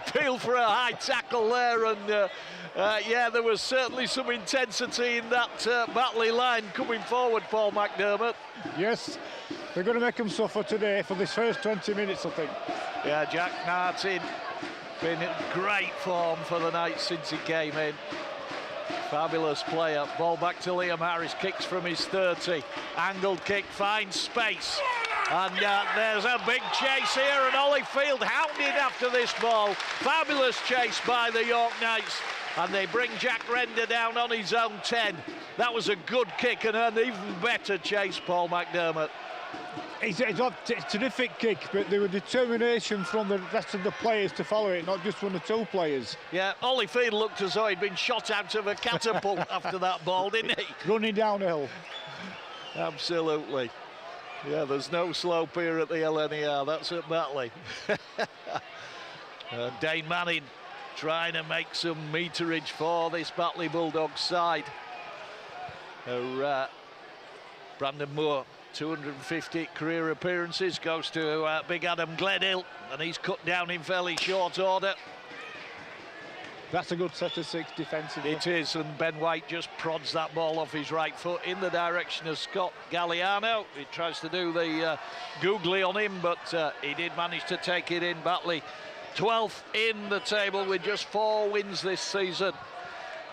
appeal for a high tackle there, and yeah, there was certainly some intensity in that Batley line coming forward, Paul McDermott. Yes, they're going to make them suffer today for this first 20 minutes, I think. Yeah, Jack Martin been in great form for the Knights since he came in. Fabulous player. Ball back to Liam Harris, kicks from his 30. Angled kick, finds space. And there's a big chase here, and Holyfield hounded after this ball. Fabulous chase by the York Knights. And they bring Jack Render down on his own 10. That was a good kick and an even better chase, Paul McDermott. It's a terrific kick, but there was determination from the rest of the players to follow it, not just one or two players. Yeah, Holyfield looked as though he'd been shot out of a catapult after that ball, didn't he? Running downhill. Absolutely. Yeah, there's no slope here at the LNER, that's at Batley. Dane Manning trying to make some meterage for this Batley Bulldogs side. Brandon Moore, 250 career appearances, goes to Big Adam Gledhill, and he's cut down in fairly short order. That's a good set of 6 defensively. It is, and Ben White just prods that ball off his right foot in the direction of Scott Galliano. He tries to do the googly on him, but he did manage to take it in. Batley 12th in the table with just 4 wins this season,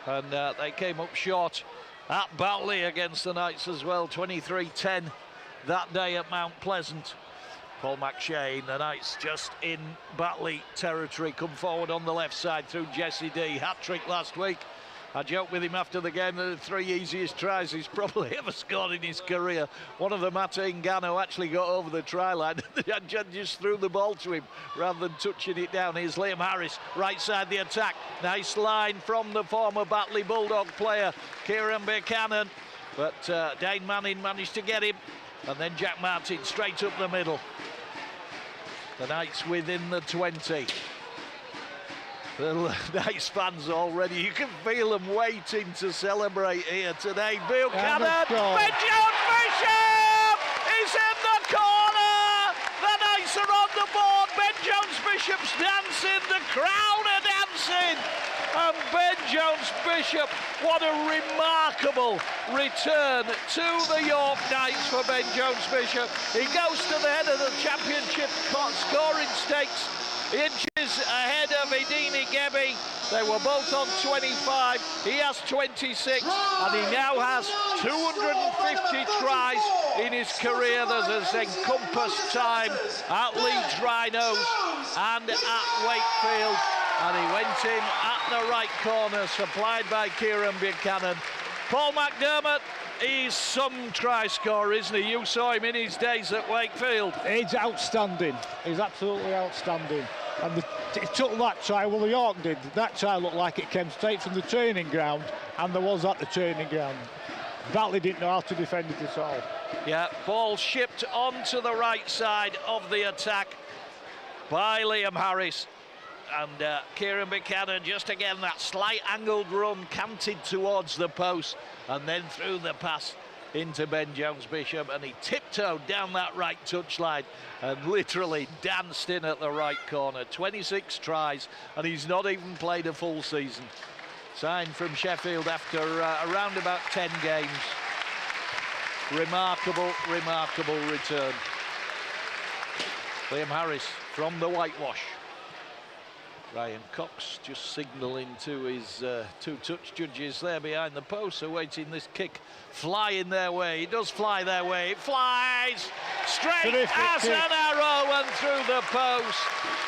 and they came up short at Batley against the Knights as well, 23-10 that day at Mount Pleasant. Paul McShane, the Knights just in Batley territory, come forward on the left side through Jesse D. Hat-trick last week. I joked with him after the game that the 3 easiest tries he's probably ever scored in his career. One of them, Mate Ngano, actually got over the try line and just threw the ball to him rather than touching it down. Here's Liam Harris, right side the attack. Nice line from the former Batley Bulldog player, Kieran Buchanan. But Dane Manning managed to get him. And then Jack Martin straight up the middle. The Knights within the 20. The Knights fans already, you can feel them waiting to celebrate here today. Buchanan, Ben Jones Bishop is in the corner. The Knights are on the board. Ben Jones Bishop's dancing, the crowd are dancing. And Ben Jones Bishop, what a remarkable return to the York Knights for Ben Jones Bishop. He goes to the head of the championship scoring stakes, inches ahead of Idini Gebi. They were both on 25. He has 26, and he now has 250 tries in his career. There's encompassed time at Leeds Rhinos and at Wakefield. And he went in at the right corner, supplied by Kieran Buchanan. Paul McDermott, he's some try scorer, isn't he? You saw him in his days at Wakefield. He's outstanding. He's absolutely outstanding. And it took that try, well, the York did. That try looked like it came straight from the training ground, and there was at the training ground. Batley didn't know how to defend it at all. Yeah, ball shipped onto the right side of the attack by Liam Harris. And Kieran Buchanan, just again, that slight angled run canted towards the post, and then threw the pass into Ben Jones Bishop, and he tiptoed down that right touchline and literally danced in at the right corner. 26 tries, and he's not even played a full season. Signed from Sheffield after around about 10 games. Remarkable, remarkable return. Liam Harris from the whitewash. Ryan Cox just signalling to his 2 touch judges there behind the post, awaiting this kick flying their way. It does fly their way. It flies straight as an arrow and through the post.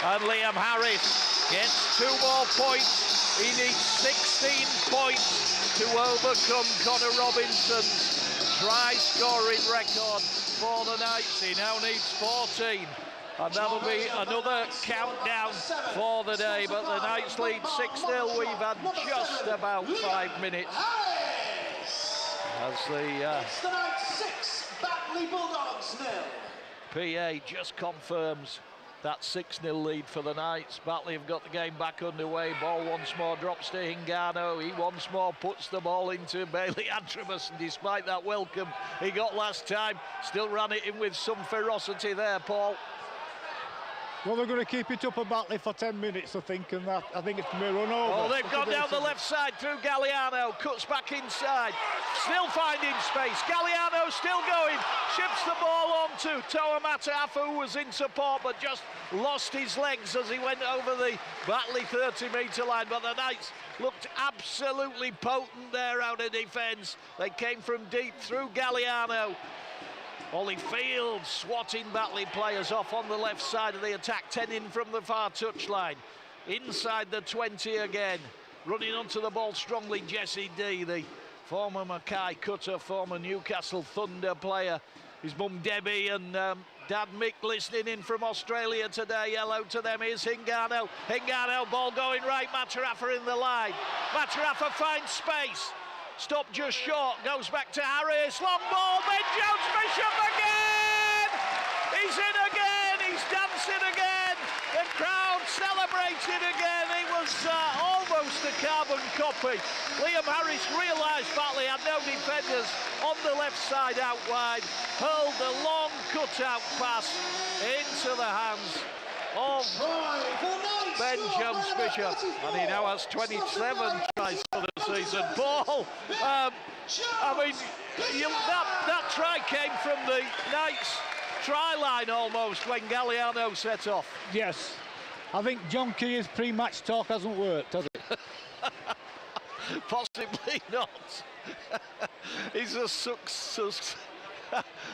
And Liam Harris gets 2 more points. He needs 16 points to overcome Connor Robinson's try-scoring record for the Knights. He now needs 14. And that'll be another countdown for the day. But the Knights lead 6-0. We've had just about 5 minutes. As the Knights 6, Batley Bulldogs 0. PA just confirms that 6-0 lead for the Knights. Batley have got the game back underway. Ball once more drops to Hingano. He once more puts the ball into Bailey Antremus, and despite that welcome he got last time, still ran it in with some ferocity there, Paul. Well, they're going to keep it up at Batley for 10 minutes, I think, and that I think it's going to be run over. Oh, they've gone down the left side through Galliano, cuts back inside, still finding space. Galliano still going, ships the ball on to Tawamata Afa, who was in support but just lost his legs as he went over the Batley 30-metre line. But the Knights looked absolutely potent there out of defence. They came from deep through Galliano. Ollie Field swatting Batley players off on the left side of the attack, 10 in from the far touchline. Inside the 20 again, running onto the ball strongly, Jesse D, the former Mackay cutter, former Newcastle Thunder player. His mum Debbie and Dad Mick listening in from Australia today. Hello to them. Here's Hingano. Hingano, ball going right, Matarafa in the line. Matarafa finds space. Stopped just short, goes back to Harris, long ball, Ben Jones Bishop again! He's in again, he's dancing again, the crowd celebrating again. It was almost a carbon copy. Liam Harris realised Batley had no defenders on the left side out wide, hurled the long cut-out pass into the hands of Ben Jones Bishop, and he now has 27 tries for the season. Paul, I mean, that try came from the Knights try line almost when Galliano set off. Yes, I think John Keir's pre-match talk hasn't worked, has it? Possibly not. He's a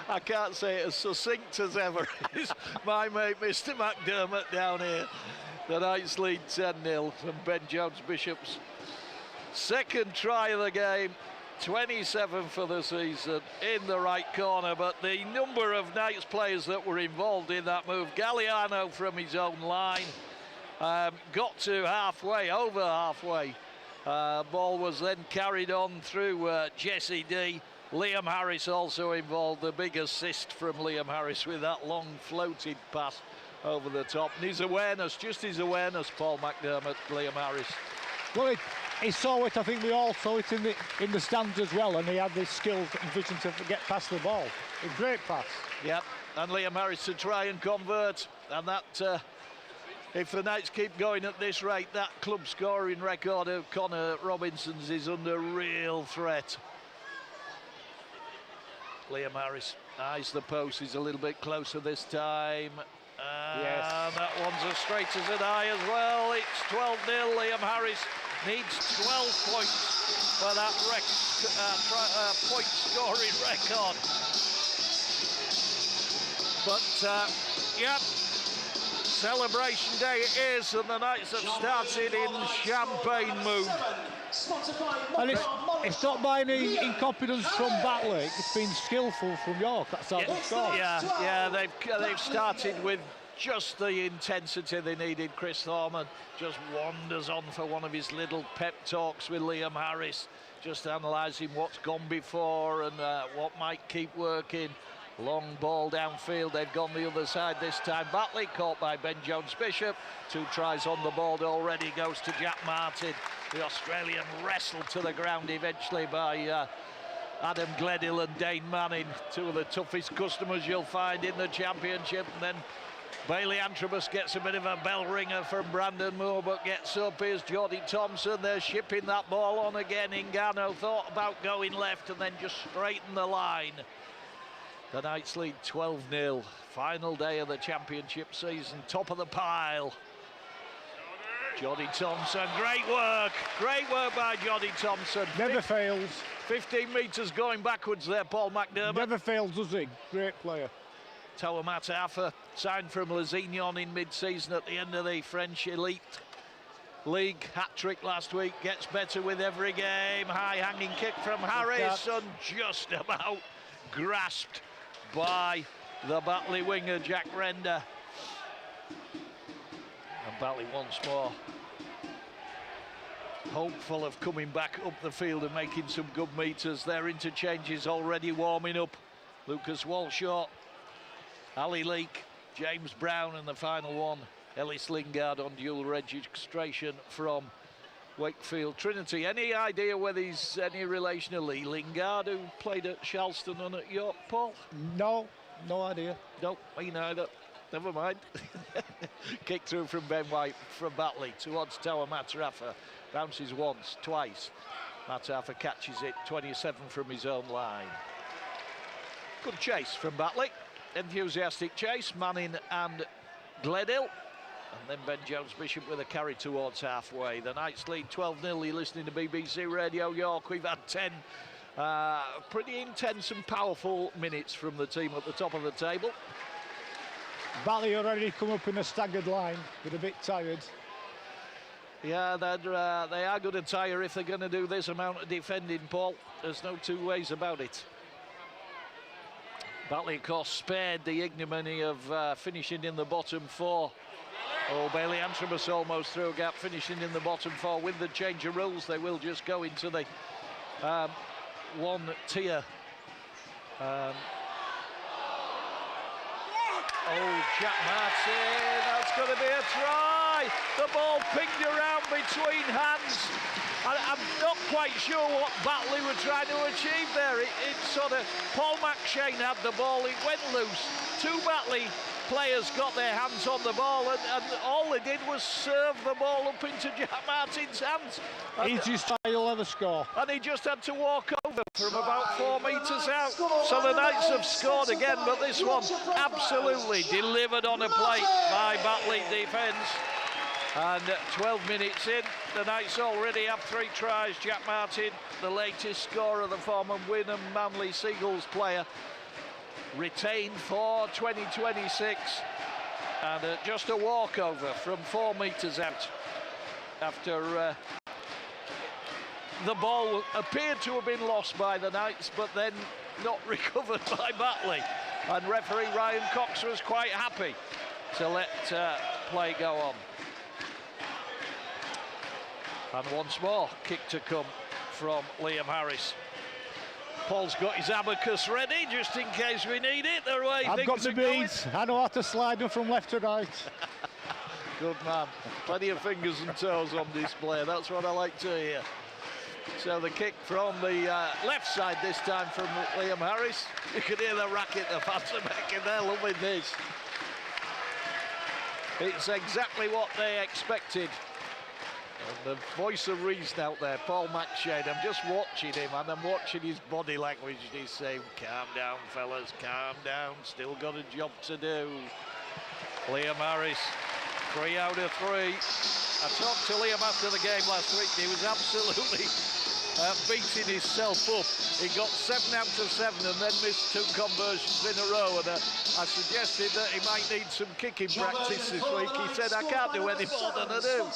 I can't say it as succinct as ever. My mate, Mr. McDermott, down here. The Knights lead 10-0 from Ben Jones Bishop's second try of the game. 27 for the season in the right corner, but the number of Knights players that were involved in that move. Galliano from his own line got to halfway, over halfway. Ball was then carried on through Jesse D. Liam Harris also involved, the big assist from Liam Harris with that long floated pass over the top. And his awareness, just his awareness, Paul McDermott, Liam Harris. Well, he saw it, I think we all saw it in the stands as well, and he had the skill and vision to get past the ball. A great pass. Yep, and Liam Harris to try and convert, and that, if the Knights keep going at this rate, that club scoring record of Connor Robinson's is under real threat. Liam Harris eyes the post, he's a little bit closer this time. Yes. And that one's as straight as an eye as well. It's 12-0. Liam Harris needs 12 points for that point scoring record. But, yep, celebration day it is, and the Knights have started in champagne mood. And it's not by any incompetence from Batley, it's been skillful from York. That's how they've scored. Yeah, they've started with just the intensity they needed. Chris Thorman just wanders on for one of his little pep talks with Liam Harris, just analysing what's gone before and what might keep working. Long ball downfield, they've gone the other side this time. Batley caught by Ben Jones Bishop. 2 tries on the board already, goes to Jack Martin. The Australian wrestled to the ground eventually by Adam Gledhill and Dane Manning, 2 of the toughest customers you'll find in the championship. And then Bailey Antrobus gets a bit of a bell ringer from Brandon Moore, but gets up. Here's Geordie Thompson. They're shipping that ball on again. Ingano thought about going left and then just straighten the line. The Knights lead 12-0. Final day of the championship season. Top of the pile. Geordie Thompson, great work by Geordie Thompson. Never fails. 15 metres going backwards there, Paul McDermott. Never fails, does he? Great player. Tawamata Afa signed from Lusignan in mid-season at the end of the French Elite League. Hat-trick last week, gets better with every game. High-hanging kick from Harris and just about grasped by the Batley winger, Jack Render. And Batley once more hopeful of coming back up the field and making some good meters. Their interchange is already warming up. Lucas Walshaw, Ali Leake, James Brown, and the final one, Ellis Lingard on dual registration from Wakefield Trinity. Any idea whether he's any relation to Lee Lingard, who played at Charleston and at York, Paul? No idea. No, me neither. Never mind. Kick through from Ben White from Batley towards Tower Matarafa. Bounces once, twice. Matarafa catches it, 27 from his own line. Good chase from Batley. Enthusiastic chase, Manning and Gledhill. And then Ben Jones-Bishop with a carry towards halfway. The Knights lead 12-0. You're listening to BBC Radio York. We've had 10 pretty intense and powerful minutes from the team at the top of the table. Batley already come up in a staggered line, but a bit tired. Yeah, they are going to tire if they're going to do this amount of defending, Paul. There's no two ways about it. Batley, of course, spared the ignominy of finishing in the bottom four. Oh, Bailey Antrobus almost through a gap, finishing in the bottom four. With the change of rules, they will just go into the one tier. Oh, Jack Martin, that's going to be a try. The ball pinged around between hands. I'm not quite sure what Batley were trying to achieve there. It sort of, Paul McShane had the ball, it went loose. Two Batley players got their hands on the ball, and all they did was serve the ball up into Jack Martin's hands. Easiest try you'll ever score. And he just had to walk over from about 4 metres out. So the Knights have scored again, but this one absolutely delivered on a plate by Batley defence. And 12 minutes in, the Knights already have 3 tries. Jack Martin, the latest scorer, the former Wynnum Manley Seagulls player, retained for 2026. And just a walkover from 4 metres out after the ball appeared to have been lost by the Knights, but then not recovered by Batley. And referee Ryan Cox was quite happy to let play go on. And once more, kick to come from Liam Harris. Paul's got his abacus ready, just in case we need it. The way I've got the beads. I know how to slide them from left to right. Good man. Plenty of fingers and toes on display. That's what I like to hear. So the kick from the left side this time from Liam Harris. You can hear the racket the fans are making. They're loving this. It's exactly what they expected. And the voice of reason out there, Paul McShane, I'm just watching him and I'm watching his body language. He's saying, calm down, fellas, calm down. Still got a job to do. Liam Harris, 3 out of 3. I talked to Liam after the game last week. He was absolutely beating himself up. He got 7 out of 7 and then missed 2 conversions in a row. And I suggested that he might need some kicking practice this week. He said, I can't do any more than I do.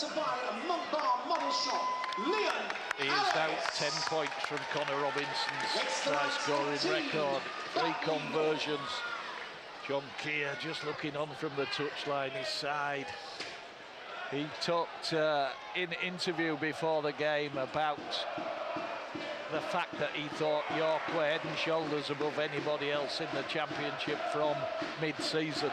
He is now 10 points from Connor Robinson's try scoring record. 3 conversions. John Keir just looking on from the touchline, his side. He talked in interview before the game about the fact that he thought York were head and shoulders above anybody else in the championship from mid-season.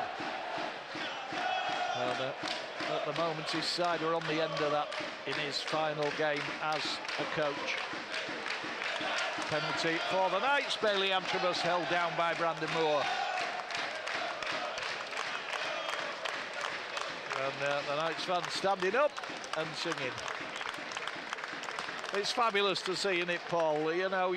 And at the moment his side are on the end of that in his final game as a coach. Penalty for the Knights. Bailey Antrobus held down by Brandon Moore. And the Knights fans standing up and singing. It's fabulous to see, isn't it, Paul? You know,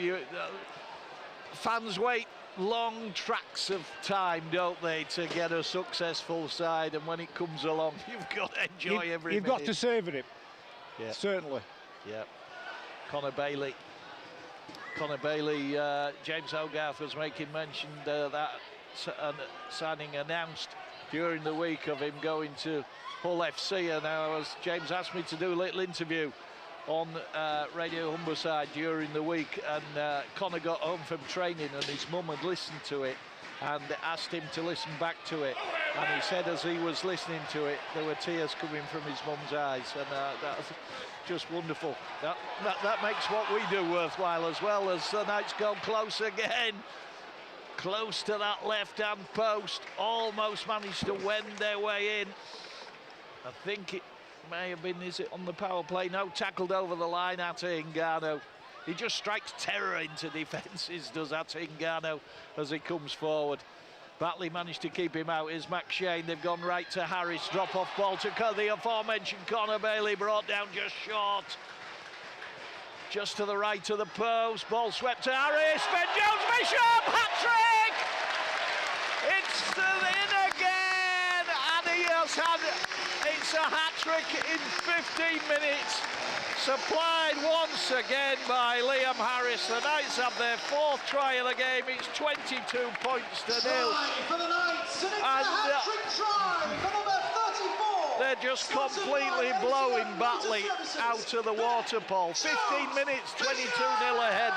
fans wait long tracks of time, don't they, to get a successful side, and when it comes along, you've got to enjoy every minute. You've got to savour it. Yeah. Certainly. Yeah. Connor Bailey, James Hogarth was making mention that signing announced during the week of him going to Hull FC, and now as James asked me to do a little interview on Radio Humberside during the week, and Connor got home from training and his mum had listened to it and asked him to listen back to it, and he said as he was listening to it there were tears coming from his mum's eyes, and that's just wonderful. That makes what we do worthwhile, as well as the Knights go close again. Close to that left-hand post, almost managed to wend their way in. I think it may have been, is it on the power play? No, tackled over the line at Hingano. He just strikes terror into defences, does Atingano, as he comes forward. Batley managed to keep him out. Here's McShane. They've gone right to Harris. Drop-off ball to the aforementioned Connor Bailey. Brought down just short. Just to the right of the post. Ball swept to Harris. Ben Jones Bishop. Hat-trick! It's in again. And he has had... It's a hat-trick in 15 minutes. Supplied once again by Liam Harris. The Knights have their 4th try of the game. It's 22 points to 0. Try for the Knights, and it's a hat-trick try for number 34. They're just completely blowing Batley out of the water, Paul. 15 minutes, 22-0 ahead.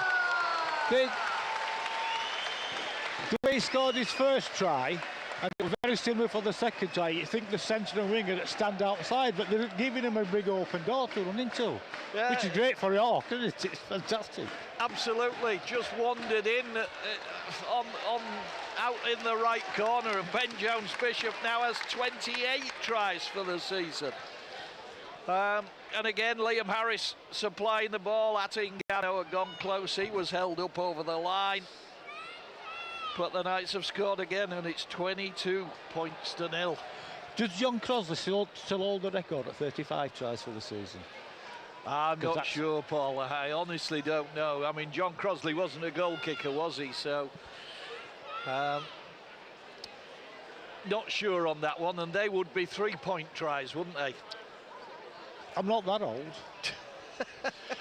The way he scored his first try, and it was very similar for the second try. You think the centre and winger that stand outside, but they're giving him a big open door to run into, which is great for York, isn't it? It's fantastic. Absolutely, just wandered in out in the right corner, and Ben Jones Bishop now has 28 tries for the season. And again, Liam Harris supplying the ball. Attingano had gone close. He was held up over the line. But the Knights have scored again, and it's 22 points to 0. Does John Crosley still hold the record at 35 tries for the season? I'm not sure, Paul. I honestly don't know. I mean, John Crosley wasn't a goal kicker, was he? So, not sure on that one. And they would be 3-point tries, wouldn't they? I'm not that old.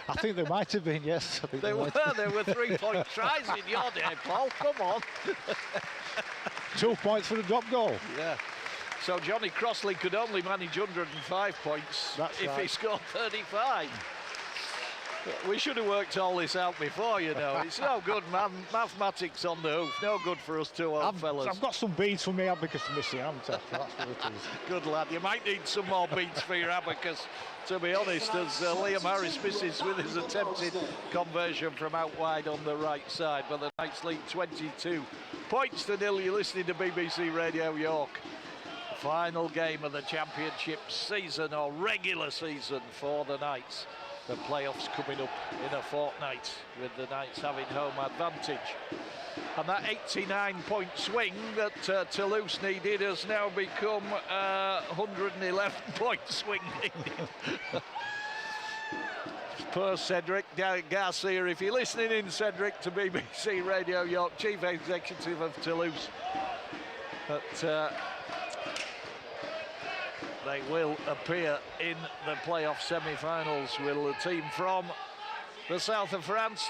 I think they might have been, yes. I think they were 3-point tries in your day, Paul. Come on. 2 points for the drop goal. Yeah. So Johnny Crossley could only manage 105 points if he scored 35. We should have worked all this out before, you know. It's no good, man. Mathematics on the hoof. No good for us two old fellas. I've got some beads for me abacus missing, haven't I? That's what it is. Good lad. You might need some more beats for your abacus, to be honest, as Liam Harris misses with his attempted conversion from out wide on the right side. But the Knights lead 22 points to 0. You're listening to BBC Radio York. Final game of the championship season, or regular season, for the Knights. The playoffs coming up in a fortnight, with the Knights having home advantage. And that 89-point swing that Toulouse needed has now become 111-point swing needed. Poor Cedric Garcia. If you're listening in, Cedric, to BBC Radio York, Chief Executive of Toulouse, but they will appear in the playoff semi-finals. Will the team from the south of France.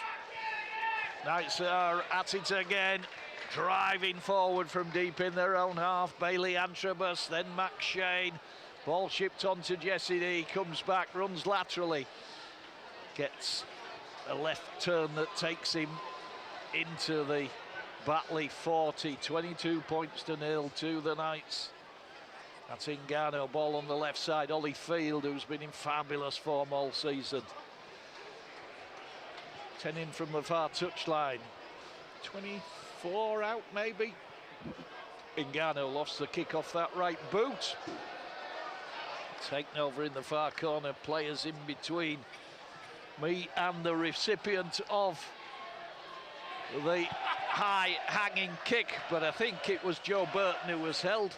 Knights are at it again, driving forward from deep in their own half. Bailey Antrobus, then McShane. Ball shipped on to Jesse D, comes back, runs laterally. Gets a left turn that takes him into the Batley 40. 22 points to 0 to the Knights. That's Ingano, ball on the left side. Ollie Field, who's been in fabulous form all season. 10 in from the far touchline. 24 out, maybe. Ingano lost the kick off that right boot. Taken over in the far corner. Players in between me and the recipient of the high hanging kick. But I think it was Joe Burton who was held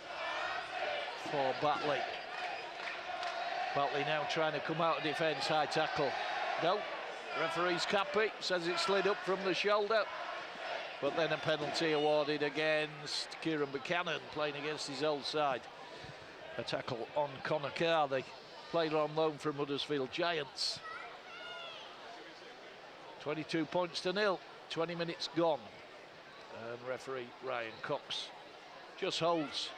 for Batley. Batley now trying to come out of defence. High tackle. No. Referee's cappy, says it slid up from the shoulder. But then a penalty awarded against Kieran Buchanan, playing against his old side. A tackle on Connor Carr, the player on loan from Huddersfield Giants. 22 points to 0, 20 minutes gone. And referee Ryan Cox just holds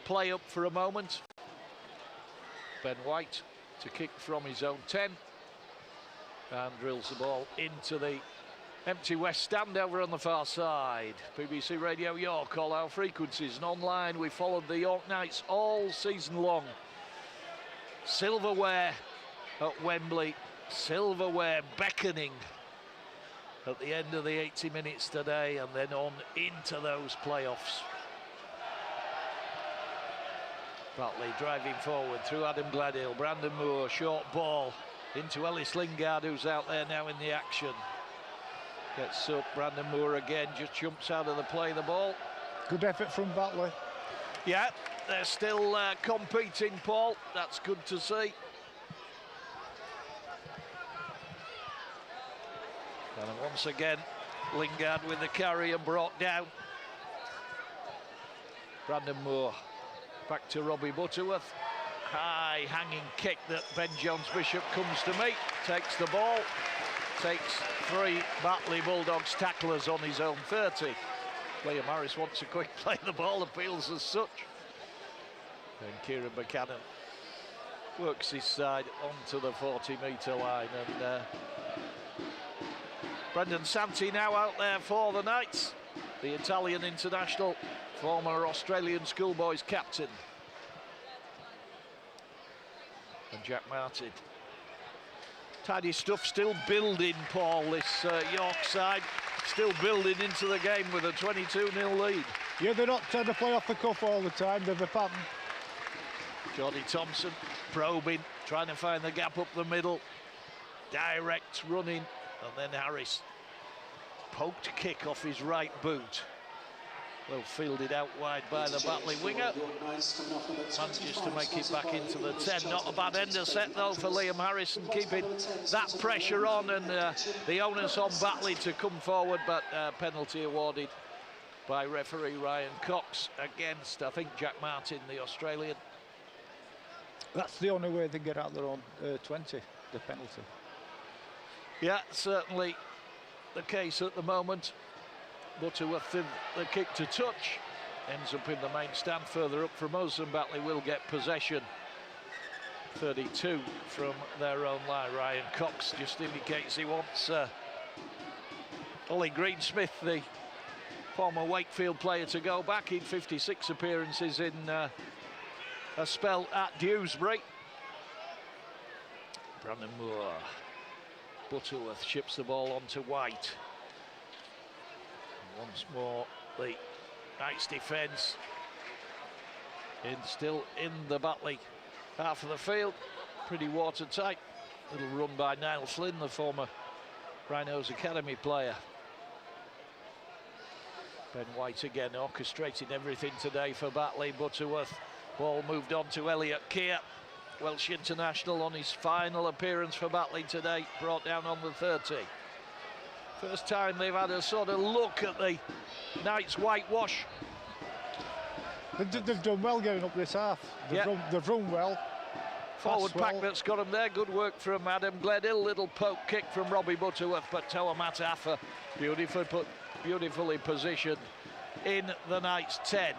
play up for a moment. Ben White to kick from his own 10. And drills the ball into the empty west stand over on the far side. BBC Radio York, all our frequencies, and online we followed the York Knights all season long. Silverware at Wembley, silverware beckoning at the end of the 80 minutes today, and then on into those playoffs. Batley driving forward through Adam Gladhill, Brandon Moore, short ball into Ellis Lingard, who's out there now in the action. Gets up, Brandon Moore again, just jumps out of the play, the ball. Good effort from Batley. Yeah, they're still competing, Paul. That's good to see. And once again, Lingard with the carry and brought down. Brandon Moore back to Robbie Butterworth. High hanging kick that Ben Jones-Bishop comes to meet. Takes the ball. Takes 3 Batley Bulldogs tacklers on his own 30. Liam Harris wants to quick play the ball, appeals as such. And Kieran Buchanan works his side onto the 40-metre line. And Brendan Santi now out there for the Knights, the Italian international, former Australian schoolboys captain. And Jack Martin. Tidy stuff, still building, Paul, this York side. Still building into the game with a 22-0 lead. Yeah, they're not trying to play off the cuff all the time, they've a pattern. Jordy Thompson probing, trying to find the gap up the middle. Direct running, and then Harris. Poked kick off his right boot. Well fielded out wide by the Batley winger. Manages to make it back into the 10. Not a bad ender set though for Liam Harrison, keeping that pressure on, and the onus on Batley to come forward, but penalty awarded by referee Ryan Cox against, I think, Jack Martin, the Australian. That's the only way they get out their own 20, the penalty. Yeah, certainly the case at the moment. Butterworth the kick to touch, ends up in the main stand further up from us, and Batley will get possession. 32 from their own line. Ryan Cox just indicates he wants Ollie Greensmith, the former Wakefield player, to go back in 56 appearances in a spell at Dewsbury. Brandon Moore. Butterworth chips the ball onto White. Once more, the Knights defence still in the Batley half of the field. Pretty watertight. Little run by Niall Flynn, the former Rhinos Academy player. Ben White again orchestrating everything today for Batley. Butterworth. Ball moved on to Elliot Keir. Welsh international on his final appearance for Batley today, brought down on the 30. First time they've had a sort of look at the Knights whitewash. They've done well getting up this half. They've run well. Forward pack well. that's got them there. Good work from Adam Gledhill. Little poke kick from Robbie Butterworth, but Toa Matafa beautifully positioned in the Knights 10.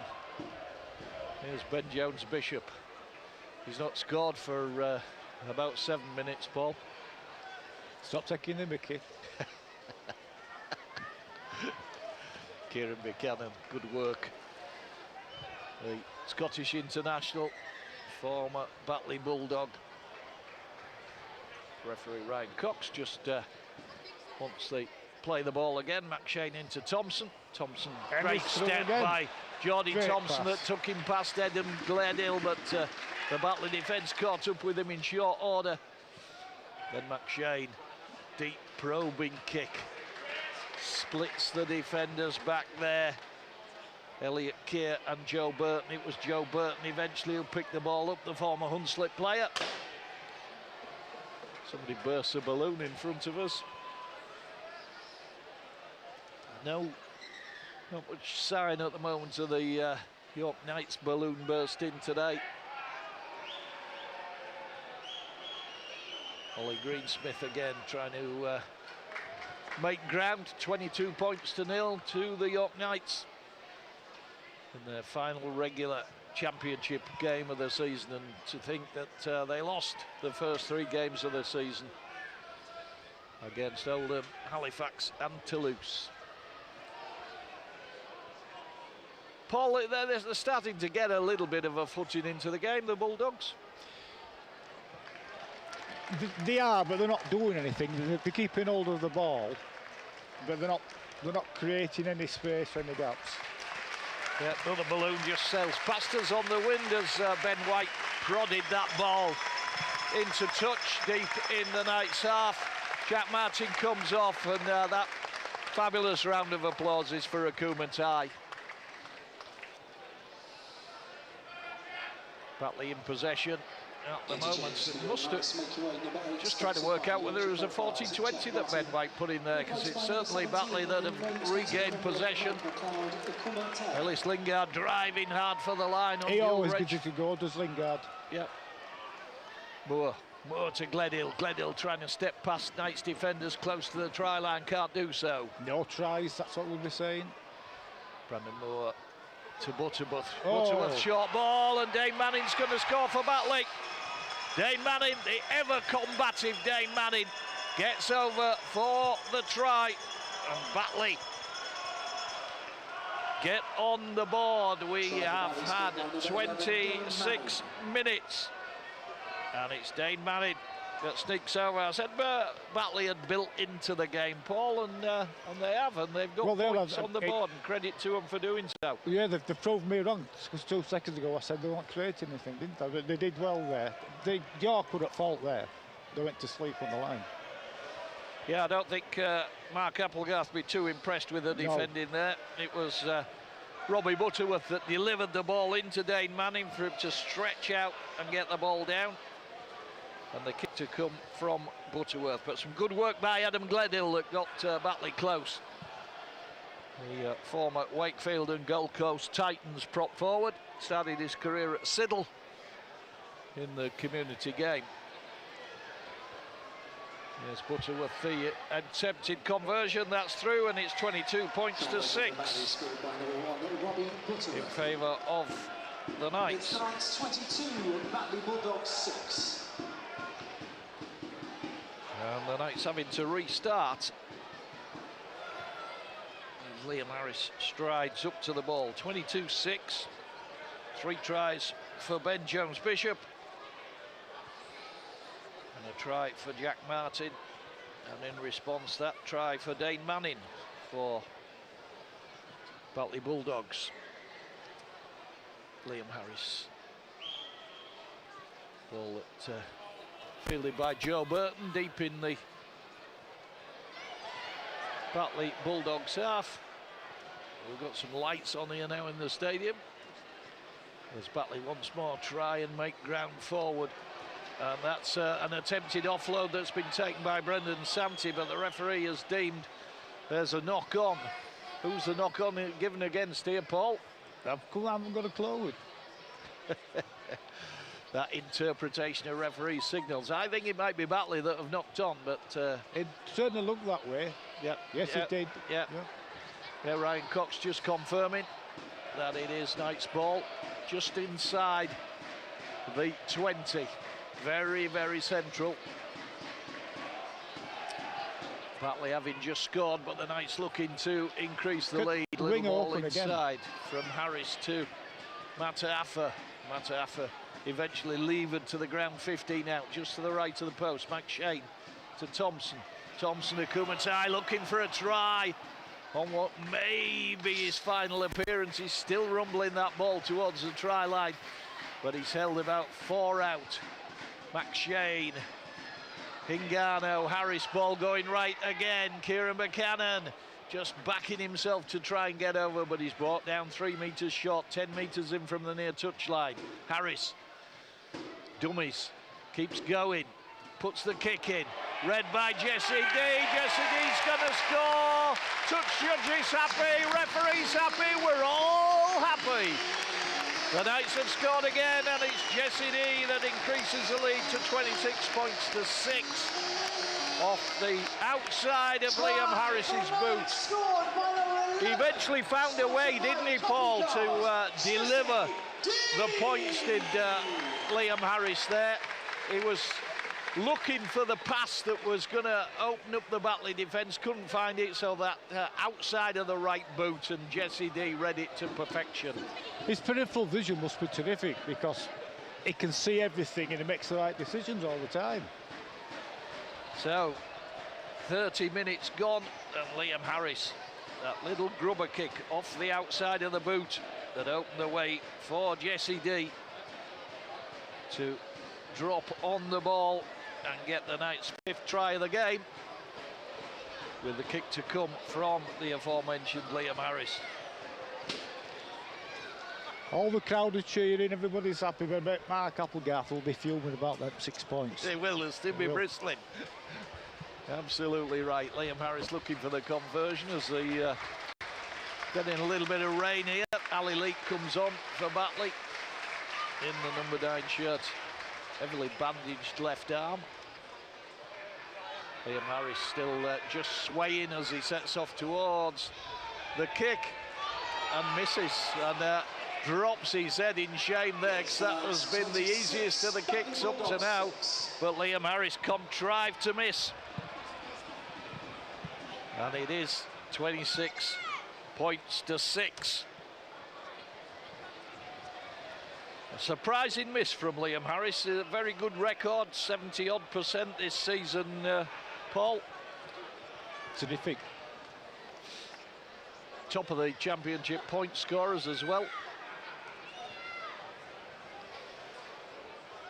Here's Ben Jones-Bishop. He's not scored for about 7 minutes, Paul. Stop taking the mickey. Kieran Buchanan, good work. The Scottish international, former Batley Bulldog. Referee Ryan Cox just wants they play the ball again. McShane into Thompson. Thompson, great step by Jordy Thompson that took him past Adam Gledhill, but the Batley defence caught up with him in short order. Then McShane, deep probing kick. Splits the defenders back there. Elliot Keir and Joe Burton. It was Joe Burton eventually who picked the ball up, the former Hunslet player. Somebody burst a balloon in front of us. No, not much sign at the moment of the York Knights balloon bursting today. Ollie Greensmith again trying to make ground. 22 points to 0 to the York Knights in their final regular championship game of the season, and to think that they lost the first 3 games of the season against Oldham, Halifax and Toulouse. Paul, they're starting to get a little bit of a footing into the game, the Bulldogs. They are, but they're not doing anything. They're keeping hold of the ball, but they're not creating any space or any gaps. Yeah, another balloon just sails past us on the wind as Ben White prodded that ball into touch deep in the Knights half. Jack Martin comes off, and that fabulous round of applause is for Akuma Tai. Batley in possession at the moment. It must have just trying to work out whether it was a 40-20 that Ben White put in there, because it's certainly Batley that have regained possession. Ellis Lingard driving hard for the line. He always gives it a go, does Lingard. Yep. Moore to Gledhill. Gledhill trying to step past Knights defenders close to the try line, can't do so. No tries, that's what we'll be saying. Brandon Moore to Butterworth. Oh. Butterworth short ball, and Dane Manning's going to score for Batley. Dane Manning, the ever-combative Dane Manning, gets over for the try, and Batley get on the board. We have had 26 minutes, and it's Dane Manning that sneaks over. I said Batley had built into the game, Paul, and they have, and they've got points on the board, and credit to them for doing so. Yeah, they've proved me wrong, because 2 seconds ago I said they weren't creating anything, didn't they? But they did well there. York were at fault there. They went to sleep on the line. Yeah, I don't think Mark Applegarth would be too impressed with the defending there. It was Robbie Butterworth that delivered the ball into Dane Manning for him to stretch out and get the ball down. And the kick to come from Butterworth. But some good work by Adam Gledhill that got Batley close. The former Wakefield and Gold Coast Titans prop forward. Started his career at Siddle in the community game. Yes, Butterworth, the attempted conversion, that's through, and it's 22 points to 6 in favour of the Knights. Knights 22 and Batley Bulldogs 6. And the Knights having to restart. And Liam Harris strides up to the ball. 22-6. 3 tries for Ben Jones-Bishop. And a try for Jack Martin. And in response, that try for Dane Manning for Batley Bulldogs. Liam Harris. Ball that fielded by Joe Burton, deep in the Batley Bulldogs half. We've got some lights on here now in the stadium. As Batley once more try and make ground forward. And that's an attempted offload that's been taken by Brendan Samty, but the referee has deemed there's a knock-on. Who's the knock-on given against here, Paul? I haven't got a clue. That interpretation of referee signals. I think it might be Batley that have knocked on, but it certainly looked that way. Yeah. Yes, it did. Yeah. Ryan Cox just confirming that it is Knights' ball, just inside the 20. Very, very central. Batley having just scored, but the Knights looking to increase the lead. Little ball inside from Harris to Mataafa. Mataafa eventually levered to the ground, 15 out, just to the right of the post. McShane to Thompson. Thompson to Kumatai, looking for a try on what may be his final appearance. He's still rumbling that ball towards the try line, but he's held about 4 out. McShane, Hingano, Harris ball going right again. Kieran Buchanan just backing himself to try and get over, but he's brought down 3 metres short, 10 metres in from the near touchline. Harris, dummies, keeps going, puts the kick in, read by Jesse D. Jesse D's gonna score. Touch judges happy, referees happy, we're all happy. The Knights have scored again, and it's Jesse D that increases the lead to 26 points to 6 off the outside of Liam Harris's boot. He eventually found a way, didn't he, Paul, to deliver the points, did Liam Harris there. He was looking for the pass that was going to open up the Batley defence, couldn't find it, so that outside of the right boot, and Jesse D read it to perfection. His peripheral vision must be terrific, because he can see everything and he makes the right decisions all the time. So 30 minutes gone, and Liam Harris, that little grubber kick off the outside of the boot that opened the way for Jesse D to drop on the ball and get the Knights' 5th try of the game, with the kick to come from the aforementioned Liam Harris. All the crowd are cheering, everybody's happy, but Mark Applegarth will be fuming about them 6 points. They will, they'll still be bristling. Absolutely right. Liam Harris looking for the conversion as the getting a little bit of rain here. Ali Leake comes on for Batley in the number 9 shirt. Heavily bandaged left arm. Liam Harris still just swaying as he sets off towards the kick and misses, and drops his head in shame there, because that has been the easiest of the kicks up to now, but Liam Harris contrived to miss. And it is 26 points to 6. A surprising miss from Liam Harris. A very good record, 70-odd% this season, Paul. Terrific. Top of the championship point scorers as well.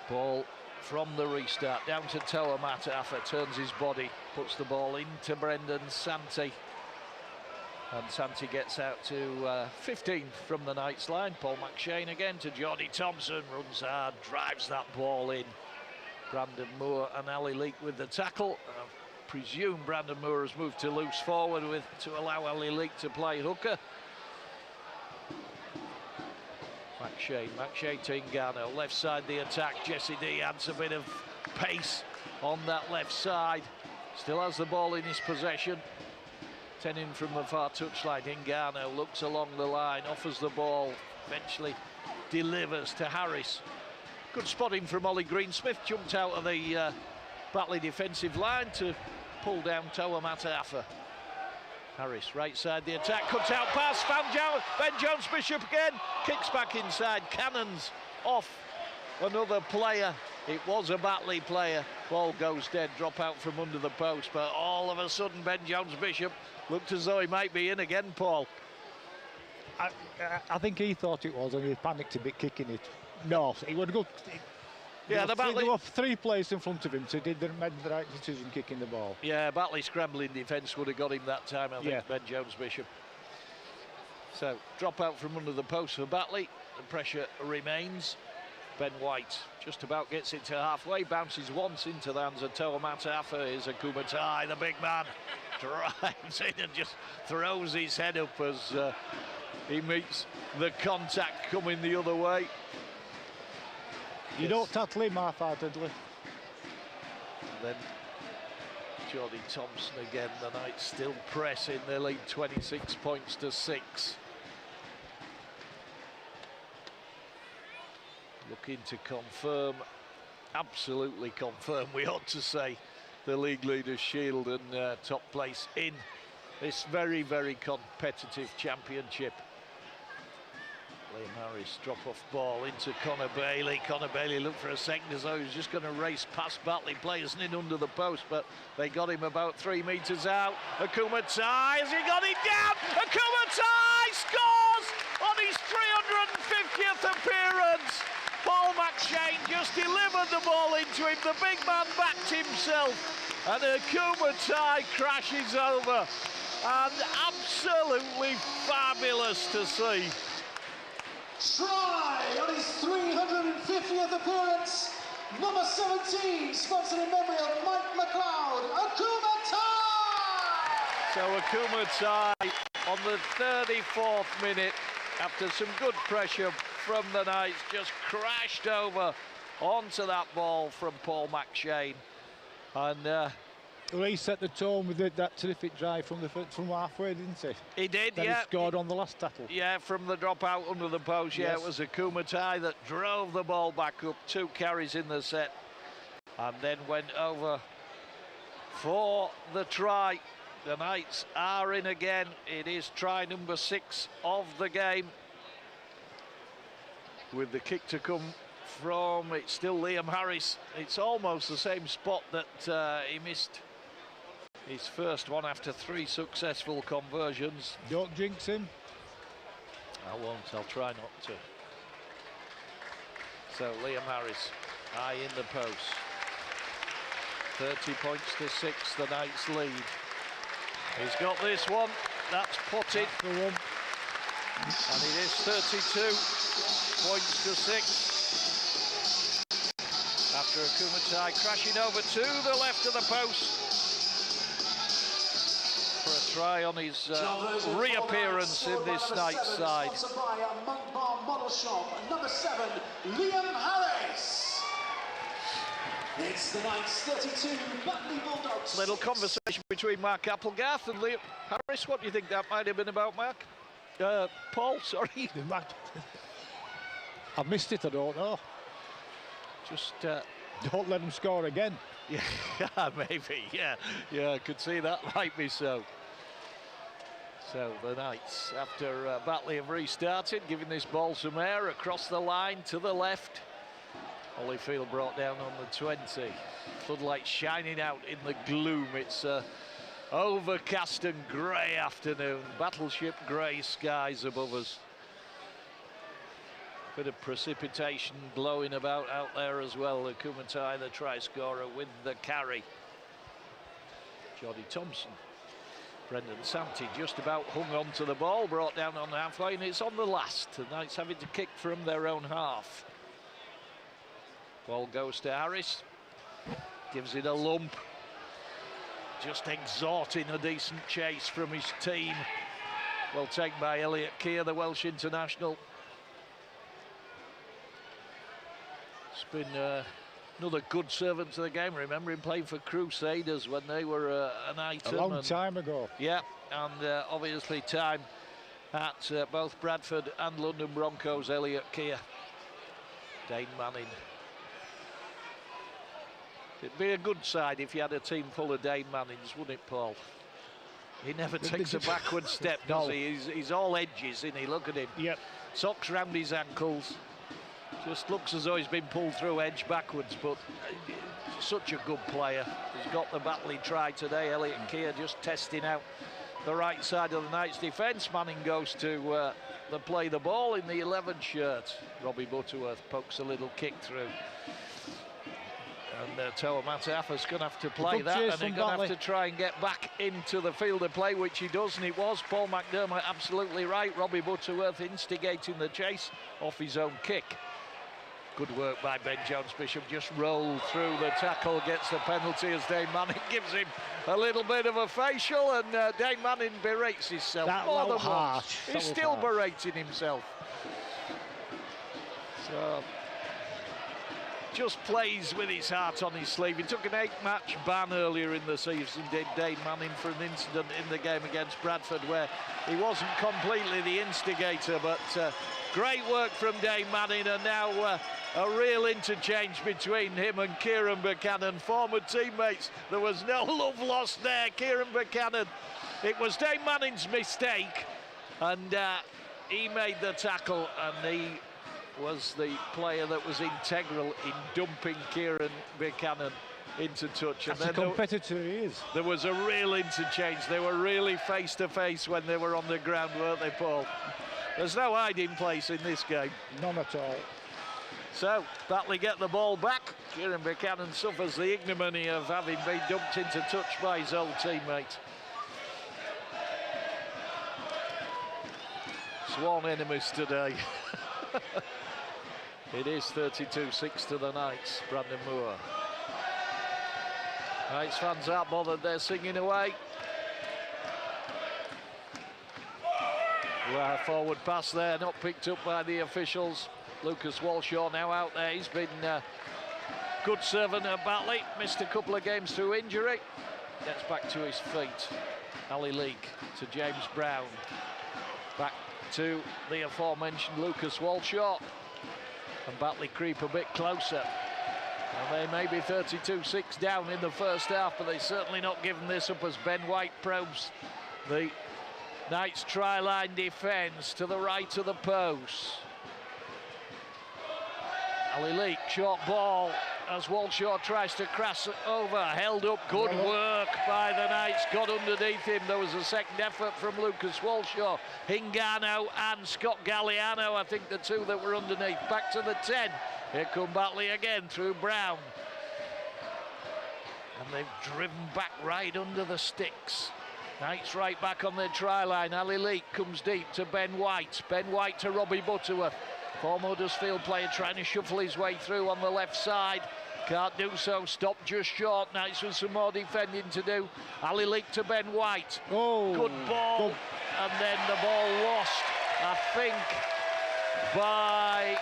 Ball from the restart, down to Toa Mataafa, turns his body, puts the ball into Brendan Santi. And Santi gets out to 15 from the Knights line. Paul McShane again to Jordy Thompson, runs hard, drives that ball in. Brandon Moore and Ali Leake with the tackle. I presume Brandon Moore has moved to loose forward to allow Ali Leake to play hooker. McShane to Ngannou, left side the attack. Jesse D adds a bit of pace on that left side. Still has the ball in his possession. 10 in from the far touchline. Ngannou looks along the line, offers the ball, eventually delivers to Harris. Good spotting from Ollie Greensmith, jumped out of the Batley defensive line to pull down Toa Mataafa. Harris, right side the attack, cuts out pass, found Ben Jones-Bishop again, kicks back inside, cannons off another player. It was a Batley player, ball goes dead, drop out from under the post, but all of a sudden Ben Jones-Bishop looked as though he might be in again, Paul. I think he thought it was, and he panicked a bit kicking it. No, he would go. Yeah, there were 3 players in front of him, so he made the right decision kicking the ball. Yeah, Batley scrambling defence would have got him that time, I think, Ben Jones-Bishop. So, drop out from under the post for Batley. The pressure remains. Ben White just about gets it to halfway, bounces once into the hands of Toa Mataafa. Here's a Kumatai, the big man, drives in and just throws his head up as he meets the contact coming the other way. You don't tackle him half-heartedly. Then Jordy Thompson again. The Knights still pressing. They lead 26 points to 6. Looking to confirm, absolutely confirm, we ought to say, the league leaders' shield and top place in this very, very competitive championship. Liam Harris, drop-off ball into Connor Bailey. Connor Bailey looked for a second as though he was just going to race past Batley players and in under the post, but they got him about 3 metres out. Akumatai, has he got it down? Akumatai scores on his 350th appearance. Paul McShane just delivered the ball into him. The big man backed himself, and Akumatai crashes over. And absolutely fabulous to see. Try on his 350th appearance, number 17, sponsored in memory of Mike McLeod, Akumatai! So Akumatai on the 34th minute, after some good pressure from the Knights, just crashed over onto that ball from Paul McShane. And well, he set the tone with that terrific drive from halfway, didn't he? He did, then yeah. He scored on the last tackle. Yeah, from the drop out under the post. Yeah, yes. It was Akumatai that drove the ball back up. 2 carries in the set, and then went over for the try. The Knights are in again. It is try number 6 of the game. With the kick to come from, it's still Liam Harris. It's almost the same spot that he missed his first one after 3 successful conversions. Don't jinx him. I won't, I'll try not to. So Liam Harris, high in the post. 30 points to 6, the Knights lead. He's got this one, that's putted. That's the one. And it is 32 points to 6. After Akumatai crashing over to the left of the post for a try on his reappearance in this night's side. Sponsored by Monk Bar Model Shop, number 7, Liam Harris. It's the night's 32 Batley Bulldogs. Little conversation between Mark Applegarth and Liam Harris. What do you think that might have been about, Mark? Paul, sorry. I missed it, I don't know. Just don't let them score again. Yeah, maybe. Yeah, I could see that might be so. So the Knights, after Batley have restarted, giving this ball some air across the line to the left. Holyfield brought down on the 20. Floodlights shining out in the gloom. It's overcast and grey afternoon. Battleship grey skies above us. Bit of precipitation blowing about out there as well. Akumatai, the try scorer, with the carry. Jody Thompson. Brendan Santee just about hung on to the ball, brought down on halfway, and it's on the last. The Knights having to kick from their own half. Ball goes to Harris. Gives it a lump. Just exhorting a decent chase from his team. Well taken by Elliot Keir, the Welsh international. It's been another good servant to the game. Remember him playing for Crusaders when they were an item. A long time ago. Yeah, and obviously time at both Bradford and London Broncos, Elliot Keir. Dane Manning. It'd be a good side if you had a team full of Dane Mannings, wouldn't it, Paul? He never takes a backward step, does he? He's all edges, isn't he? Look at him. Yep. Socks round his ankles. Just looks as though he's been pulled through edge backwards, but such a good player. He's got the Batley try today. Elliot Keir just testing out the right side of the Knights' defence. Manning goes to play the ball in the 11 shirt. Robbie Butterworth pokes a little kick through. And Toa Matafa's going to have to play that, and they're going to have to try and get back into the field of play, which he does, and it was. Paul McDermott absolutely right. Robbie Butterworth instigating the chase off his own kick. Good work by Ben Jones-Bishop, just rolled through the tackle, gets the penalty as Dane Manning gives him a little bit of a facial, and Dane Manning berates himself more than once. He's still berating himself. So, just plays with his heart on his sleeve. He took an 8-match ban earlier in the season, did Dane Manning, for an incident in the game against Bradford where he wasn't completely the instigator, but great work from Dane Manning, and now a real interchange between him and Kieran Buchanan, former teammates. There was no love lost there. Kieran Buchanan, it was Dane Manning's mistake, and he made the tackle, and he was the player that was integral in dumping Kieran Buchanan into touch. That's and then a competitor he is. There was a real interchange. They were really face to face when they were on the ground, weren't they, Paul? There's no hiding place in this game. None at all. So, Batley get the ball back. Kieran Buchanan suffers the ignominy of having been dumped into touch by his old teammate. Sworn enemies today. It is 32-6 to the Knights. Brandon Moore. Knights fans aren't bothered, they're singing away. Forward pass there, not picked up by the officials. Lucas Walshaw now out there. He's been good servant at Batley. Missed a couple of games through injury. Gets back to his feet. Ali Leake to James Brown. Back to the aforementioned Lucas Walshaw. And Batley creep a bit closer. And they may be 32-6 down in the first half, but they're certainly not giving this up as Ben White probes the Knights try-line defence to the right of the post. Ali Leake, short ball as Walshaw tries to crash over, held up, good work by the Knights, got underneath him. There was a second effort from Lucas Walshaw, Hingano and Scott Galliano, I think the two that were underneath. Back to the 10, here come Batley again through Brown. And they've driven back right under the sticks Knights right back on their try line. Ali Leake comes deep to Ben White. Ben White to Robbie Butterworth. Former Huddersfield player trying to shuffle his way through on the left side. Can't do so, stopped just short. Knights with some more defending to do. Ali Leake to Ben White. Oh, good ball. And then the ball lost, I think, by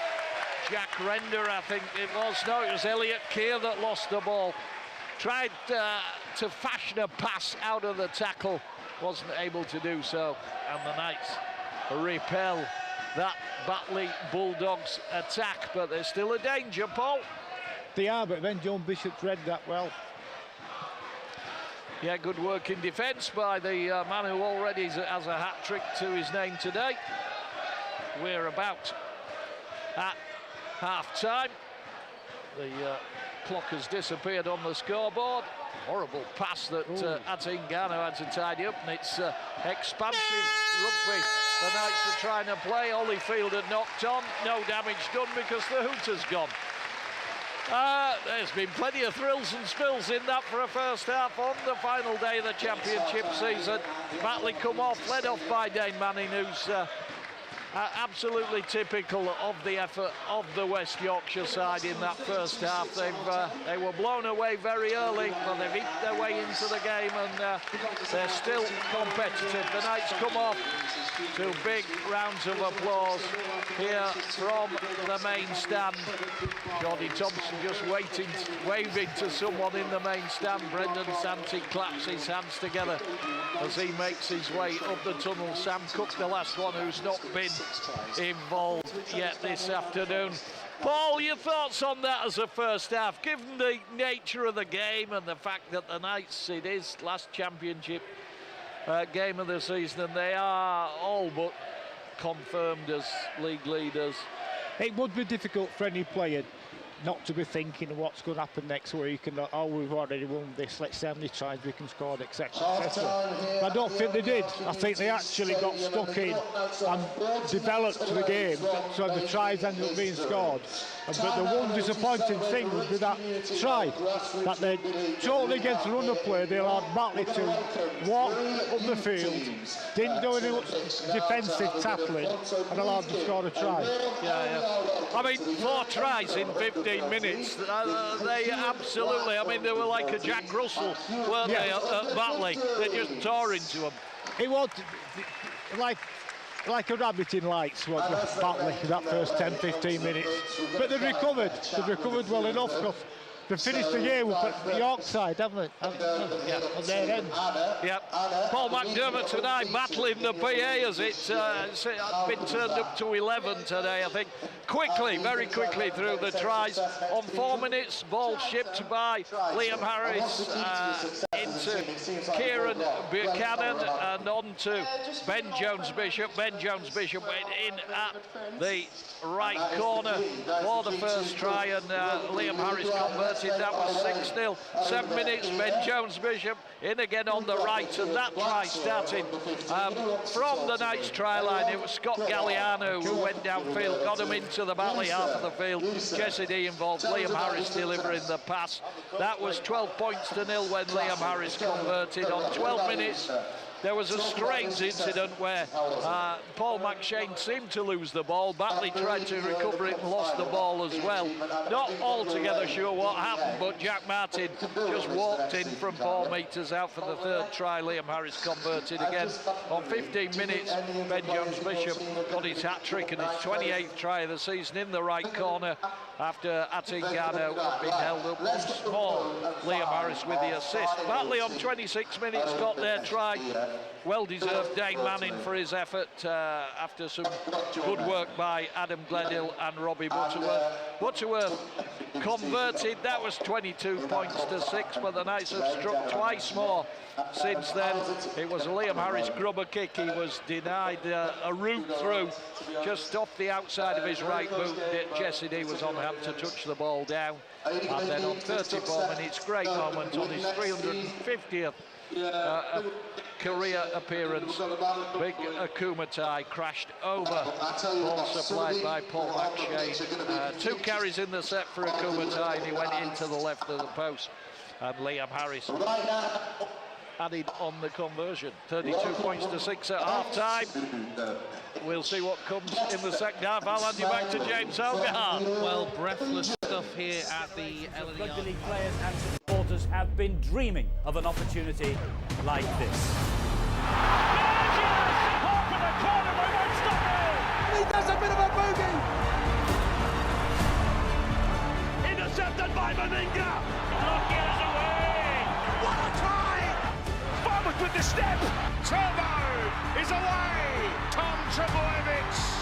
Jack Render, I think it was. No, it was Elliot Keir that lost the ball. Tried to fashion a pass out of the tackle, wasn't able to do so. And the Knights repel that Batley Bulldogs attack, but there's still a danger, Paul. They are, but then John Bishop's read that well. Yeah, good work in defence by the man who already has a hat-trick to his name today. We're about at half-time. The clock has disappeared on the scoreboard. Horrible pass that Atingano had to tidy up, and it's expansive rugby the Knights are trying to play. Holyfield had knocked on, no damage done because the hooter's gone. There's been plenty of thrills and spills in that for a first half on the final day of the championship season. Batley come off, led off by Dane Manning, who's absolutely typical of the effort of the West Yorkshire side in that first half. They were blown away very early, but they've eked their way into the game, and they're still competitive. The Knights come off to big rounds of applause here from the main stand. Jordy Thompson just waving to someone in the main stand. Brendan Santi claps his hands together as he makes his way up the tunnel. Sam Cook, the last one who's not been involved yet this afternoon. Paul, your thoughts on that as a first half, given the nature of the game and the fact that the Knights, it is last championship game of the season, and they are all but confirmed as league leaders. It would be difficult for any player not to be thinking of what's going to happen next week and oh, we've already won this, let's see how many tries we can score, etc. I don't think they did. I think they actually got stuck in and developed the game, so the tries ended up being scored. But the one disappointing thing was with that try, that they totally against the runner play, they allowed Batley to walk up the field, didn't do any defensive tackling, and allowed them to score a try. Yeah. I mean, 4 tries in 15 minutes. They absolutely, I mean, they were like a Jack Russell, weren't they, at Batley? They just tore into them. It was like a rabbit in lights, was Batley, that first 10-15 minutes. But they've recovered well enough, because they finished the game with the York side, haven't they? Yeah. On their end. Yep. Paul McDermott tonight battling the PA as it's been turned up to 11 today, I think. Quickly, very quickly through the tries. On 4 minutes, ball shipped by Liam Harris into Kieran Buchanan and on to Ben Jones-Bishop. Ben Jones-Bishop went in at the right corner for the first try, and Liam Harris converted. That was 6-0. 7 minutes, Ben Jones-Bishop in again on the right, and that try started from the Knights try line. It was Scott Galliano who went downfield, got him into the Batley half of the field. Jesse D involved, Liam Harris delivering the pass. That was 12 points to 0 when Liam Harris converted. On 12 minutes, there was a strange incident where Paul McShane seemed to lose the ball. Batley tried to recover it and lost the ball as well. Not altogether sure what happened, but Jack Martin just walked in from 4 metres out for the third try. Liam Harris converted again. On 15 minutes, Ben Jones-Bishop got his hat-trick and his 28th try of the season in the right corner after Atingano had been held up once more. Liam Harris with the assist. Batley on 26 minutes got their try. Well-deserved Dane Manning for his effort after some good work by Adam Gledhill and Robbie Butterworth. Butterworth converted, that was 22 points to 6, but the Knights have struck twice more since then. It was a Liam Harris grubber kick. He was denied a route through just off the outside of his right boot. Jesse D was on hand to touch the ball down. And then on 34 minutes, great moment on his 350th career appearance. Big Akumatai crashed over, ball supplied by Paul McShane. 2 carries in the set for Akumatai, and he went into the left of the post. And Liam Harris added on the conversion. 32 points to 6 at half-time. We'll see what comes in the second half. I'll hand you back to James Elgar. Well, breathless stuff here at the LNER. Rugby league players and supporters have been dreaming of an opportunity like this. He does a bit of a boogie. Intercepted by Meninga. Lockie's away. What a try! Farmers with the step. Turbo is away. Tom Trebojevic.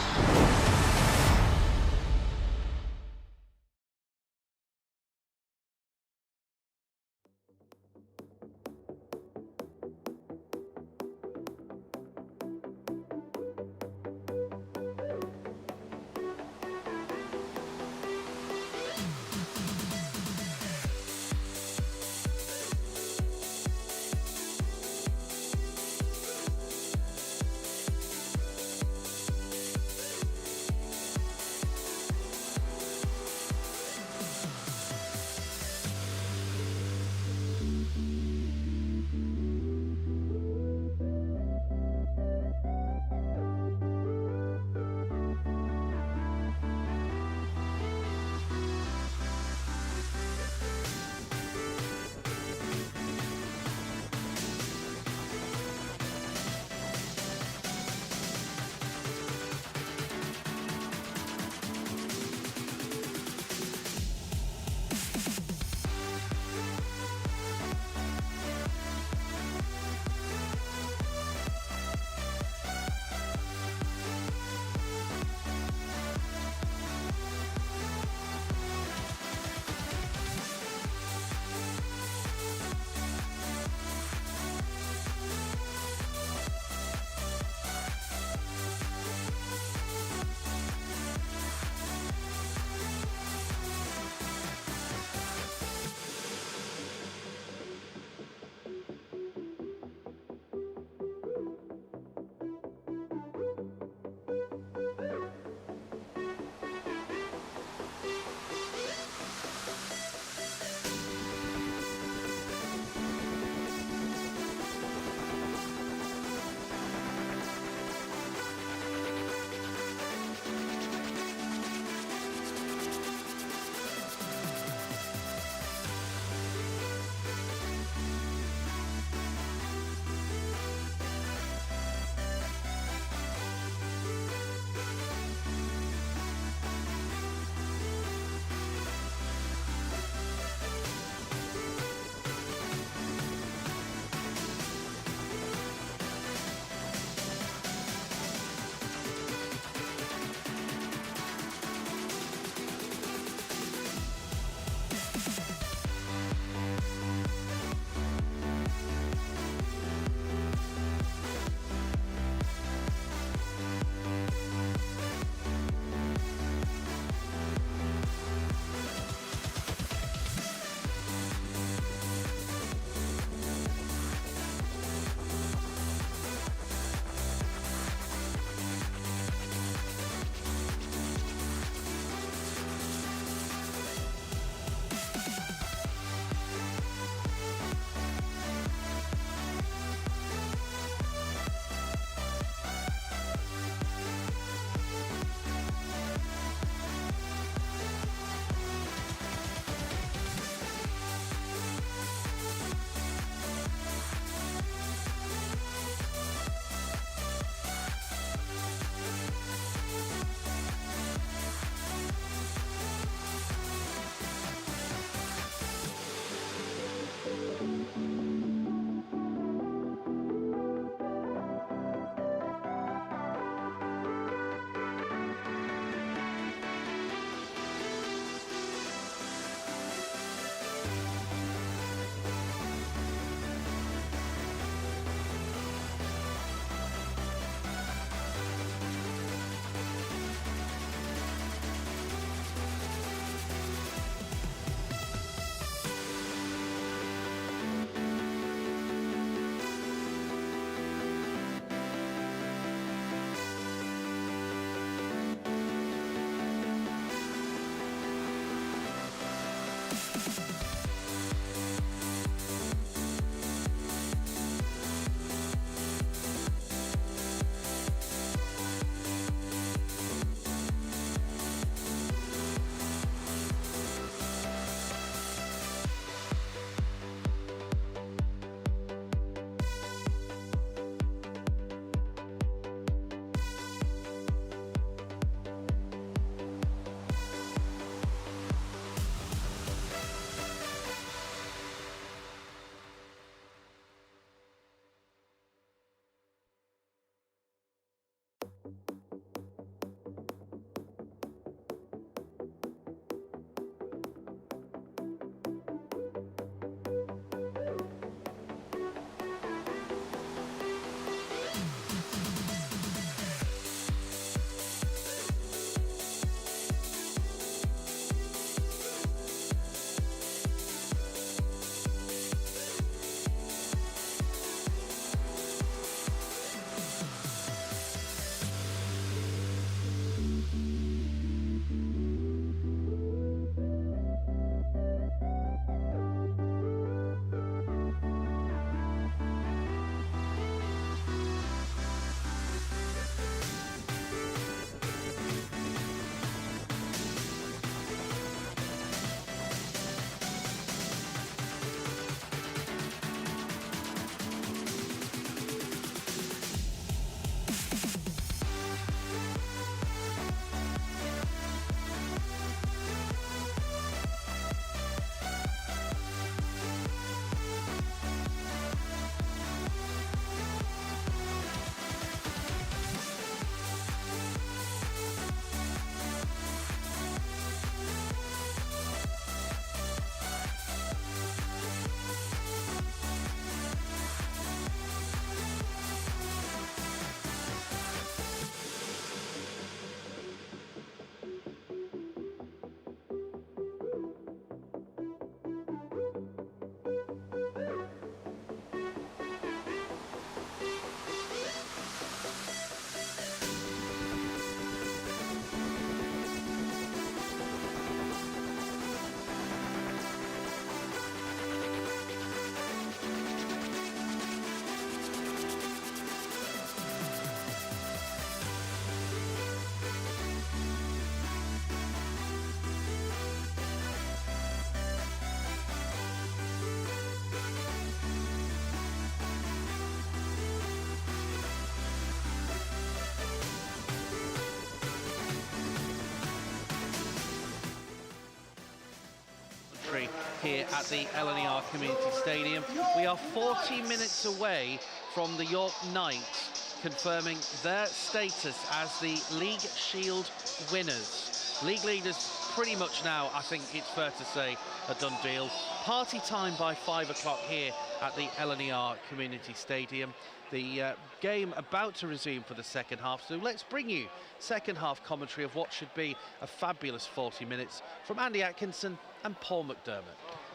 here at the LNER Community Stadium. We are 40 minutes away from the York Knights confirming their status as the League Shield winners. League leaders pretty much now, I think it's fair to say, a done deal. Party time by 5 o'clock here at the LNER Community Stadium. The game about to resume for the second half, so let's bring you second half commentary of what should be a fabulous 40 minutes from Andy Atkinson and Paul McDermott.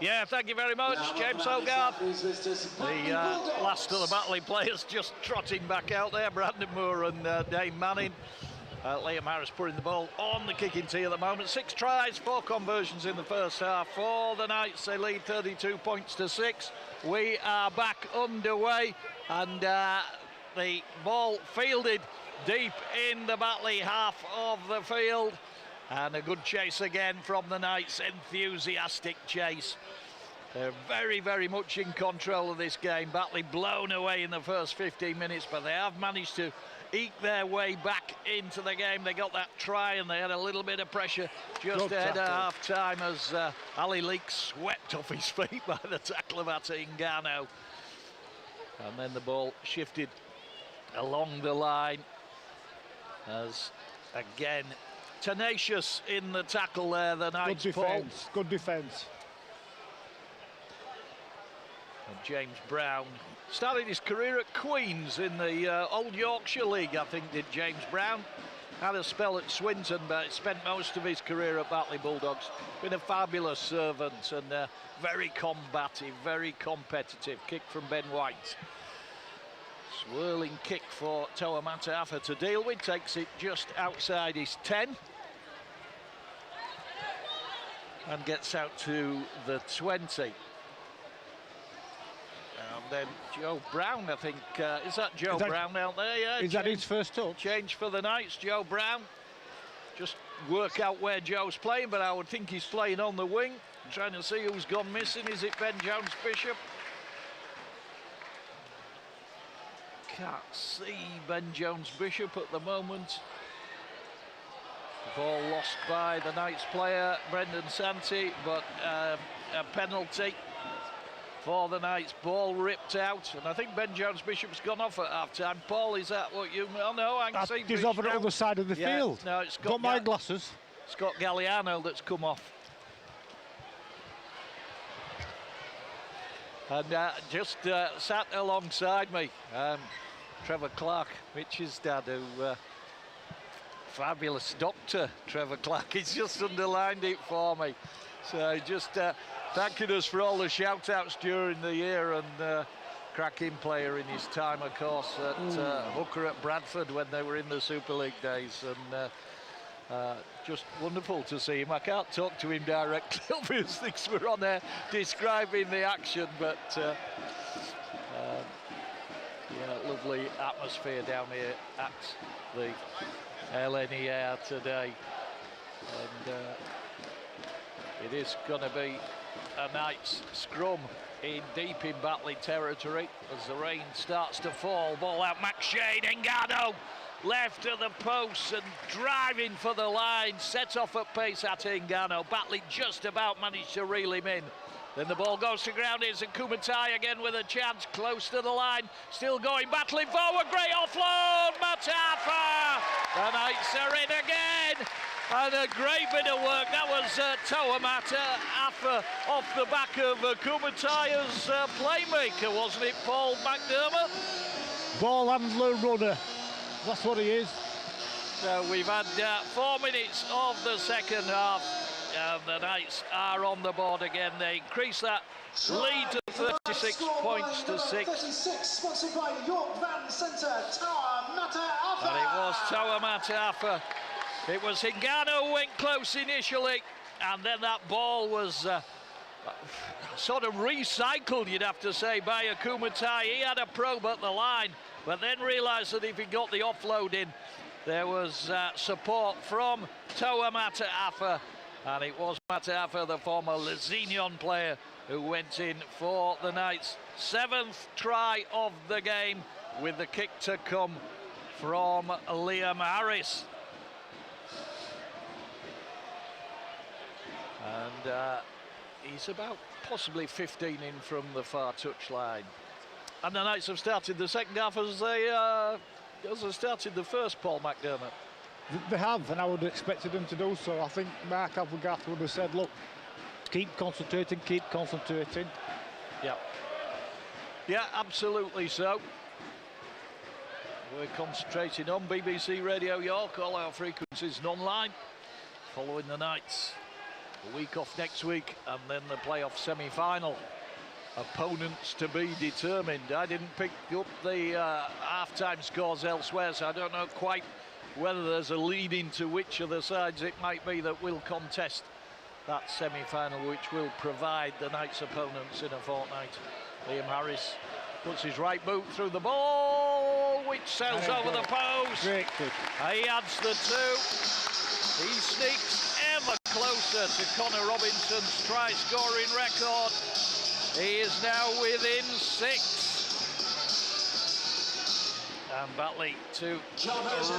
Yeah, thank you very much, James Hogarth. The last of the Batley players just trotting back out there, Brandon Moore and Dave Manning. Liam Harris putting the ball on the kicking tee at the moment. 6 tries, 4 conversions in the first half. For the Knights, they lead 32 points to 6. We are back underway, and the ball fielded deep in the Batley half of the field. And a good chase again from the Knights, enthusiastic chase. They're very, very much in control of this game. Batley blown away in the first 15 minutes, but they have managed to eke their way back into the game. They got that try and they had a little bit of pressure just ahead of half-time as Ali Leek swept off his feet by the tackle of Atingano. And then the ball shifted along the line as, again, tenacious in the tackle there, the Knights. Good defence, good defence. And James Brown started his career at Queen's in the Old Yorkshire League, I think, did James Brown. Had a spell at Swinton, but spent most of his career at Batley Bulldogs. Been a fabulous servant and very combative, very competitive. Kick from Ben White. Swirling kick for Toa Mataafa to deal with, takes it just outside his 10. And gets out to the 20. And then Joe Brown, I think, is that Joe Brown out there? Yeah. Is that his first touch? Change for the Knights, Joe Brown. Just work out where Joe's playing, but I would think he's playing on the wing. Trying to see who's gone missing. Is it Ben Jones-Bishop? Can't see Ben Jones-Bishop at the moment. The ball lost by the Knights player, Brendan Santi, but a penalty for the Knights. Ball ripped out, and I think Ben Jones-Bishop's gone off at half-time. Paul, is that what you... Oh, no, I can see... He's over the other side of the field. No, it's got my glasses. Scott Galliano that's come off. And just sat alongside me, Trevor Clark, Mitch's dad, who... fabulous doctor, Trevor Clark. He's just underlined it for me. So just thanking us for all the shout-outs during the year, and cracking player in his time, of course, at hooker at Bradford when they were in the Super League days. And just wonderful to see him. I can't talk to him directly, obviously, because we're on there describing the action, but yeah, lovely atmosphere down here at the LNER today, and it is going to be a Knights scrum in deep in Batley territory as the rain starts to fall. Ball out, Max Shade, Engano left of the post and driving for the line, set off at pace at Engano. Batley just about managed to reel him in. Then the ball goes to ground. Here's a Kumatai again with a chance, close to the line, still going, battling forward, great offload, Mataafa! The Knights are in again, and a great bit of work. That was Toa Mataafa off the back of Kumatai's playmaker, wasn't it, Paul McDermott? Ball handler runner, that's what he is. So we've had 4 minutes of the second half. The Knights are on the board again. They increase that lead to 36 points to 6. 36, sponsored by York Van Centre, Toa Mataafa. And it was Toa Mataafa. It was Hingano who went close initially, and then that ball was sort of recycled, you'd have to say, by Akumatai. He had a probe at the line, but then realised that if he got the offload in, there was support from Toa Mataafa. And it was Mataafa, the former Lesignon player, who went in for the Knights. 7th try of the game, with the kick to come from Liam Harris. And he's about possibly 15 in from the far touchline. And the Knights have started the second half as they started the first, Paul McDermott. They have, and I would have expected them to do so. I think Mark Applegarth would have said, look, keep concentrating, keep concentrating. Yeah. Yeah, absolutely so. We're concentrating on BBC Radio York, all our frequencies and online, following the Knights. A week off next week, and then the playoff semi-final. Opponents to be determined. I didn't pick up the half-time scores elsewhere, so I don't know quite whether there's a lead into which of the sides it might be that will contest that semi-final, which will provide the Knights' opponents in a fortnight. Liam Harris puts his right boot through the ball, which sails over the post. Great kick. He adds the 2. He sneaks ever closer to Connor Robinson's try-scoring record. He is now within 6. And Batley to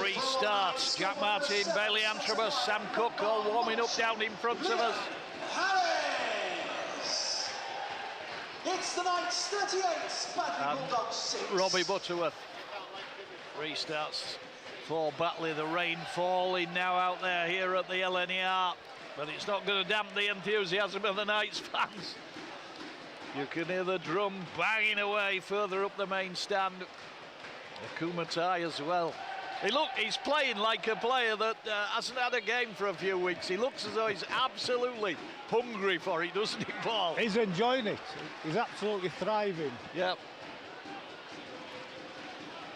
restart. Jack Martin, Bailey Antrobus, Sam Cook all warming up down in front of us. Harris. It's the Knights 38, Batley Bulldogs 6. Robbie Butterworth restarts for Batley. The rain falling now out there here at the LNER, but it's not going to damp the enthusiasm of the Knights fans. You can hear the drum banging away further up the main stand. Akumatai as well. He's playing like a player that hasn't had a game for a few weeks. He looks as though he's absolutely hungry for it, doesn't he, Paul? He's enjoying it. He's absolutely thriving. Yep.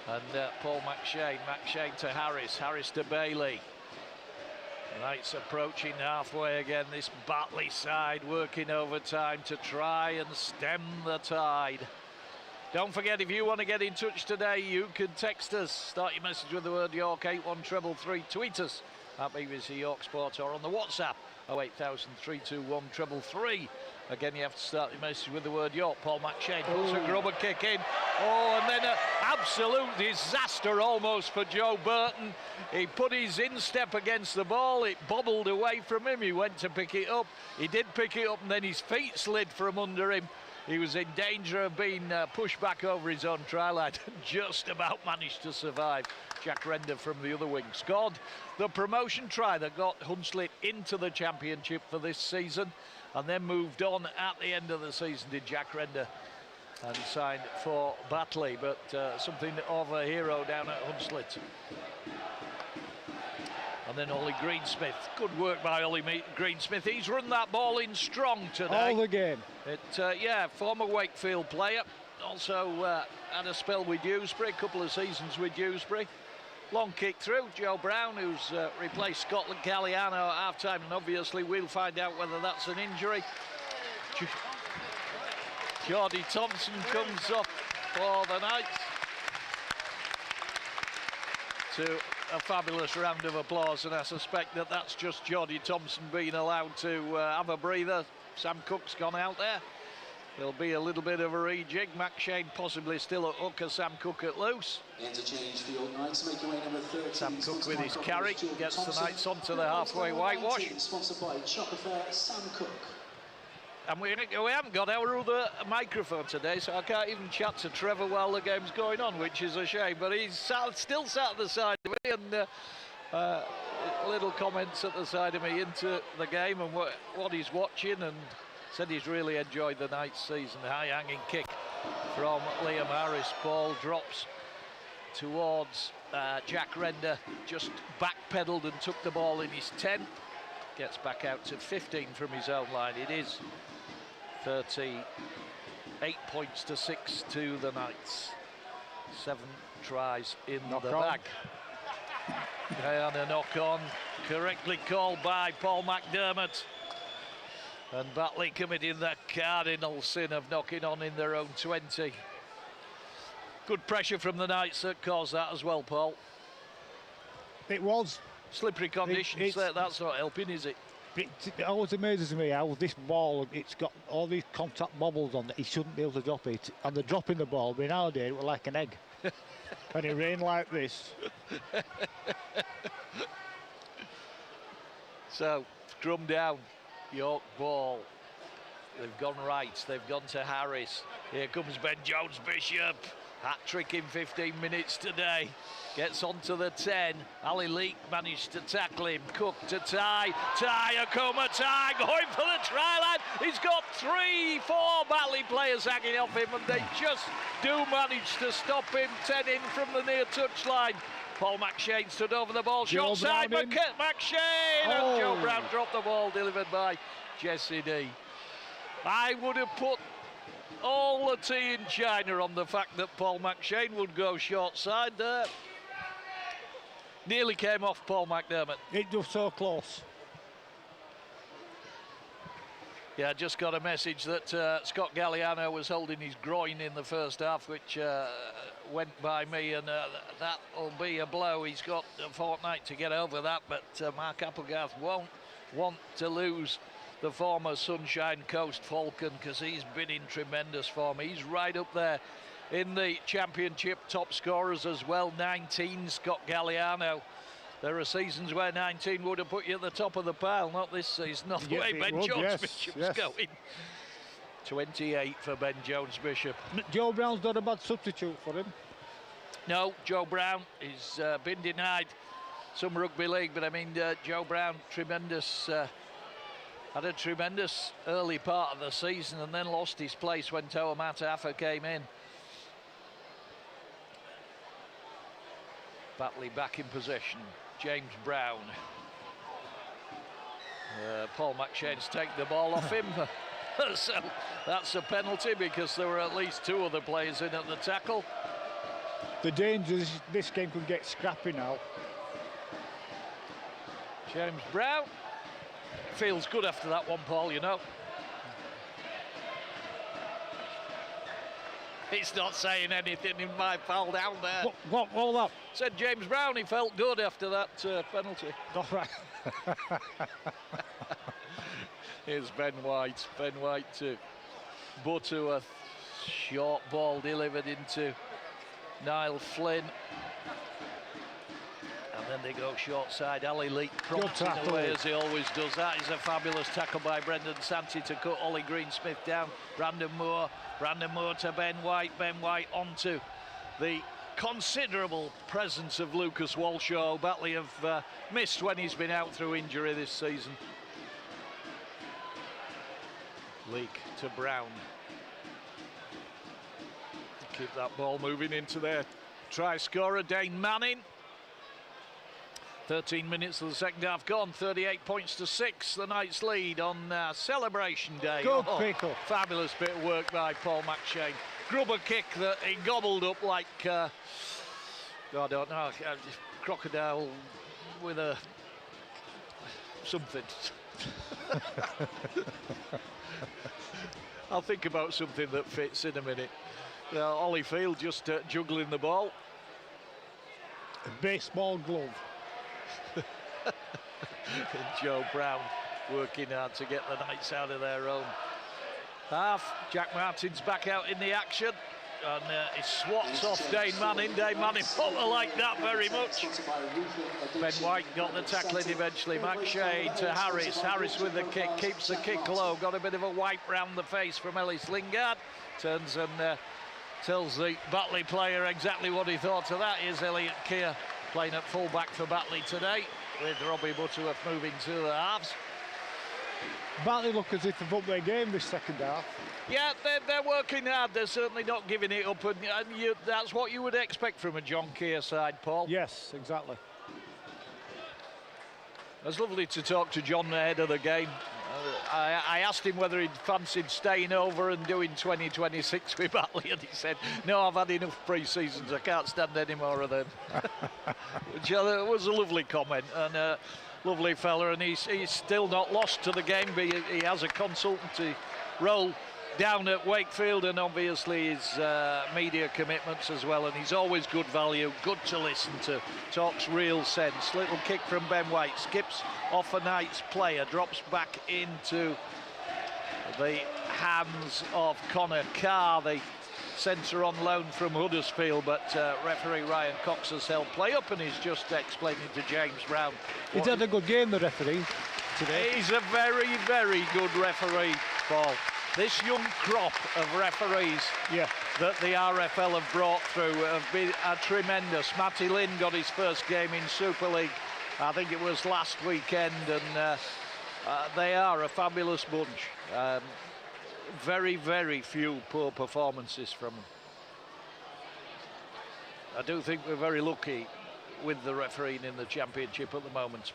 And Paul McShane to Harris, Harris to Bailey. The Knights approaching halfway again. This Batley side working overtime to try and stem the tide. Don't forget, if you want to get in touch today, you can text us. Start your message with the word York, 81333. Tweet us at BBC York Sport, or on the WhatsApp, 08000 321 333. Again, you have to start your message with the word York. Paul McShane puts a grubber kick in. Oh, and then an absolute disaster almost for Joe Burton. He put his instep against the ball. It bobbled away from him. He went to pick it up. He did pick it up, and then his feet slid from under him. He was in danger of being pushed back over his own try line and just about managed to survive. Jack Render from the other wing scored the promotion try that got Hunslet into the championship for this season, and then moved on at the end of the season, did Jack Render, and signed for Batley, but something of a hero down at Hunslet. And then Ollie Greensmith. Good work by Ollie Greensmith. He's run that ball in strong today. All the game. Yeah, former Wakefield player. Also had a spell with Dewsbury, a couple of seasons with Dewsbury. Long kick through. Joe Brown, who's replaced Scotland Galliano at half-time, and obviously we'll find out whether that's an injury. Geordie Thompson comes off for the Knights. To a fabulous round of applause, and I suspect that that's just Geordie Thompson being allowed to have a breather. Sam Cook's gone out there. There'll be a little bit of a rejig. McShane possibly still at hooker, Sam Cook at loose. Interchange for your Knights, making way number 13. Sam Cook with his carry gets the Knights onto the halfway whitewash. Sponsored by Choc Affair, Sam Cook. And we haven't got our other microphone today, so I can't even chat to Trevor while the game's going on, which is a shame. But he's still sat at the side of me, and little comments at the side of me into the game and what he's watching, and said he's really enjoyed the Knights season. High-hanging kick from Liam Harris. Ball drops towards Jack Render, just backpedaled and took the ball in his 10. Gets back out to 15 from his own line. It is 38 points to 6 to the Knights. 7 tries in the bag. And a knock-on, correctly called by Paul McDermott. And Batley committing the cardinal sin of knocking on in their own 20. Good pressure from the Knights that caused that as well, Paul. It was. Slippery conditions, that's not helping, is it? It always amazes me how this ball, it's got all these contact bobbles on it. He shouldn't be able to drop it. And they're dropping the ball, but nowadays it was like an egg. And it rained like this. So, scrum down, York ball. They've gone right, they've gone to Harris. Here comes Ben Jones-Bishop. Hat-trick in 15 minutes today. Gets onto the 10. Ali Leek managed to tackle him. Cook to Ty. Akuma Ty going for the try line. He's got 3-4 Batley players hanging off him, and they just do manage to stop him. 10 in from the near touchline. Paul McShane stood over the ball. Shot side, McShane! And Joe Brown dropped the ball, delivered by Jesse D. I would have put all the tea in China on the fact that Paul McShane would go short side there. Nearly came off Paul McDermott. It was so close. Yeah, just got a message that Scott Galliano was holding his groin in the first half, which went by me, and that'll be a blow. He's got a fortnight to get over that, but Mark Applegarth won't want to lose the former Sunshine Coast Falcon, because he's been in tremendous form. He's right up there in the championship top scorers as well. 19, Scott Galliano. There are seasons where 19 would have put you at the top of the pile, not this season, not the way Ben Jones-Bishop's going. 28 for Ben Jones-Bishop. Joe Brown's not a bad substitute for him. No, Joe Brown has been denied some rugby league, but I mean, Joe Brown, tremendous, had a tremendous early part of the season and then lost his place when Toa Matafa came in. Batley back in possession. James Brown. Paul McShane's taken the ball off him. So that's a penalty, because there were at least 2 other players in at the tackle. The danger is this game could get scrappy now. James Brown. Feels good after that one, Paul, you know. It's not saying anything in my pal down there. What that? Said James Brown, he felt good after that penalty. All right. Here's Ben White. Ben White to Butterworth. Short ball delivered into Niall Flynn. And then they go short side. Ali Leek prompting away as he always does. That is a fabulous tackle by Brendan Santi to cut Ollie Greensmith down. Brandon Moore to Ben White. Ben White onto the considerable presence of Lucas Walshaw. Batley have missed when he's been out through injury this season. Leek to Brown. Keep that ball moving into their try scorer, Dane Manning. 13 minutes of the second half gone, 38 points to 6, the Knights lead on Celebration Day. Good pickle. Fabulous bit of work by Paul McShane. Grubber kick that he gobbled up like, I don't know, crocodile with a something. I'll think about something that fits in a minute. Ollie Field just juggling the ball. A baseball glove. Joe Brown working hard to get the Knights out of their own half. Jack Martin's back out in the action, and he swats off Dane Manning. Dane Manning won't like that very much. Ben White got the tackling eventually. McShane to Harris. Harris with the kick, keeps the kick low. Got a bit of a wipe round the face from Ellis Lingard. Turns and tells the Batley player exactly what he thought of that. Here's Elliot Keir playing at full-back for Batley today, with Robbie Butterworth moving to the halves. Batley look as if they've upped their game this second half. Yeah, they're working hard. They're certainly not giving it up, and that's what you would expect from a John Keir side, Paul. Yes, exactly. It was lovely to talk to John ahead of the game. I asked him whether he'd fancied staying over and doing 2026 with Batley, and he said, no, I've had enough pre-seasons, I can't stand any more of them. Which was a lovely comment, and lovely fella, and he's still not lost to the game. He has a consultancy role down at Wakefield, and obviously his media commitments as well, and he's always good value, good to listen to, talks real sense. Little kick from Ben White, skips off a Knights player, drops back into the hands of Connor Carr, the centre on loan from Huddersfield, but referee Ryan Cox has held play up, and he's just explaining to James Brown. He's had a good game, the referee, today. He's a very, very good referee, Paul. This young crop of referees that the RFL have brought through have been tremendous. Matty Lynn got his first game in Super League, I think it was last weekend, and they are a fabulous bunch. Very, very few poor performances from them. I do think we're very lucky with the refereeing in the Championship at the moment.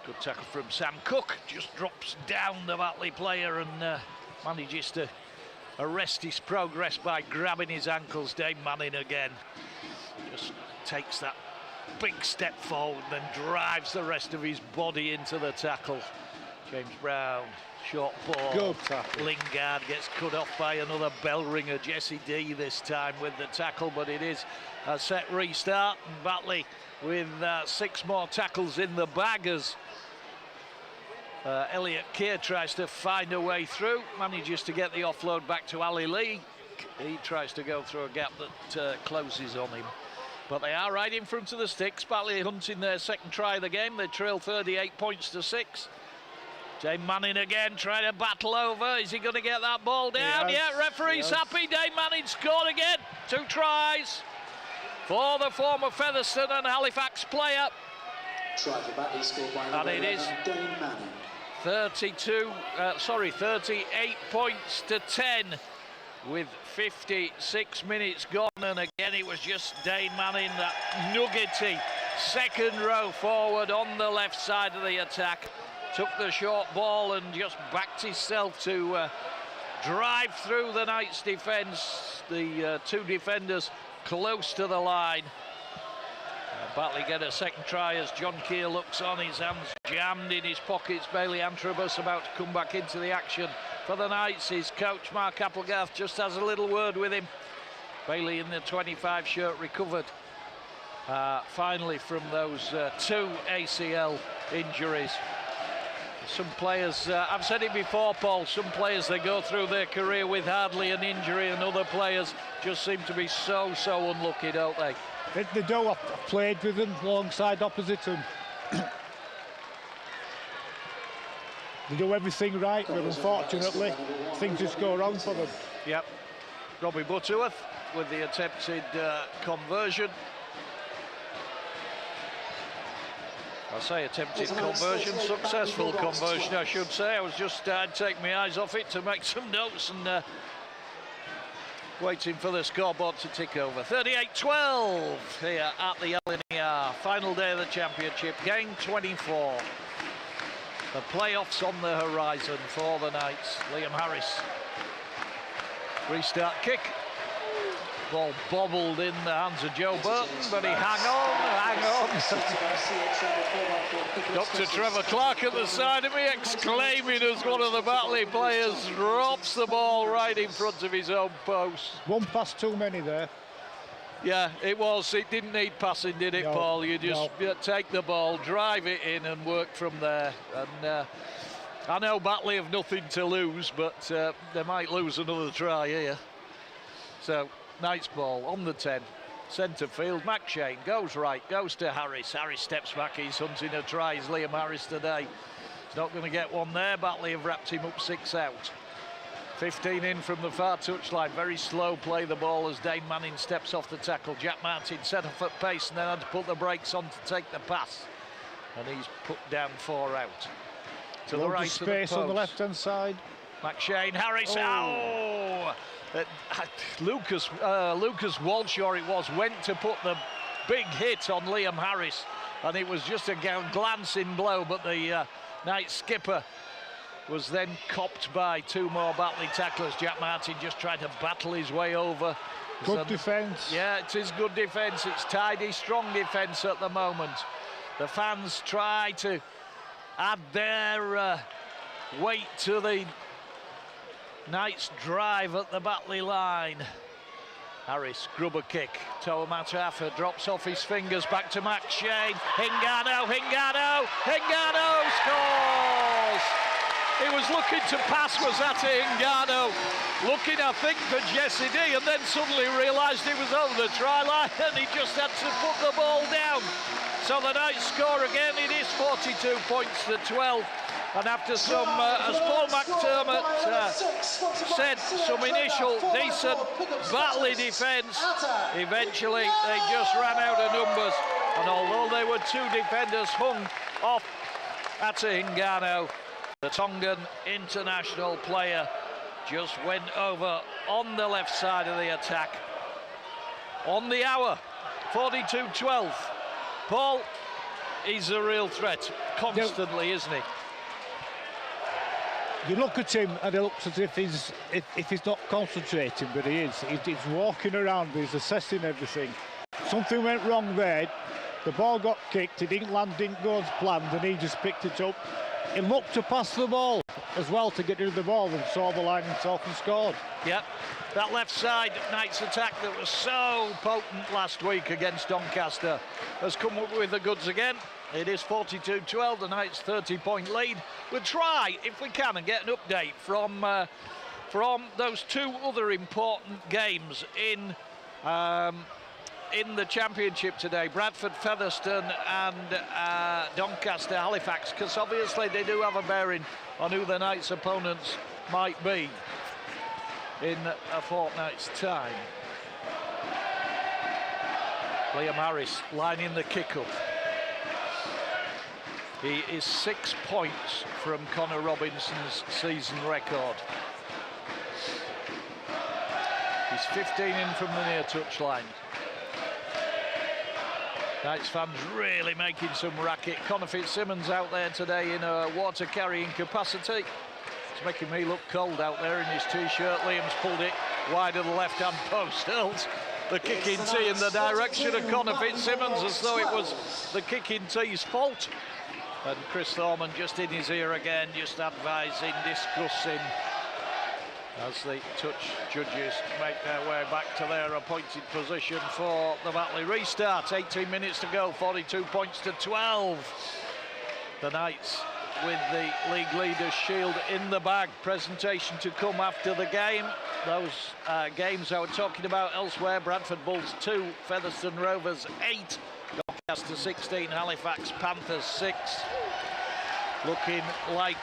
Good tackle from Sam Cook, just drops down the Batley player and manages to arrest his progress by grabbing his ankles. Dave Manning again just takes that big step forward, then drives the rest of his body into the tackle. James Brown, short ball. Good tackle. Lingard gets cut off by another bell ringer. Jesse D this time with the tackle, but it is a set restart. And Batley with 6 more tackles in the bag as Elliot Keir tries to find a way through, manages to get the offload back to Ali Lee. He tries to go through a gap that closes on him. But they are right in front of the sticks. Batley hunting their second try of the game. They trail 38 points to 6. Dave Manning again trying to battle over. Is he going to get that ball down? Yeah, referee's happy. Dave Manning scored again. 2 tries for the former Featherstone and Halifax player. Try for Batley scored by and it is Dave Manning. 38 points to 10 with 56 minutes gone, and again it was just Dane Manning, that nuggety second row forward on the left side of the attack, took the short ball and just backed himself to drive through the Knights defence. The 2 defenders close to the line. Batley get a second try as John Keir looks on, his hands jammed in his pockets. Bailey Antrobus about to come back into the action for the Knights. His coach Mark Applegarth just has a little word with him. Bailey in the 25 shirt recovered finally from those 2 ACL injuries. Some players, I've said it before, Paul, some players, they go through their career with hardly an injury, and other players just seem to be so unlucky, don't they? They do. I've played with them alongside opposite them. They do everything right, but unfortunately things just go wrong for them. Yep. Robbie Butterworth with the attempted conversion. I say attempted conversion, successful conversion, I should say. I was just I'd take my eyes off it to make some notes and waiting for the scoreboard to tick over. 38-12 here at the LNER. Final day of the Championship, game 24. The playoffs on the horizon for the Knights. Liam Harris. Restart kick. Ball bobbled in the hands of Joe Burton, but he hang on. Dr. Trevor Clark at the side of me, exclaiming as one of the Batley players drops the ball right in front of his own post. 1 pass too many there. Yeah, it was. It didn't need passing, did it, no, Paul? You just take the ball, drive it in and work from there. And I know Batley have nothing to lose, but they might lose another try here. So, Knights ball on the 10, centre field. McShane goes right, goes to Harris. Harris steps back, he's hunting a try. He's Liam Harris today. He's not going to get one there. Batley have wrapped him up 6 out. 15 in from the far touchline. Very slow play the ball as Dane Manning steps off the tackle. Jack Martin set off at pace and then had to put the brakes on to take the pass. And he's put down 4 out. To the right of the space post. On the left-hand side. McShane, Harris, Lucas Walshaw it was, went to put the big hit on Liam Harris, and it was just a glancing blow, but the Knights skipper was then copped by 2 more Batley tacklers. Jack Martin just tried to battle his way over. Good defence. Yeah, it is good defence. It's tidy, strong defence at the moment. The fans try to add their weight to the Knights drive at the Batley line. Harris, grubber kick. Toa Matafa drops off his fingers, back to McShane. Hingano scores! He was looking to pass, was that Hingano? Looking, I think, for Jesse D, and then suddenly realised he was over the try line and he just had to put the ball down. So the Knights score again. It is 42 points to 12. And after some, as Paul McDermott said, some initial decent Batley defence, eventually they just ran out of numbers. And although they were two defenders hung off Ata Hingano, the Tongan international player just went over on the left side of the attack. On the hour, 42-12. Paul, he's a real threat constantly, isn't he? You look at him and it looks as if he's not concentrating, but he is. He's walking around, he's assessing everything. Something went wrong there. The ball got kicked, it didn't land, didn't go as planned, and he just picked it up. He looked to pass the ball as well to get rid of the ball and saw the line himself and scored. Yep, that left side Knights attack that was so potent last week against Doncaster has come up with the goods again. It is 42-12, the Knights' 30-point lead. We'll try, if we can, and get an update from those two other important games in the Championship today, Bradford Featherstone and Doncaster Halifax, because obviously they do have a bearing on who the Knights' opponents might be in a fortnight's time. Liam Harris lining the kick-up. He is 6 points from Connor Robinson's season record. He's 15 in from the near touchline. Knights fans really making some racket. Connor Fitzsimmons out there today in a water carrying capacity. It's making me look cold out there in his t-shirt. Liam's pulled it wide of the left-hand post. Hurls the kicking tee in the direction of Connor Fitzsimmons as though it was the kicking tee's fault. And Chris Thorman just in his ear again, just advising, discussing, as the touch judges make their way back to their appointed position for the Batley restart. 18 minutes to go, 42 points to 12. The Knights with the league leaders shield in the bag. Presentation to come after the game. Those games I was talking about elsewhere: Bradford Bulls 2, Featherstone Rovers 8, Doncaster 16, Halifax Panthers 6. Looking like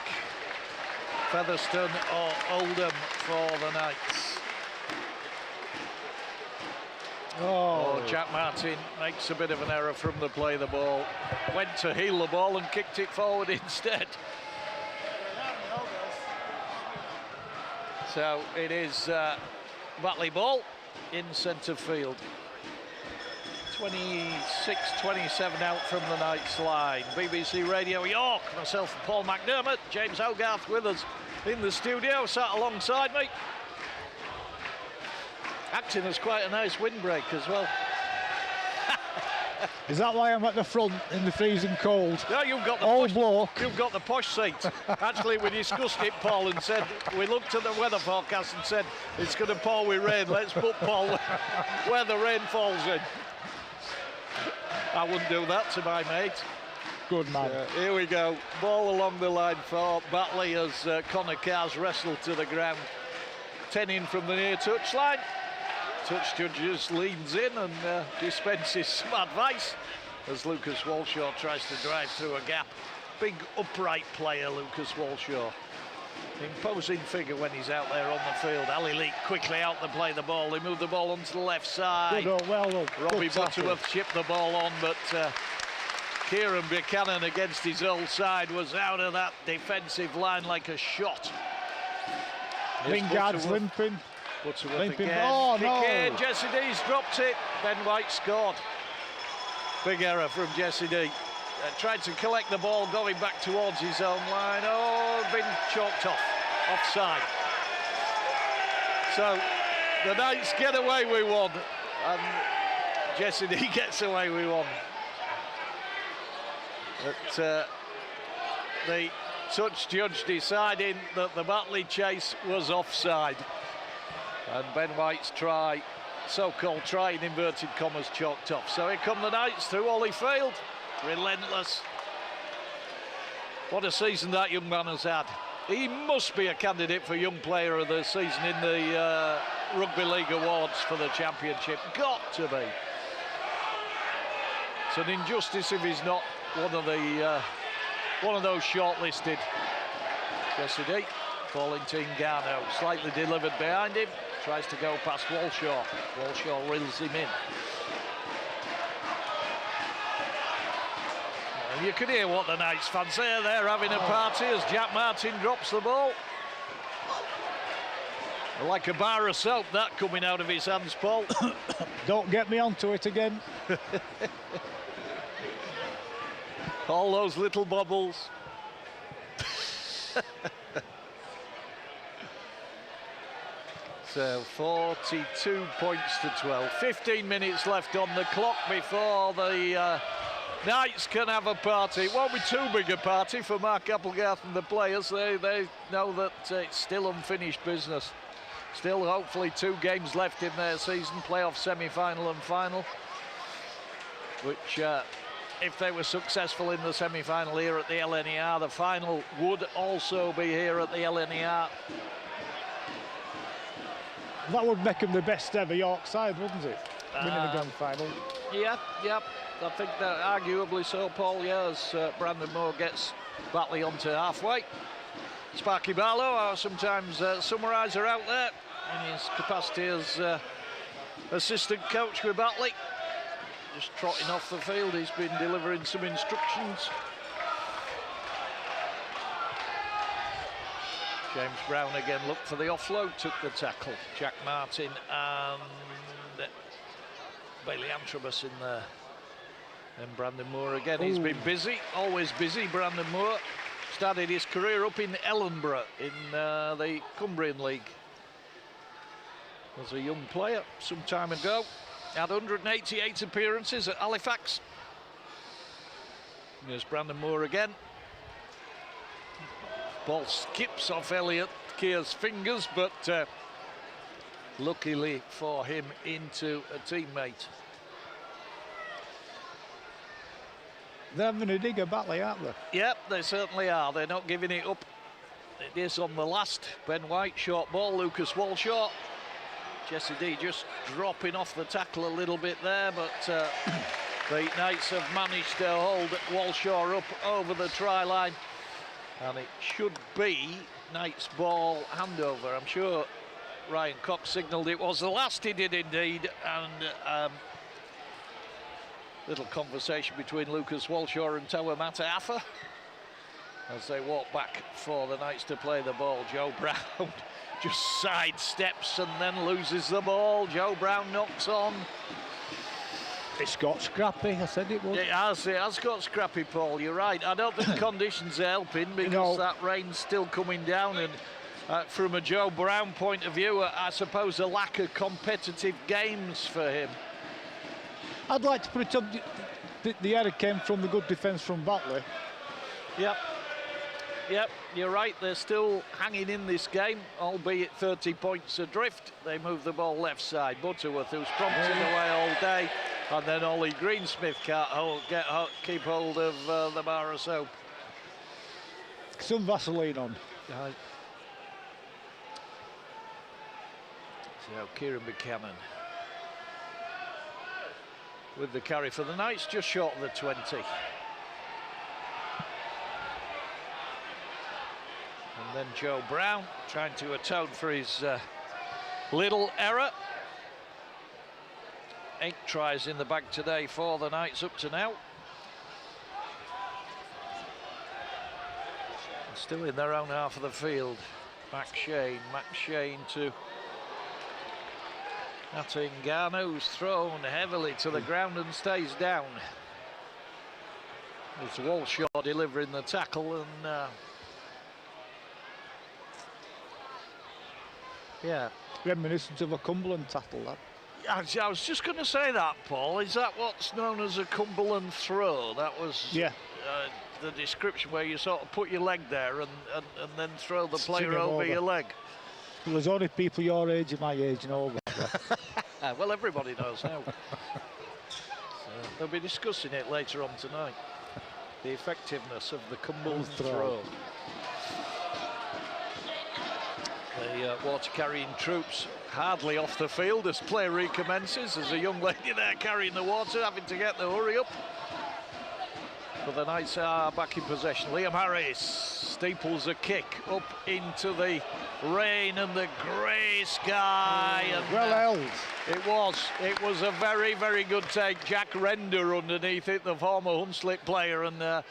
Featherstone or Oldham for the Knights. Oh, Jack Martin makes a bit of an error from the play of the ball. Went to heel the ball and kicked it forward instead. So it is Batley ball in centre field. 26-27 out from the Knights line. BBC Radio York, myself and Paul McDermott, James Hogarth with us in the studio, sat alongside me. Acting as quite a nice windbreak as well. Is that why I'm at the front in the freezing cold? No, you've got the old posh, bloke. You've got the posh seat. Actually, we discussed it, Paul, and said we looked at the weather forecast and said it's going to pour with rain. Let's put Paul where the rain falls in. I wouldn't do that to my mate. Good man. Here we go. Ball along the line for Batley as Connor Carr's wrestled to the ground. 10 in from the near touchline. Touch judge just leans in and dispenses some advice as Lucas Walshaw tries to drive through a gap. Big upright player, Lucas Walshaw. Imposing figure when he's out there on the field. Ali Leake quickly out to play the ball. They move the ball onto the left side. Good, well done. Robbie Butterworth chipped the ball on, but Kieran Buchanan against his old side was out of that defensive line like a shot. Lingard's limping. Butterworth limping. again. Oh, Kick no. in. Jesse D's dropped it. Ben White scored. Big error from Jesse D. Tried to collect the ball going back towards his own line. Oh, been chalked off. Offside. So the Knights get away with one. And Jesse D gets away with one. But the touch judge deciding that the Batley chase was offside. And Ben White's try, so-called try in inverted commas, chalked off. So here come the Knights through Ollie Field. Relentless. What a season that young man has had. He must be a candidate for Young Player of the Season in the Rugby League Awards for the Championship. Got to be. It's an injustice if he's not one of those shortlisted. Jesse D, calling to Ngannou, slightly delivered behind him, tries to go past Walshaw. Walshaw reels him in. And you can hear what the Knights fans say. They're having a party as Jack Martin drops the ball. Like a bar of soap, that coming out of his hands, Paul. Don't get me onto it again. All those little bubbles. So 42 points to 12. 15 minutes left on the clock before the Knights can have a party. It won't be too big a party for Mark Applegarth and the players. They know that it's still unfinished business. Still, hopefully, 2 games left in their season, playoff semi-final and final, which, if they were successful in the semi-final here at the LNER, the final would also be here at the LNER. That would make them the best ever York side, wouldn't it? Winning the grand final. Yeah. I think that arguably so, Paul, yeah, as Brandon Moore gets Batley onto halfway. Sparky Barlow, our sometimes summariser out there, in his capacity as assistant coach with Batley. Just trotting off the field, he's been delivering some instructions. James Brown again looked for the offload, took the tackle. Jack Martin and Bailey Antrobus in there. And Brandon Moore again. He's been busy, always busy, Brandon Moore. Started his career up in Ellenborough in the Cumbrian League. Was a young player some time ago. Had 188 appearances at Halifax. There's Brandon Moore again. Ball skips off Elliot Keir's fingers, but luckily for him into a teammate. They're having a dig at Batley, aren't they? Yep, they certainly are. They're not giving it up. It is on the last. Ben White, short ball, Lucas Walshaw. Jesse D just dropping off the tackle a little bit there, but the Knights have managed to hold Walshaw up over the try line. And it should be Knights ball handover. I'm sure Ryan Cox signalled it was the last. He did indeed. And little conversation between Lucas Walshaw and Tower Mataafa as they walk back for the Knights to play the ball. Joe Brown just sidesteps and then loses the ball. Joe Brown knocks on. It's got scrappy, I said it would. It has got scrappy, Paul, you're right. I don't think conditions are helping because that rain's still coming down, and from a Joe Brown point of view, I suppose a lack of competitive games for him. I'd like to put it up, the error came from the good defence from Batley. Yep, you're right. They're still hanging in this game, albeit 30 points adrift. They move the ball left side. Butterworth, who's prompting away all day, and then Ollie Greensmith can't keep hold of the bar of soap. Some Vaseline on. So Kieran Buchanan with the carry for the Knights, just short of the 20. And then Joe Brown trying to atone for his little error. 8 tries in the bag today for the Knights up to now. Still in their own half of the field. Max Shane to Ngannou, who's thrown heavily to the ground and stays down. It's Walshaw delivering the tackle, and yeah, reminiscent of a Cumberland tackle, that. I was just going to say that, Paul. Is that what's known as a Cumberland throw? That was the description, where you sort of put your leg there and then throw the player over your leg. Well, there's only people your age and my age know that. Well, everybody knows now. So they'll be discussing it later on tonight. The effectiveness of the Cumberland throw. The water carrying troops hardly off the field as play recommences. There's a young lady there carrying the water, having to get the hurry up. But the Knights are back in possession. Liam Harris steeples a kick up into the rain and the grey sky. And well held. It was a very, very good take. Jack Render underneath it, the former Hunslet player, and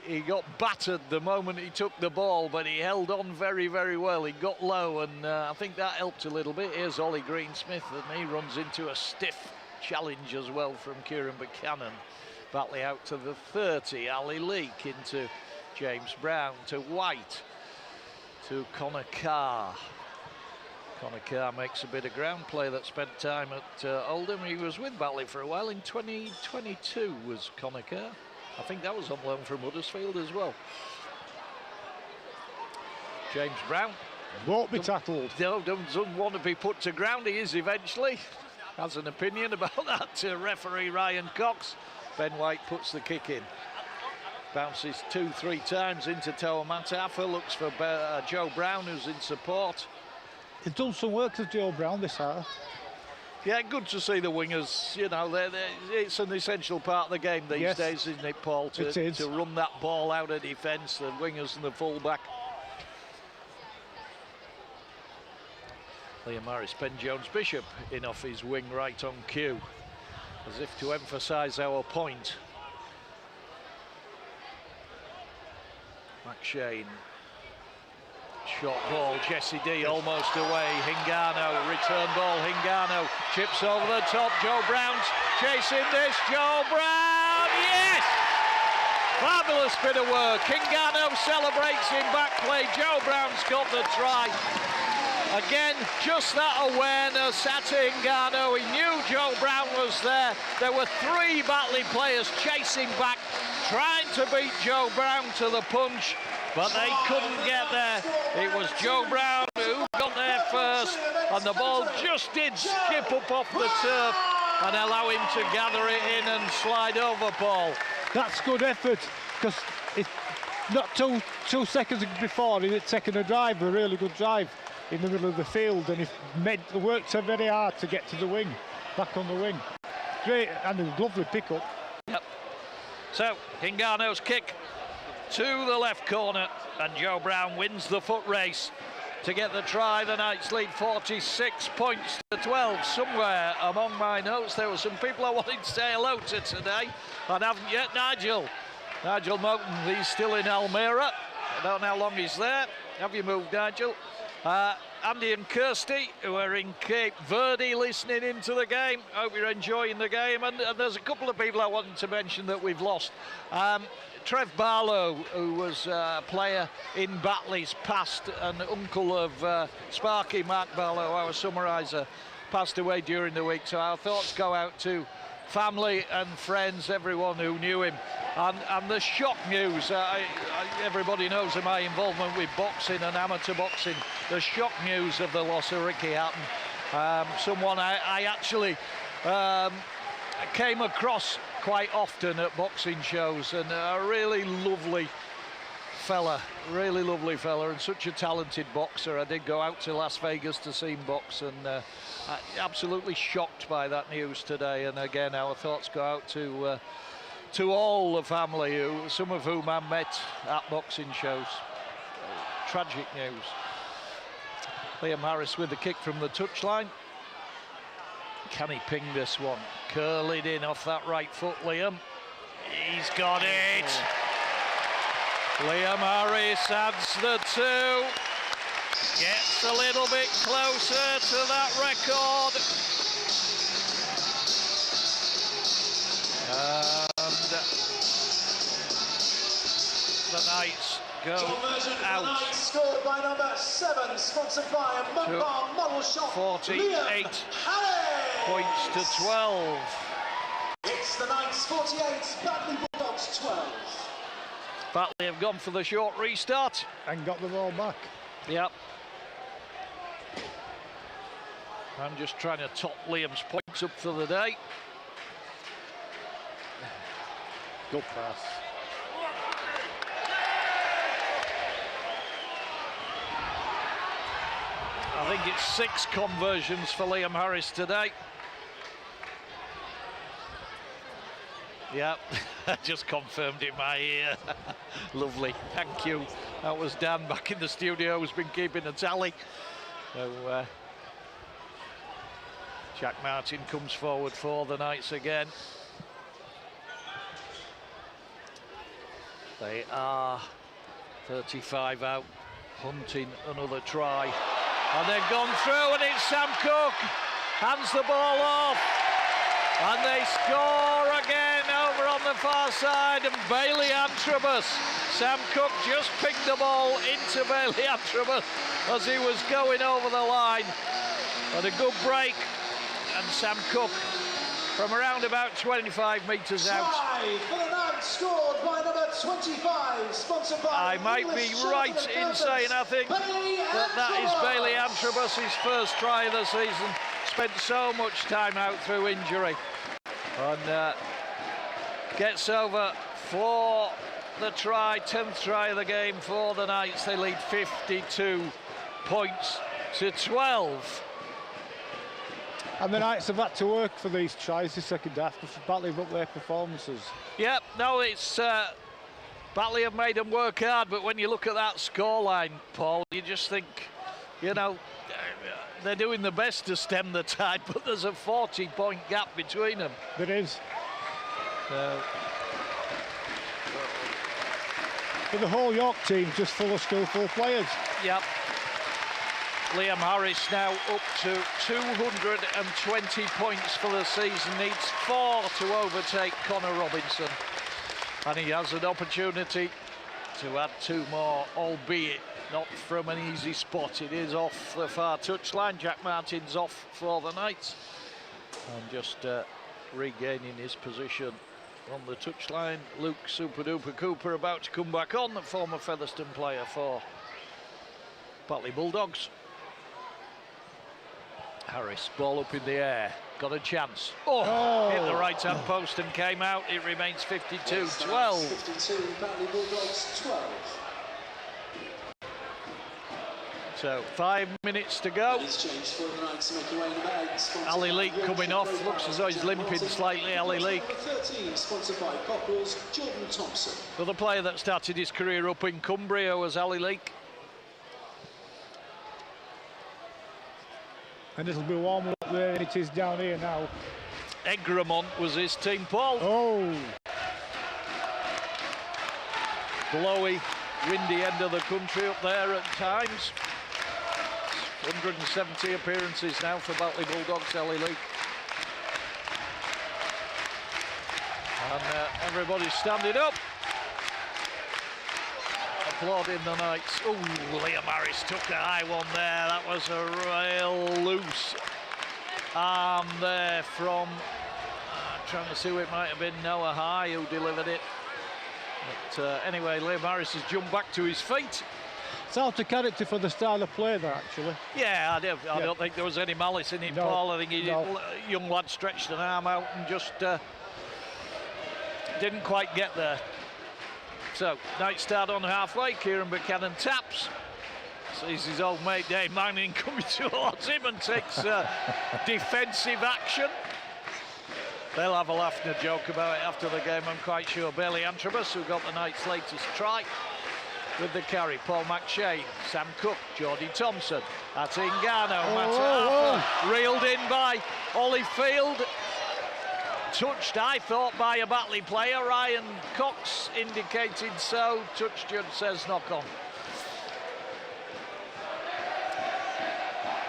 he got battered the moment he took the ball, but he held on very, very well. He got low, and I think that helped a little bit. Here's Ollie Greensmith, and he runs into a stiff challenge as well from Kieran Buchanan. Batley out to the 30, Ali Leake into James Brown, to White, to Connor Carr. Connor Carr makes a bit of ground play. That spent time at Oldham. He was with Batley for a while. In 2022 was Connor Carr. I think that was on loan from Huddersfield as well. James Brown. Won't be tackled. No, doesn't want to be put to ground. He is eventually. Has an opinion about that to referee Ryan Cox. Ben White puts the kick in. Bounces 2-3 times into Toa Mataafa. Looks for Joe Brown, who's in support. He's done some work with Joe Brown this hour. Yeah, good to see the wingers. You know, it's an essential part of the game these days, isn't it, Paul? To run that ball out of defence, the wingers and the fullback. Liam Harris, Ben Jones-Bishop in off his wing right on cue, as if to emphasise our point. McShane. Short ball, Jesse D almost away. Hingano, return ball, Hingano chips over the top. Joe Brown's chasing this. Joe Brown, yes! Fabulous bit of work. Hingano celebrates in back play. Joe Brown's got the try. Again, just that awareness at Hingano. He knew Joe Brown was there. There were 3 Batley players chasing back, trying to beat Joe Brown to the punch, but they couldn't get there. It was Joe Brown who got there first, and the ball just did skip up off the turf and allow him to gather it in and slide over, Paul. That's good effort, because it's not two seconds before he had taken a drive, a really good drive in the middle of the field, and he worked so very hard to get to the wing, back on the wing. Great, and a lovely pick-up. Yep. So, Hingano's kick to the left corner, and Joe Brown wins the foot race to get the try. The Knights lead 46 points to 12. Somewhere among my notes there were some people I wanted to say hello to today and haven't yet. Nigel Moten, he's still in Almere. I don't know how long he's there. Have you moved, Nigel? Andy and Kirsty, who are in Cape Verde listening into the game. Hope you're enjoying the game. And there's a couple of people I wanted to mention that we've lost. Trev Barlow, who was a player in Batley's past, and uncle of Sparky, Mark Barlow, our summariser, passed away during the week. So our thoughts go out to family and friends, everyone who knew him. And the shock news, everybody knows of my involvement with boxing and amateur boxing. The shock news of the loss of Ricky Hatton, someone I actually came across quite often at boxing shows, and a really lovely fella, and such a talented boxer. I did go out to Las Vegas to see him box, and absolutely shocked by that news today. And again, our thoughts go out to all the family, some of whom I met at boxing shows. Tragic news. Liam Harris with the kick from the touchline. Can he ping this one? Curl it in off that right foot, Liam. He's got it. Liam Harris adds the 2. Gets a little bit closer to that record. And the Knights go out. Scored by number 7, sponsored by a Mopar model shop. 48 points to 12. It's the Knights 48, Batley Bulldogs 12. Batley have gone for the short restart And got the ball back. Yep. I'm just trying to top Liam's points up for the day. Good pass. I think it's 6 conversions for Liam Harris today. Yep, just confirmed in my ear. Lovely, thank you. That was Dan back in the studio who's been keeping a tally. So Jack Martin comes forward for the Knights again. They are 35 out, hunting another try. And they've gone through, and it's Sam Cook. Hands the ball off. And they score again over on the far side. And Bailey Antrobus. Sam Cook just picked the ball into Bailey Antrobus as he was going over the line. But a good break. And Sam Cook from around about 25 metres out. Try for the Knights, scored by number 25, sponsored by I might be right in saying, I think, that is Bailey Antrobus' first try of the season. Spent so much time out through injury. And gets over for the try, 10th try of the game for the Knights. They lead 52 points to 12. And the Knights have had to work for these tries the second half because Batley have up their performances. Yep, no, it's Batley have made them work hard, but when you look at that scoreline, Paul, you just think, you know, they're doing the best to stem the tide, but there's a 40-point gap between them. There is. But the whole York team just full of skillful players. Yep. Liam Harris now up to 220 points for the season, needs 4 to overtake Connor Robinson. And he has an opportunity to add 2 more, albeit not from an easy spot. It is off the far touchline. Jack Martin's off for the Knights. And just regaining his position on the touchline. Luke Super Duper Cooper about to come back on, the former Featherstone player for Batley Bulldogs. Harris, ball up in the air, got a chance. Oh. Hit the right-hand post and came out. It remains 52-12. 52, Batley Bulldogs 12. So 5 minutes to go. Ali Leake coming off. Looks as though he's limping slightly, Ali Leake. 13, sponsored by Cockerell's, Jordan Thompson. Another player that started his career up in Cumbria was Ali Leake. And it'll be warmer up there than it is down here now. Egremont was his team, Paul. Oh. Blowy, windy end of the country up there at times. 170 appearances now for Batley Bulldogs, Ali Leake. And everybody's standing up. Applauding the Knights. Oh, Liam Harris took a high one there. That was a real loose arm there from, trying to see who it might have been, Noah High who delivered it. But anyway, Liam Harris has jumped back to his feet. It's out of character for the style of play there, actually. Yeah, I don't think there was any malice in it, Paul. I think young lad stretched an arm out and just didn't quite get there. So, Knights start on halfway. Kieran Buchanan taps. Sees his old mate Dave Manning coming towards him and takes defensive action. They'll have a laugh and a joke about it after the game, I'm quite sure. Bailey Antrobus, who got the Knights' latest try with the carry. Paul McShane, Sam Cook, Jordy Thompson, Atingano, Mataafa, reeled in by Ollie Field. Touched, I thought, by a Batley player. Ryan Cox indicated so. Touch judge says knock on.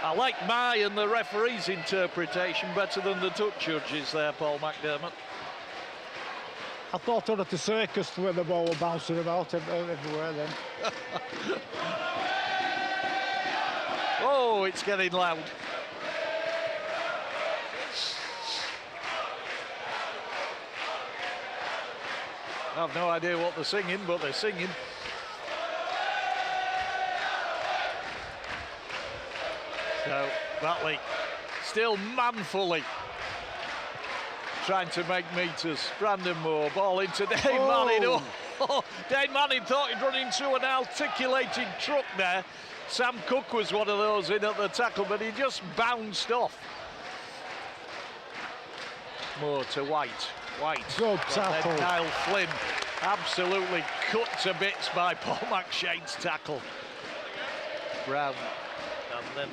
I like my and the referee's interpretation better than the touch judge's there, Paul McDermott. I thought I had the circus where the ball was bouncing about everywhere then. Oh, it's getting loud. I have no idea what they're singing, but they're singing. So, Batley still manfully trying to make meters. Brandon Moore, ball into Dane Manning. Oh, Dane Manning thought he'd run into an articulated truck there. Sam Cook was one of those in at the tackle, but he just bounced off. Moore to White. White. Good But tackle. then Niall Flynn absolutely cut to bits by Paul McShane's tackle. Brown, and then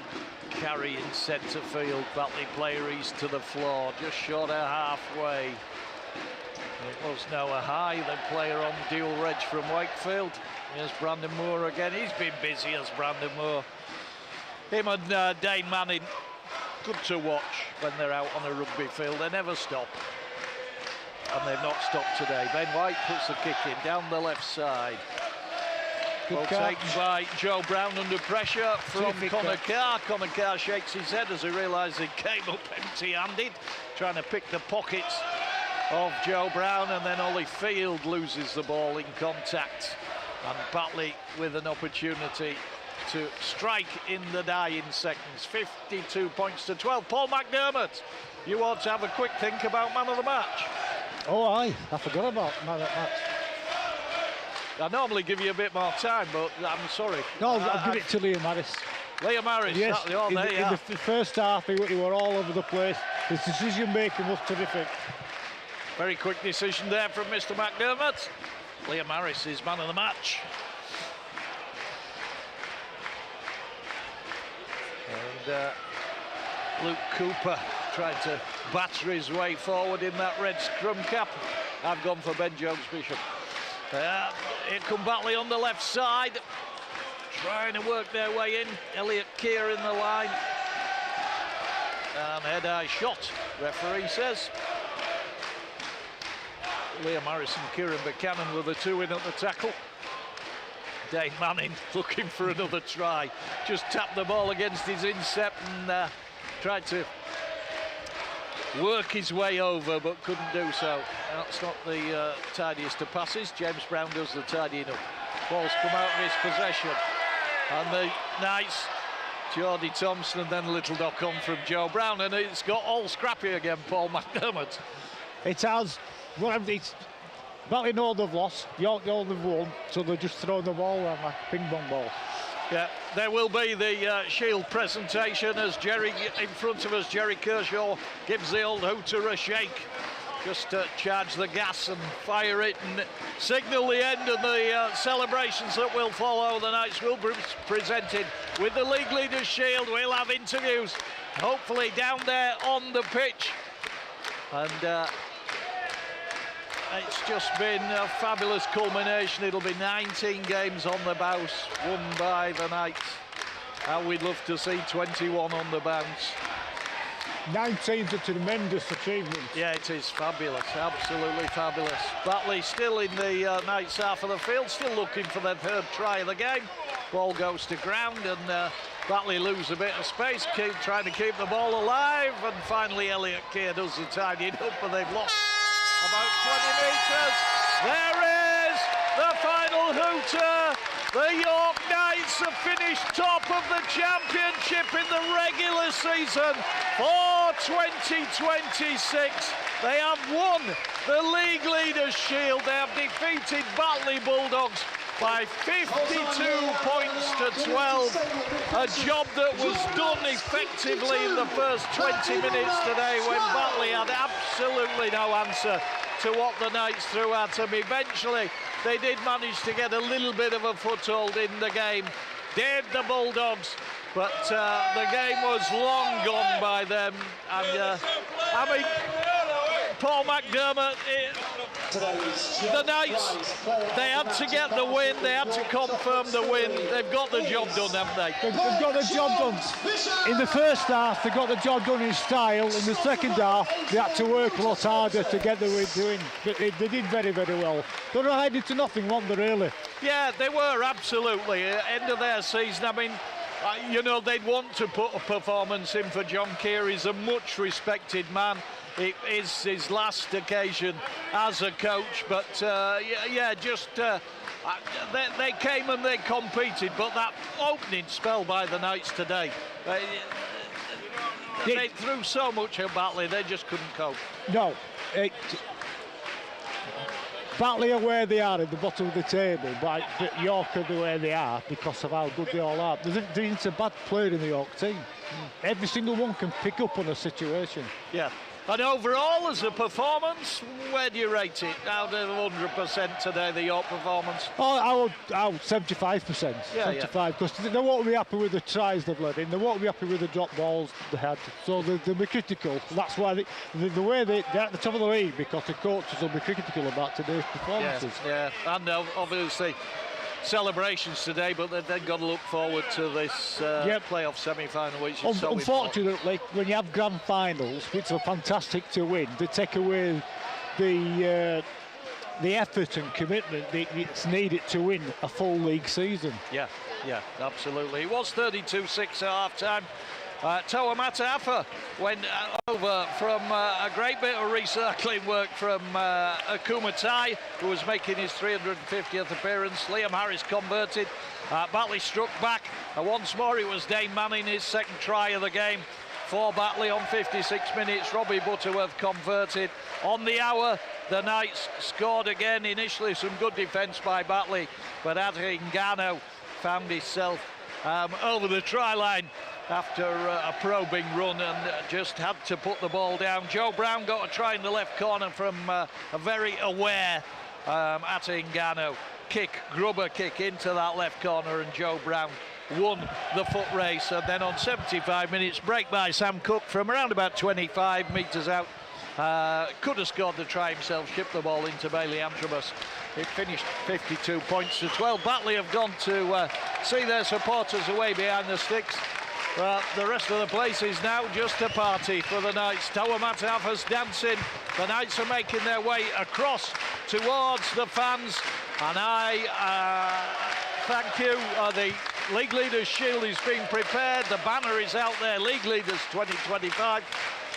carry in centre field. Batley player east to the floor, just short of halfway. It was Noah High, the player on dual reg from Wakefield. Here's Brandon Moore again. He's been busy as Brandon Moore. Him and Dane Manning, good to watch when they're out on a rugby field. They never stop. And they've not stopped today. Ben White puts the kick in down the left side. Well taken by Joe Brown under pressure from Connor Carr. Connor Carr shakes his head as he realises he came up empty-handed, trying to pick the pockets of Joe Brown, and then Ollie Field loses the ball in contact. And Batley with an opportunity to strike in the dying seconds. 52 points to 12. Paul McDermott, you ought to have a quick think about man of the match. Oh, aye, I forgot about man of the match. I normally give you a bit more time, but I'm sorry. No, I'll give it to Liam Harris. Liam Harris, yes, in the first half, he were all over the place. His decision-making was terrific. Very quick decision there from Mr. McDermott. Liam Harris is man of the match. And Luke Cooper tried to batter his way forward in that red scrum cap. I've gone for Ben Jones-Bishop. Here come Batley on the left side, trying to work their way in. Elliot Keir in the line. And head-eye shot, referee says. Liam Harris and Kieran Buchanan were the two in at the tackle. Dane Manning looking for another try. Just tapped the ball against his instep and tried to work his way over, but couldn't do so. That's not the tidiest of passes. James Brown does the tidying up. Ball's come out of his possession. And the nice Geordie Thompson and then a little knock on from Joe Brown, and it's got all scrappy again, Paul McDermott. It has. Batley know they've lost, York know they've won, so they're just throwing the ball around like ping pong ball. Yeah, there will be the Shield presentation as Jerry, in front of us, Jerry Kershaw gives the old hooter a shake. Just to charge the gas and fire it and signal the end of the celebrations that will follow. The Knights will be presented with the League Leaders Shield. We'll have interviews, hopefully down there on the pitch. And it's just been a fabulous culmination. It'll be 19 games on the bounce, won by the Knights. And we'd love to see 21 on the bounce. 19's a tremendous achievement. Yeah, it is fabulous, absolutely fabulous. Batley still in the Knights half of the field, still looking for their third try of the game. Ball goes to ground and Batley lose a bit of space, trying to keep the ball alive, and finally Elliot Keir does the tidying up, but they've lost about 20 metres. There is the final hooter. The York Knights have finished top of the championship in the regular season for 2026. They have won the League Leaders Shield. They have defeated Batley Bulldogs by 52 points to 12. A job that was done effectively in the first 20 minutes today when Batley had absolutely no answer to what the Knights threw at them. Eventually, they did manage to get a little bit of a foothold in the game, did the Bulldogs, but the game was long gone by them. And I mean, Paul McDermott, the Knights, they had to get the win, they had to confirm the win. They've got the job done, haven't they? They've got the job done. In the first half, they got the job done in style. In the second half, they had to work a lot harder to get the win. But they did very, very well. They were headed to nothing, weren't they, really? Yeah, they were, absolutely. End of their season, I mean, you know, they'd want to put a performance in for John Keir. He's a much respected man. It is his last occasion as a coach, but yeah, just they came and they competed, but that opening spell by the Knights today, they threw so much at Batley, they just couldn't cope. No, Batley are where they are at the bottom of the table, but York are where they are because of how good they all are. There isn't a bad player in the York team. Every single one can pick up on a situation. Yeah. And overall, as a performance, where do you rate it? Out of 100% today, the York performance? Oh, I would 75%. Yeah, 75, because they won't be happy with the tries they've led in. They won't be happy with the drop balls they had. So they'll be critical. That's why the way they're at the top of the league, because the coaches will be critical about today's performances. Yeah. And obviously celebrations today, but they've then got to look forward to this playoff semi-final, which is so unfortunately, when you have grand finals, which are fantastic to win, they take away the effort and commitment that's needed to win a full league season. Yeah, absolutely. It was 32-6 at half-time. Toa Mataafa went over from a great bit of recycling work from Akuma Tai, who was making his 350th appearance. Liam Harris converted. Batley struck back. Once more, it was Dane Manning, his second try of the game for Batley on 56 minutes. Robbie Butterworth converted. On the hour, the Knights scored again. Initially, some good defence by Batley, but Ade Ngano found himself over the try line after a probing run and just had to put the ball down. Joe Brown got a try in the left corner from a very aware Ade Ngano grubber kick into that left corner, and Joe Brown won the foot race. And then on 75 minutes, break by Sam Cook from around about 25 metres out. Could have scored the try himself, shipped the ball into Bailey Antrobus. It finished 52 points to 12. Batley have gone to see their supporters away behind the sticks. The rest of the place is now just a party for the Knights. Toa Mataafa's dancing. The Knights are making their way across towards the fans. And I thank you. The League Leaders Shield is being prepared. The banner is out there, League Leaders 2025.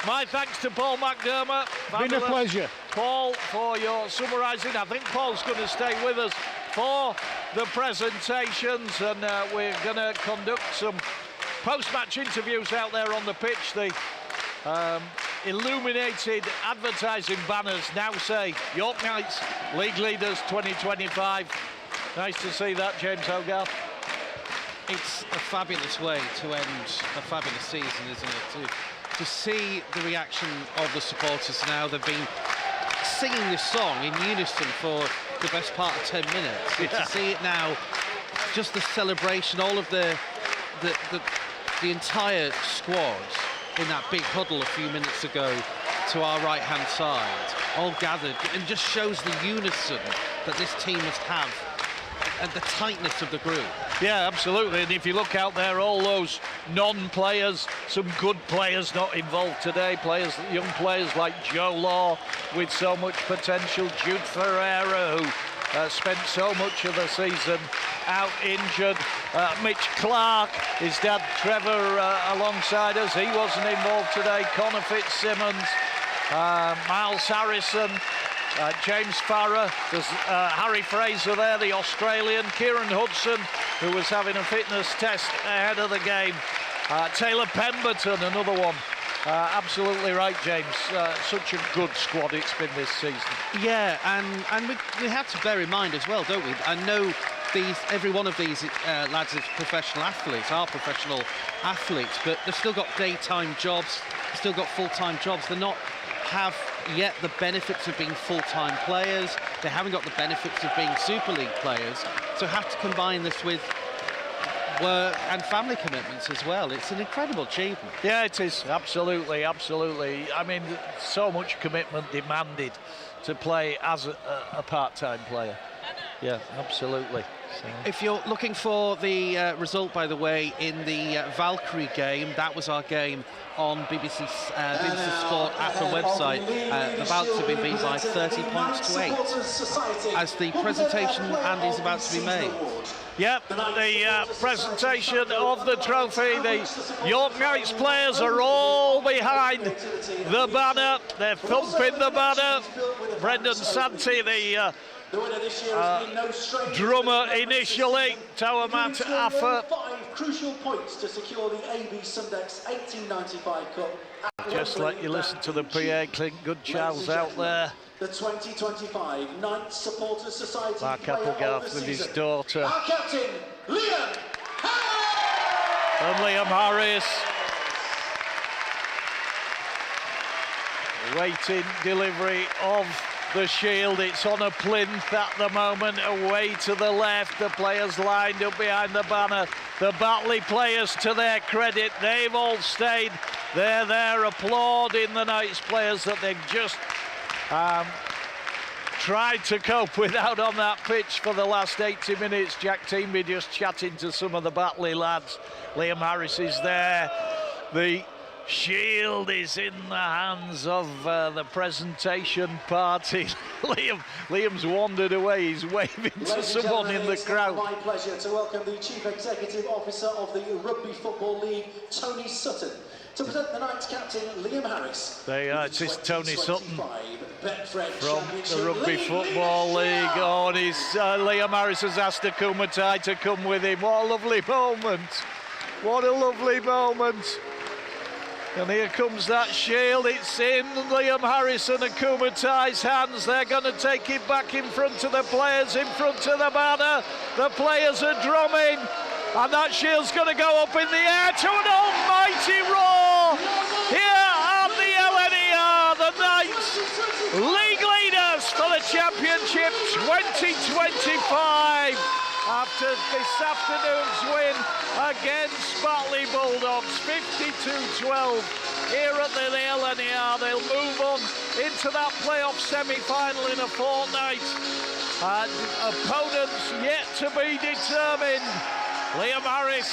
My thanks to Paul McDermott. Been a pleasure. Paul, for your summarising. I think Paul's going to stay with us for the presentations, and we're going to conduct some post-match interviews out there on the pitch. The illuminated advertising banners now say York Knights League Leaders 2025. Nice to see that, James Hogarth. It's a fabulous way to end a fabulous season, isn't it? To see the reaction of the supporters now. They've been singing this song in unison for the best part of 10 minutes. Yeah. To see it now, just the celebration, all of the entire squad in that big huddle a few minutes ago to our right-hand side, all gathered, and just shows the unison that this team must have and the tightness of the group. Yeah, absolutely. And if you look out there, all those non-players, some good players not involved today, young players like Joe Law with so much potential, Jude Ferreira, who spent so much of the season out injured, Mitch Clark, his dad Trevor alongside us, he wasn't involved today, Connor Fitzsimmons, Miles Harrison, James Farrer, there's Harry Fraser there, the Australian, Kieran Hudson, who was having a fitness test ahead of the game, Taylor Pemberton, another one. Absolutely right, James. Such a good squad it's been this season. Yeah, and we have to bear in mind as well, don't we? I know every one of these lads is professional athletes, are professional athletes, but they've still got daytime jobs, still got full-time jobs. They're not have yet the benefits of being full-time players. They haven't got the benefits of being Super League players, so have to combine this with work and family commitments as well. It's an incredible achievement. Yeah, it is. Absolutely. I mean, so much commitment demanded to play as a part-time player. Yeah, absolutely. So. If you're looking for the result, by the way, in the Valkyrie game, that was our game on BBC Sport at the website, about to be beat by 30 points to 8. As the presentation, Andy, is about to be made. Yep, the presentation of the trophy. The York Knights players are all behind the banner. They're thumping the banner. Brendan Santi, the drummer initially, Toa Mataafa. 5 crucial points to secure the AB Sundex 1895 Cup. Just let you listen to the PA clink. Good chows out there. The 2025 Knights Supporters Society. Mark Applegarth with his daughter. Our captain, Liam Harris. And Liam Harris Waiting delivery of the shield. It's on a plinth at the moment, away to the left. The players lined up behind the banner. The Batley players, to their credit, they've all stayed. They're there applauding the Knights players that they've just tried to cope with out on that pitch for the last 80 minutes. Jack Teamby just chatting to some of the Batley lads. Liam Harris is there. The shield is in the hands of the presentation party. Liam's wandered away. He's waving to someone in the crowd. It's my pleasure to welcome the Chief Executive Officer of the Rugby Football League, Tony Sutton, to present the Knights captain, Liam Harris. It's just Tony Sutton Betfred from Championship the Rugby Football League. Oh, and Liam Harris has asked Akumatai to come with him. What a lovely moment. What a lovely moment. And here comes that shield. It's in Liam Harris and Akumatai's hands. They're going to take it back in front of the players, in front of the banner. The players are drumming. And that shield's going to go up in the air to an almighty roar. Here at the LNER, the Knights, league leaders for the Championship 2025. After this afternoon's win against Batley Bulldogs, 52-12 here at the LNER. They'll move on into that playoff semi-final in a fortnight. And opponents yet to be determined. Liam Harris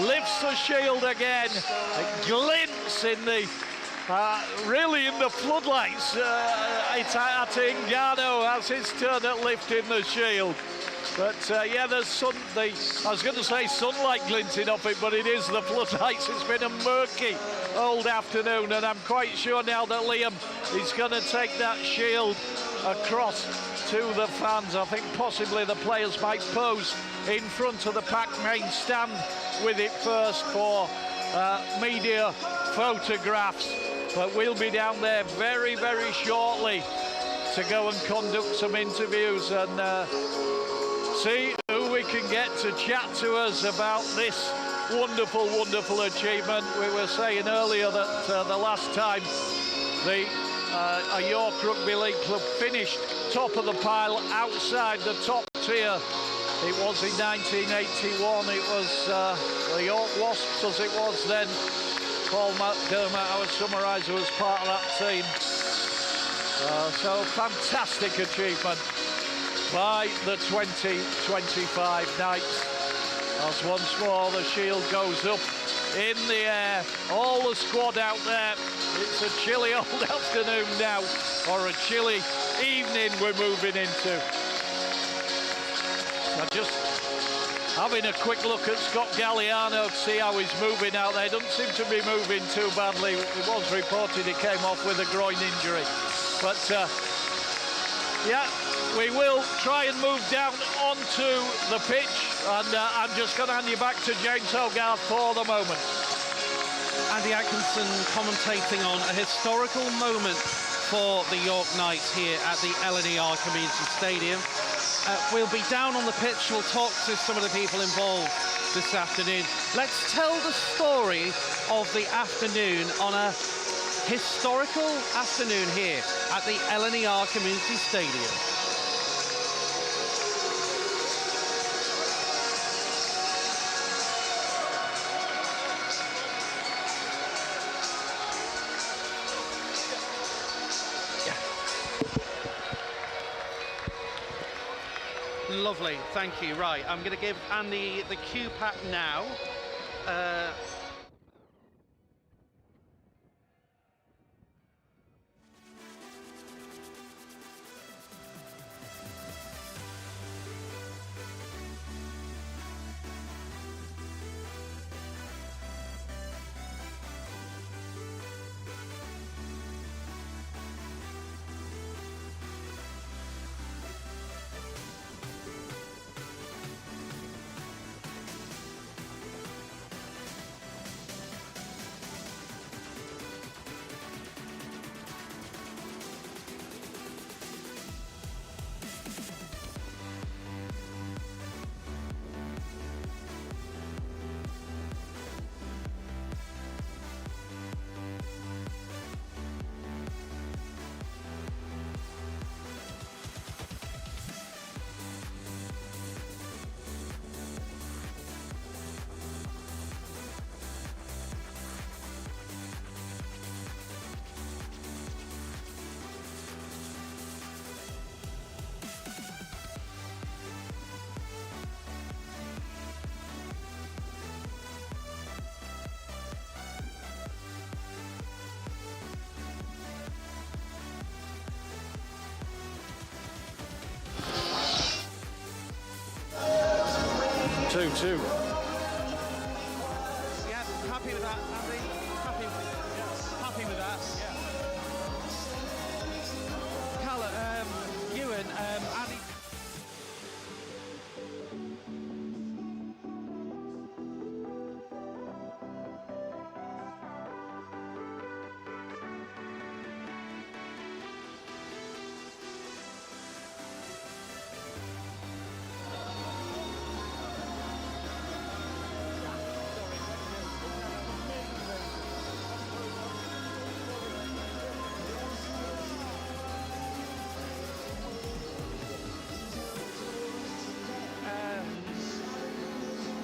lifts the shield again. A glimpse in the really in the floodlights. It's at Ingano as his turn at lifting the shield. But yeah, there's I was going to say sunlight glinting off it, but it is the floodlights. It's been a murky old afternoon, and I'm quite sure now that Liam is going to take that shield across to the fans. I think possibly the players might pose in front of the pack main stand with it first for media photographs. But we'll be down there very, very shortly to go and conduct some interviews and see who we can get to chat to us about this wonderful, wonderful achievement. We were saying earlier that the last time a York Rugby League club finished top of the pile outside the top tier, it was in 1981. It was the York Wasps, as it was then. Paul McDermott, our summariser, was part of that team. So fantastic achievement by the 2025 Knights, as once more the shield goes up in the air. All the squad out there. It's a chilly old afternoon now, or a chilly evening we're moving into. So just having a quick look at Scott Galliano to see how he's moving out there. Doesn't seem to be moving too badly. It was reported he came off with a groin injury. But yeah, we will try and move down onto the pitch, and I'm just going to hand you back to James Hogarth for the moment. Andy Atkinson commentating on a historical moment for the York Knights here at the LNER Community Stadium. We'll be down on the pitch. We'll talk to some of the people involved this afternoon. Let's tell the story of the afternoon on a historical afternoon here at the LNER Community Stadium. Lovely, thank you. Right, I'm going to give Andy the cue pack now. 2. Yeah, happy with that, Andy. Happy with that. Yeah. Callum, Ewan, Andy.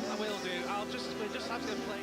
I will do. We'll just have to play.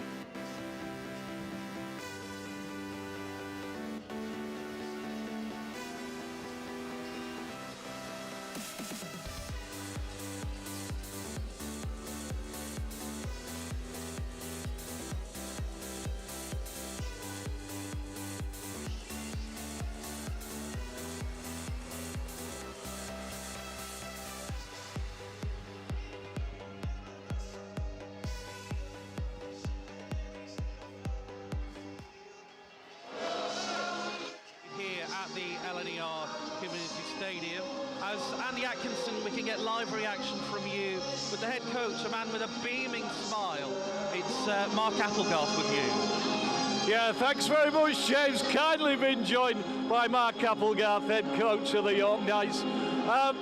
At the LNER Community Stadium. As Andy Atkinson, we can get live reaction from you with the head coach, a man with a beaming smile. It's Mark Applegarth with you. Yeah, thanks very much, James. Kindly been joined by Mark Applegarth, head coach of the York Knights.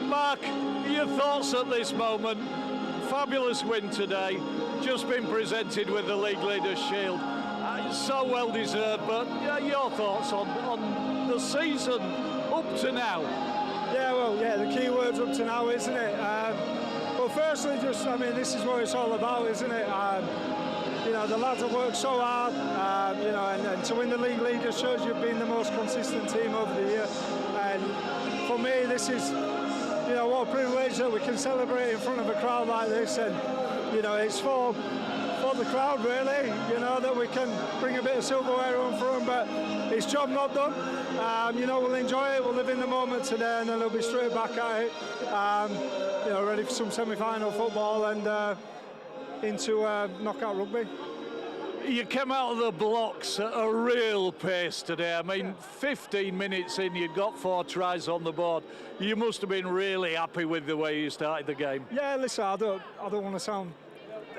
Mark, your thoughts at this moment? Fabulous win today, just been presented with the League Leaders Shield. So well deserved, but your thoughts on the season up to now? The key words up to now, isn't it? Well, firstly, this is what it's all about, isn't it? The lads have worked so hard, and to win the league leader shows you've been the most consistent team over the year. And for me, this is, what a privilege that we can celebrate in front of a crowd like this, and it's for the crowd, really, that we can bring a bit of silverware home for them, but it's job not done. We'll enjoy it, we'll live in the moment today, and then we'll be straight back at it, ready for some semi-final football and into knockout rugby. You came out of the blocks at a real pace today. 15 minutes in, you'd got 4 tries on the board. You must have been really happy with the way you started the game. Yeah, listen, I don't want to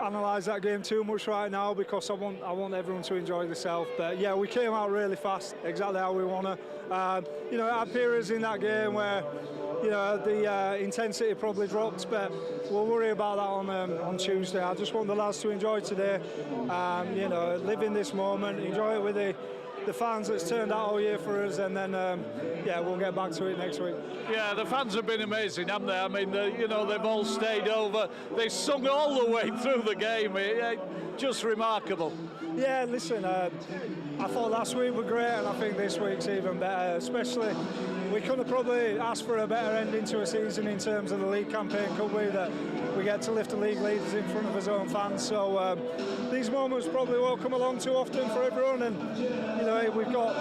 analyse that game too much right now because I want everyone to enjoy themselves. But yeah, we came out really fast, exactly how we want to. It had periods in that game where the intensity probably dropped, but we'll worry about that on Tuesday. I just want the lads to enjoy today, live in this moment, enjoy it with the fans that's turned out all year for us, and then we'll get back to it next week. Yeah, the fans have been amazing, haven't they? They've all stayed over. They sung all the way through the game. Just remarkable. Yeah, listen, I thought last week were great, and I think this week's even better. Especially, we could have probably asked for a better ending to a season in terms of the league campaign, could we? That we get to lift the league leaders in front of his own fans. So these moments probably won't come along too often for everyone, and we've got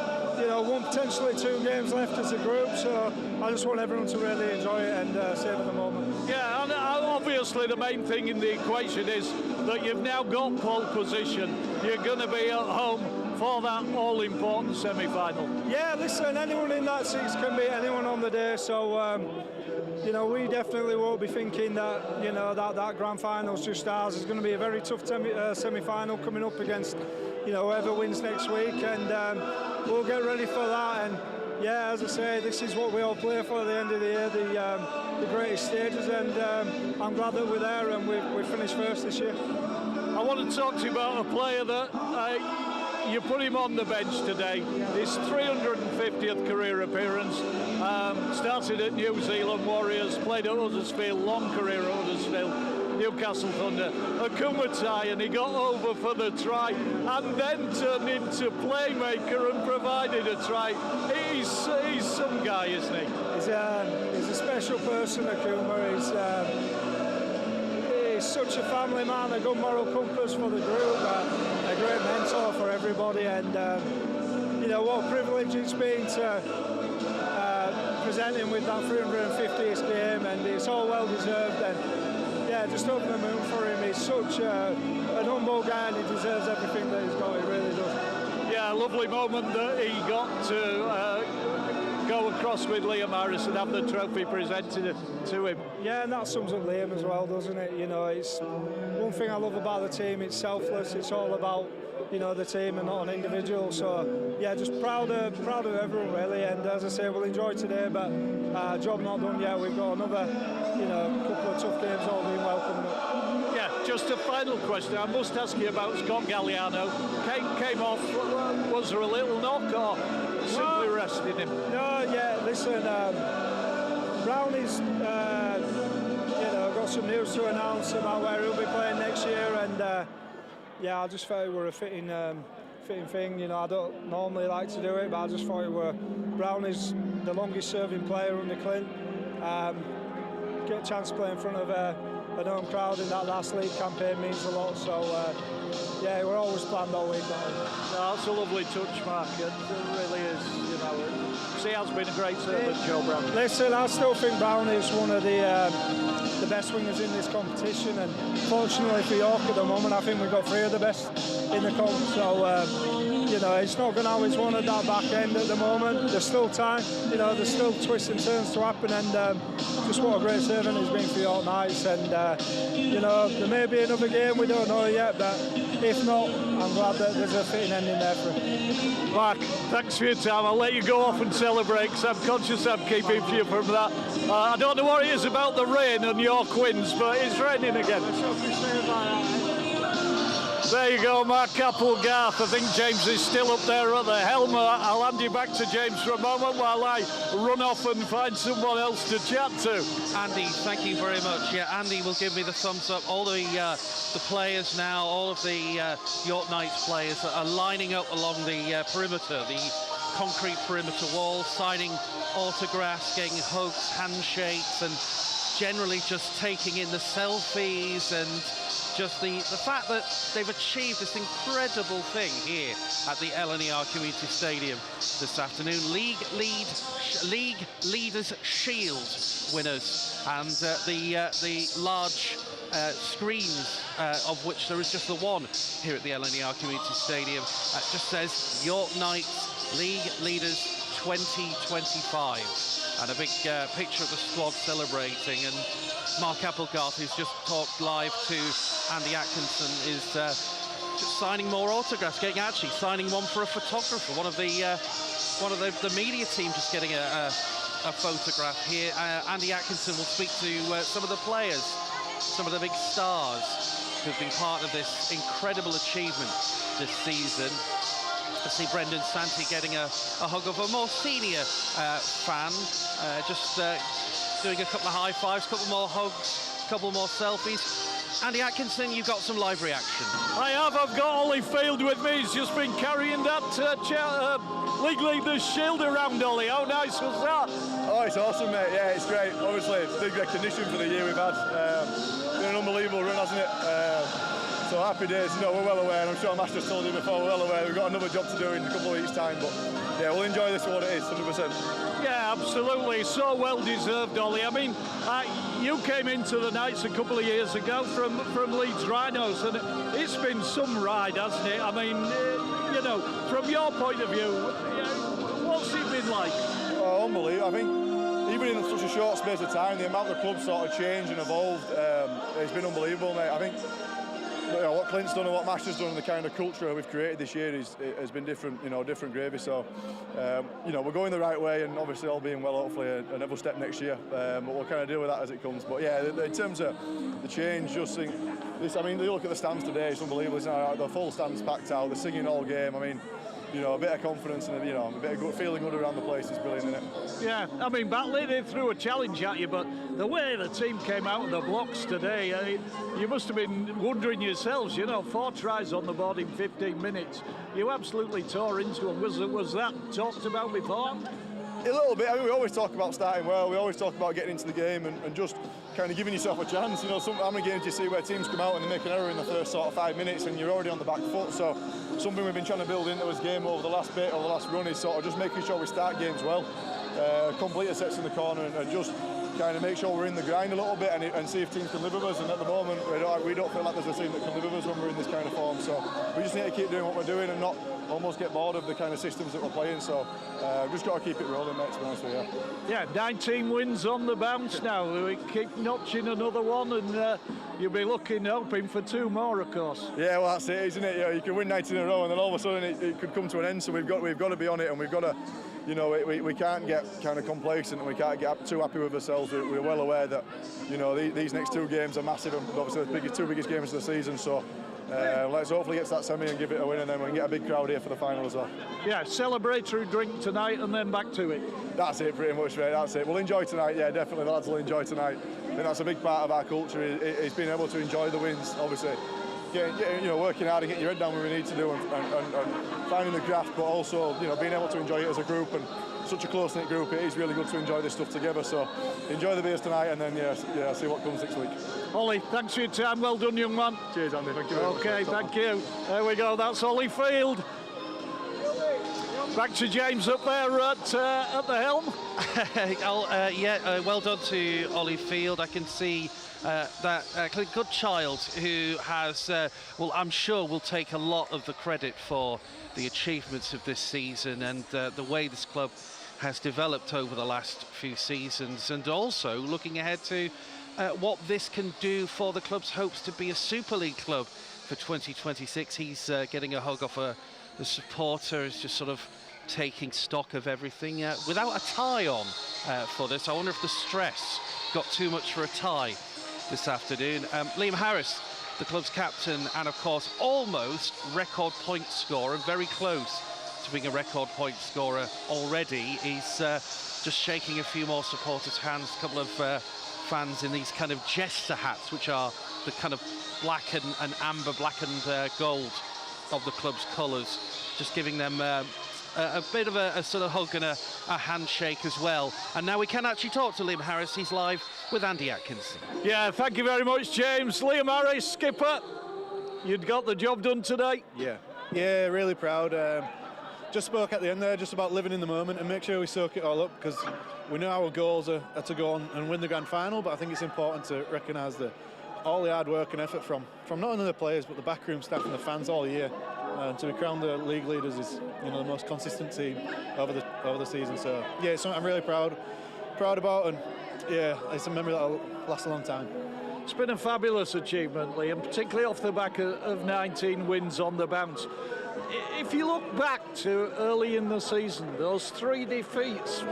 one, potentially 2 games left as a group. So I just want everyone to really enjoy it and savour the moment. Yeah, and obviously the main thing in the equation is that you've now got pole position. You're going to be at home for that all-important semi-final. Yeah, listen, anyone in that seats can beat anyone on the day, so we definitely won't be thinking that that grand final's just ours. It's going to be a very tough semi-final coming up against whoever wins next week, and we'll get ready for that. And yeah, as I say, this is what we all play for at the end of the year, the greatest stages, and I'm glad that we're there and we finished first this year. I want to talk to you about a player that you put him on the bench today. His 350th career appearance. Started at New Zealand Warriors, played at Huddersfield, long career at Huddersfield, Newcastle Thunder, Akumatai, and he got over for the try and then turned into playmaker and provided a try. He's some guy, isn't he? He's a special person, Akuma. He's such a family man, a good moral compass for the group, a great mentor for everybody, and what a privilege it's been to present him with that 350th game, and it's all well deserved. And yeah, just over the moon for him. He's such an humble guy and he deserves everything that he's got, he really does. Yeah, a lovely moment that he got to go across with Liam Harris and have the trophy presented to him. Yeah, and that sums up Liam as well, doesn't it? You know, it's one thing I love about the team, it's selfless, it's all about, you know, the team and not an individual. So yeah, just proud of everyone really. And as I say, we'll enjoy today, but job not done yet. We've got another, you know, couple of tough games all being well coming up. Yeah, just a final question. I must ask you about Scott Galliano. Came off. Was there a little knock or simply resting him? No, yeah. Listen, Brownie's, you know, got some news to announce about where he'll be playing next year, and yeah, I just thought it were a fitting thing. You know, I don't normally like to do it, but I just thought it were. Brownie's the longest serving player under Clint. Get a chance to play in front of an home crowd in that last league campaign means a lot. So yeah, we're always planned all week. No, that's a lovely touch, Mark. It really is. You know, he has been a great servant, Joe Brown. Listen, I still think Brown is one of the best wingers in this competition, and fortunately for York at the moment, I think we've got 3 of the best in the comp. So you know, it's not going to always want at that back end at the moment. There's still time. You know, there's still twists and turns to happen, and just what a great servant he's been for York Knights. And you know, there may be another game, we don't know yet, but if not, I'm glad that there's a fitting ending there for him. Mark, thanks for your time. I'll let you go off and celebrate, because I'm conscious I'm keeping you from that. I don't know what it is about the rain and York wins, but it's raining again. There you go, Mark Applegarth. I think James is still up there at the helm. I'll hand you back to James for a moment while I run off and find someone else to chat to. Andy, thank you very much. Yeah, Andy will give me the thumbs up. All the players now, all of the York Knights players are lining up along the perimeter, the concrete perimeter wall, signing autographs, getting hugs, handshakes, and generally just taking in the selfies and just the fact that they've achieved this incredible thing here at the LNER Community Stadium this afternoon. League Leaders Shield winners, and the large screens, of which there is just the one here at the LNER Community Stadium, just says York Knights League Leaders 2025, and a big picture of the squad celebrating. And Mark Applegarth, who's just talked live to Andy Atkinson, is just signing more autographs, actually signing one for a photographer. One of the media team just getting a photograph here. Andy Atkinson will speak to some of the players, some of the big stars who've been part of this incredible achievement this season. I see Brendan Santee getting a hug of a more senior fan, just doing a couple of high fives, a couple more hugs, a couple more selfies. Andy Atkinson, you've got some live reaction. I have. I've got Ollie Field with me. He's just been carrying that League Leaders Shield around, Ollie. How nice was that? Oh, it's awesome, mate. Yeah, it's great. Obviously, big recognition for the year we've had. Been an unbelievable run, hasn't it? So happy days. You know, we're well aware, and I'm sure Master's told you before, we're well aware we've got another job to do in a couple of weeks' time, but yeah, we'll enjoy this for what it is, 100%. Yeah, absolutely. So well deserved, Ollie. I mean, you came into the Knights a couple of years ago from Leeds Rhinos, and it's been some ride, hasn't it? I mean, you know, from your point of view, what's it been like? Oh, unbelievable. I think even in such a short space of time, the amount the club sort of changed and evolved, it's been unbelievable, mate. I think what Clint's done and what Master's done and the kind of culture we've created this year has been different, different gravy. So, we're going the right way, and obviously all being well, hopefully another step next year. But we'll kind of deal with that as it comes. But yeah, in terms of the change, just think this. I mean, you look at the stands today; it's unbelievable. The full stands packed out. They're singing all game. I mean, a bit of confidence and a bit of good, feeling good around the place is brilliant, isn't it? Yeah, I mean, Batley, they threw a challenge at you, but the way the team came out of the blocks today, you must have been wondering yourselves, 4 tries on the board in 15 minutes. You absolutely tore into them. Was that talked about before? A little bit. I mean, we always talk about starting well. We always talk about getting into the game and just kind of giving yourself a chance. You know, how many games do you see where teams come out and they make an error in the first sort of 5 minutes and you're already on the back foot? So something we've been trying to build into this game over the last bit, or the last run, is sort of just making sure we start games well, complete sets in the corner, and just kind of make sure we're in the grind a little bit and see if teams can live with us. And at the moment, we don't feel like there's a team that can live with us when we're in this kind of form. So we just need to keep doing what we're doing and not almost get bored of the kind of systems that we're playing. So just got to keep it rolling, mate, to be honest with you. Yeah, 19 wins on the bounce now. We keep notching another one, and you'll be hoping for 2 more, of course. Yeah, well, that's it, isn't it? You know, you can win 19 in a row, and then all of a sudden it could come to an end. So we've got to be on it, and we've got to. You know, we can't get kind of complacent, and we can't get too happy with ourselves. We're well aware that, you know, these next 2 games are massive, and obviously the 2 biggest games of the season. So let's hopefully get to that semi and give it a win, and then we can get a big crowd here for the final as well. Yeah, celebratory drink tonight, and then back to it. That's it, pretty much, mate. That's it. We'll enjoy tonight. Yeah, definitely. The lads will enjoy tonight. I think that's a big part of our culture. Is being able to enjoy the wins. Obviously, working hard and getting your head down where we need to do, and finding the graft, but also, you know, being able to enjoy it as a group. And such a close-knit group, it is really good to enjoy this stuff together. So enjoy the beers tonight, and then see what comes next week. Ollie, thanks for your time. Well done, young man. Cheers, Andy. Thank you very much. Okay, thank you. There we go. That's Ollie Field. Back to James up there at the helm. Well done to Ollie Field. I can see that good child who has, I'm sure will take a lot of the credit for the achievements of this season and the way this club has developed over the last few seasons, and also looking ahead to what this can do for the club's hopes to be a Super League club for 2026. He's getting a hug off the supporter, is just sort of taking stock of everything without a tie on for this. I wonder if the stress got too much for a tie this afternoon. Liam Harris, the club's captain, and of course almost record point scorer, and very close to being a record point scorer already. He's just shaking a few more supporters' hands. A couple of fans in these kind of jester hats, which are the kind of black and amber, black and gold of the club's colours, just giving them a bit of a sort of hug and a handshake as well. And now we can actually talk to Liam Harris. He's live with Andy Atkinson. Yeah, thank you very much, James. Liam Harris, skipper, you'd got the job done today. Yeah, really proud. Just spoke at the end there just about living in the moment and make sure we soak it all up, because we know our goals are to go on and win the grand final, but I think it's important to recognise all the hard work and effort from not only the players but the backroom staff and the fans all year. To be crowned the league leaders is, you know, the most consistent team over the season. So yeah, it's something I'm really proud about, and yeah, it's a memory that'll last a long time. It's been a fabulous achievement, Liam, particularly off the back of 19 wins on the bounce. If you look back to early in the season, those 3 defeats,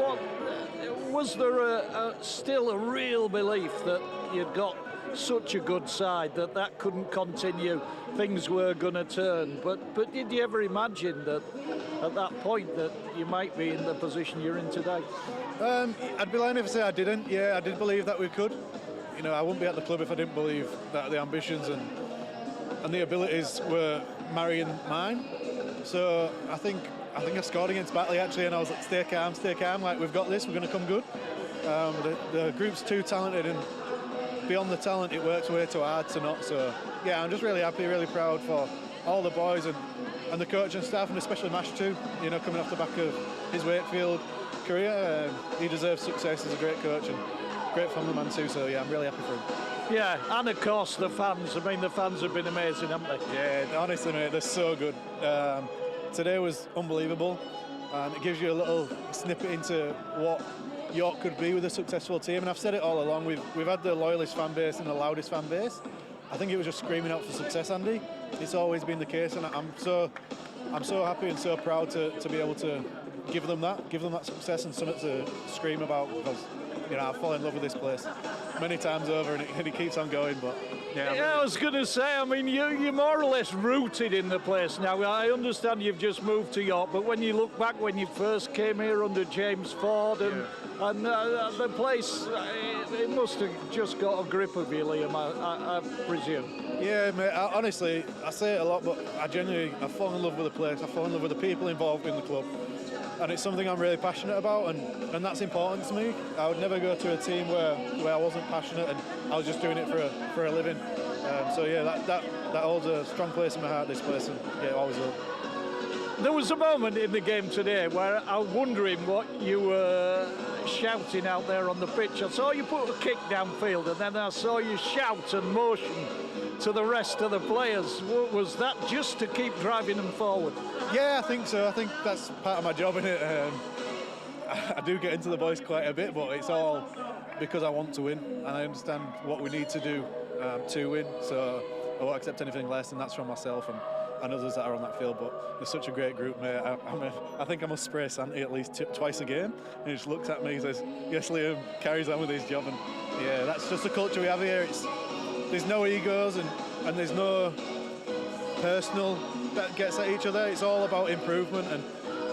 was there still a real belief that you'd got such a good side that couldn't continue, things were going to turn? But did you ever imagine that at that point that you might be in the position you're in today? I'd be lying if I say I didn't. Yeah, I did believe that we could. You know, I wouldn't be at the club if I didn't believe that the ambitions and the abilities were marrying mine. So I think I scored against Batley actually, and I was like, stay calm, like, we've got this, we're going to come good. The group's too talented, and beyond the talent, it works way too hard to not. So yeah, I'm just really happy, really proud for all the boys and the coach and staff, and especially Mash too, you know, coming off the back of his Wakefield career. He deserves success as a great coach and great family man too, so yeah, I'm really happy for him. Yeah, and of course the fans. I mean, the fans have been amazing, haven't they? Yeah, honestly, mate, they're so good. Today was unbelievable. It gives you a little snippet into what York could be with a successful team, and I've said it all along. We've had the loyalist fan base and the loudest fan base. I think it was just screaming out for success, Andy. It's always been the case, and I'm so happy and so proud to be able to give them that success and something to scream about, because, you know, I've fallen in love with this place many times over, and it keeps on going. But yeah, I was going to say, I mean, you're more or less rooted in the place now. I understand you've just moved to York, but when you look back when you first came here under James Ford and the place, it must have just got a grip of you, Liam, I presume. Yeah, mate, honestly, I say it a lot, but I genuinely, I've fallen in love with the place. I've fallen in love with the people involved in the club. and it's something I'm really passionate about, and that's important to me. I would never go to a team where I wasn't passionate and I was just doing it for a living. So yeah, that holds a strong place in my heart, this place, and yeah, it always will. There was a moment in the game today where I was wondering what you were shouting out there on the pitch. I saw you put a kick downfield, and then I saw you shout and motion to the rest of the players. Was that just to keep driving them forward? Yeah, I think so. I think that's part of my job, innit? I do get into the boys quite a bit, but it's all because I want to win, and I understand what we need to do to win. So I won't accept anything less, and that's from myself and others that are on that field. But they're such a great group, mate. I think I must spray Santi at least twice a game. And he just looks at me and says, "Yes, Liam," carries on with his job. And yeah, that's just the culture we have here. There's no egos and there's no personal that gets at each other. It's all about improvement, and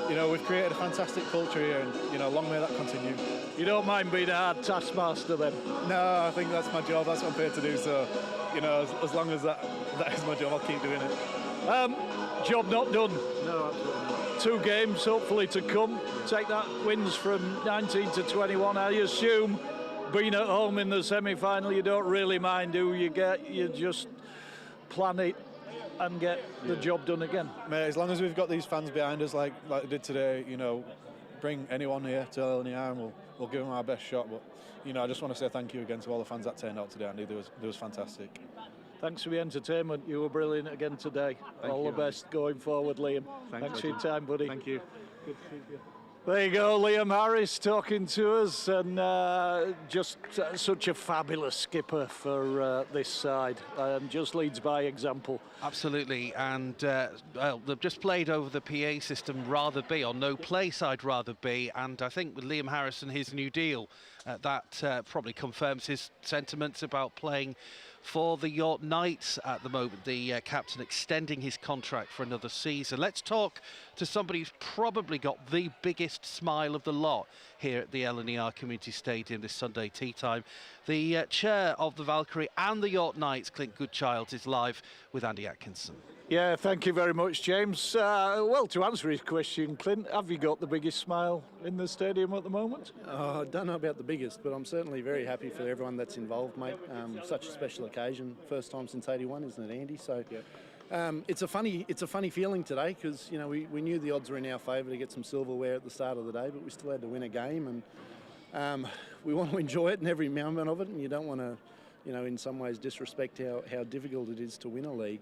you know, we've created a fantastic culture here, and you know, long may that continue. You don't mind being a hard taskmaster then? No, I think that's my job. That's what I'm paid to do. So, you know, as long as that is my job, I'll keep doing it. Job not done. No, absolutely not. 2 games hopefully to come. Take that, wins from 19 to 21. I assume being at home in the semi-final, you don't really mind who you get. You just plan it and get the job done again. Mate, as long as we've got these fans behind us, like they did today, you know, bring anyone here to LNER and we'll give them our best shot. But you know, I just want to say thank you again to all the fans that turned out today, Andy. There was fantastic. Thanks for the entertainment. You were brilliant again today. All the best going forward, Liam. Thanks for your time, buddy. Thank you. Good to see you. There you go, Liam Harris talking to us, and just such a fabulous skipper for this side, and just leads by example. Absolutely, and well, they've just played over the PA system rather be, or no play side rather be, and I think with Liam Harris and his new deal, that probably confirms his sentiments about playing for the York Knights at the moment. The captain extending his contract for another season. Let's talk to somebody who's probably got the biggest smile of the lot here at the LNER Community Stadium this Sunday tea time. The chair of the Valkyrie and the York Knights, Clint Goodchild, is live with Andy Atkinson. Yeah, thank you very much, James. Well, to answer his question, Clint, have you got the biggest smile in the stadium at the moment? I don't know about the biggest, but I'm certainly very happy for everyone that's involved, mate. Such a special occasion, first time since '81, isn't it, Andy? So it's a funny feeling today, because you know we knew the odds were in our favour to get some silverware at the start of the day, but we still had to win a game, and we want to enjoy it and every moment of it, and you don't want to, you know, in some ways disrespect how difficult it is to win a league.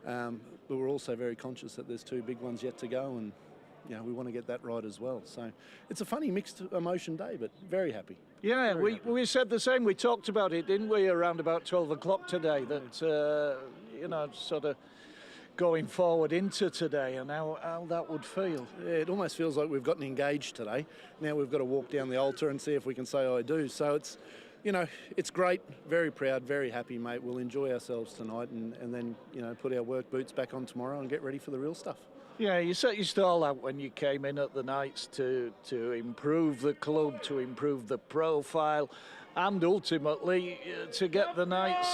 But we're also very conscious that there's 2 big ones yet to go, and you know, we want to get that right as well. So it's a funny mixed emotion day, but very happy. Yeah, we said the same. We talked about it, didn't we, around about 12 o'clock today, that, you know, sort of going forward into today and how that would feel. Yeah, it almost feels like we've gotten engaged today. Now we've got to walk down the altar and see if we can say I do. So it's, you know, it's great, very proud, very happy, mate. We'll enjoy ourselves tonight and then, you know, put our work boots back on tomorrow and get ready for the real stuff. Yeah, you set your stall out when you came in at the Knights to improve the club, to improve the profile, and ultimately to get the Knights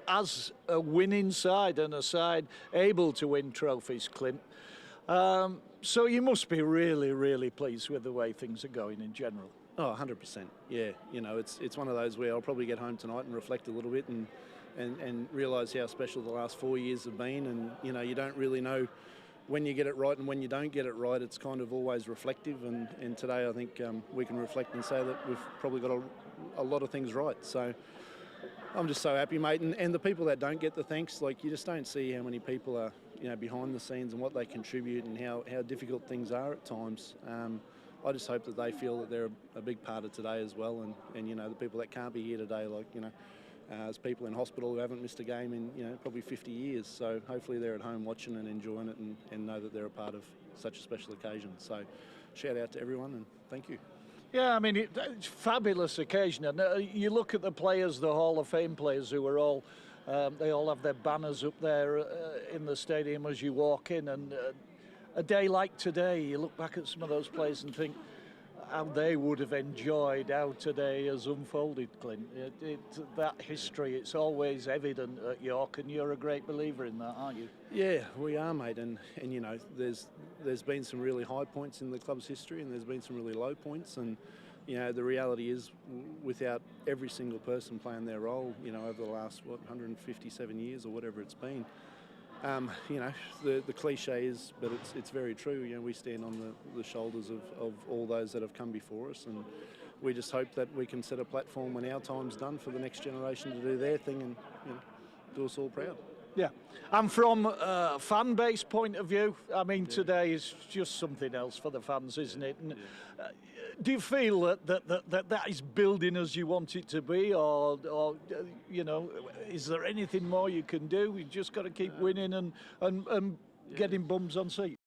as a winning side and a side able to win trophies, Clint. So you must be really, really pleased with the way things are going in general. Oh, 100%. Yeah, you know, it's one of those where I'll probably get home tonight and reflect a little bit and realise how special the last 4 years have been. And, you know, you don't really know when you get it right and when you don't get it right. It's kind of always reflective. And today I think we can reflect and say that we've probably got a lot of things right. So I'm just so happy, mate. And the people that don't get the thanks, like, you just don't see how many people are, you know, behind the scenes and what they contribute and how difficult things are at times. I just hope that they feel that they're a big part of today as well, and you know, the people that can't be here today, like, you know, there's people in hospital who haven't missed a game in, you know, probably 50 years, so hopefully they're at home watching and enjoying it and know that they're a part of such a special occasion. So shout out to everyone and thank you. Yeah, I mean, it's a fabulous occasion, and you look at the players, the Hall of Fame players, who are all, they all have their banners up there in the stadium as you walk in, and a day like today, you look back at some of those players and think, and they would have enjoyed how today has unfolded, Clint. That history, it's always evident at York, and you're a great believer in that, aren't you? Yeah, we are, mate, and you know, there's been some really high points in the club's history, and there's been some really low points, and you know, the reality is, without every single person playing their role, you know, over the last 157 years or whatever it's been. You know, the cliche is, but it's very true. You know, we stand on the shoulders of all those that have come before us, and we just hope that we can set a platform when our time's done for the next generation to do their thing and, you know, do us all proud. Yeah, and from a fan base point of view, I mean, today is just something else for the fans, isn't it? And, do you feel that is building as you want it to be, or you know, is there anything more you can do? You just got to keep winning and getting bums on seats.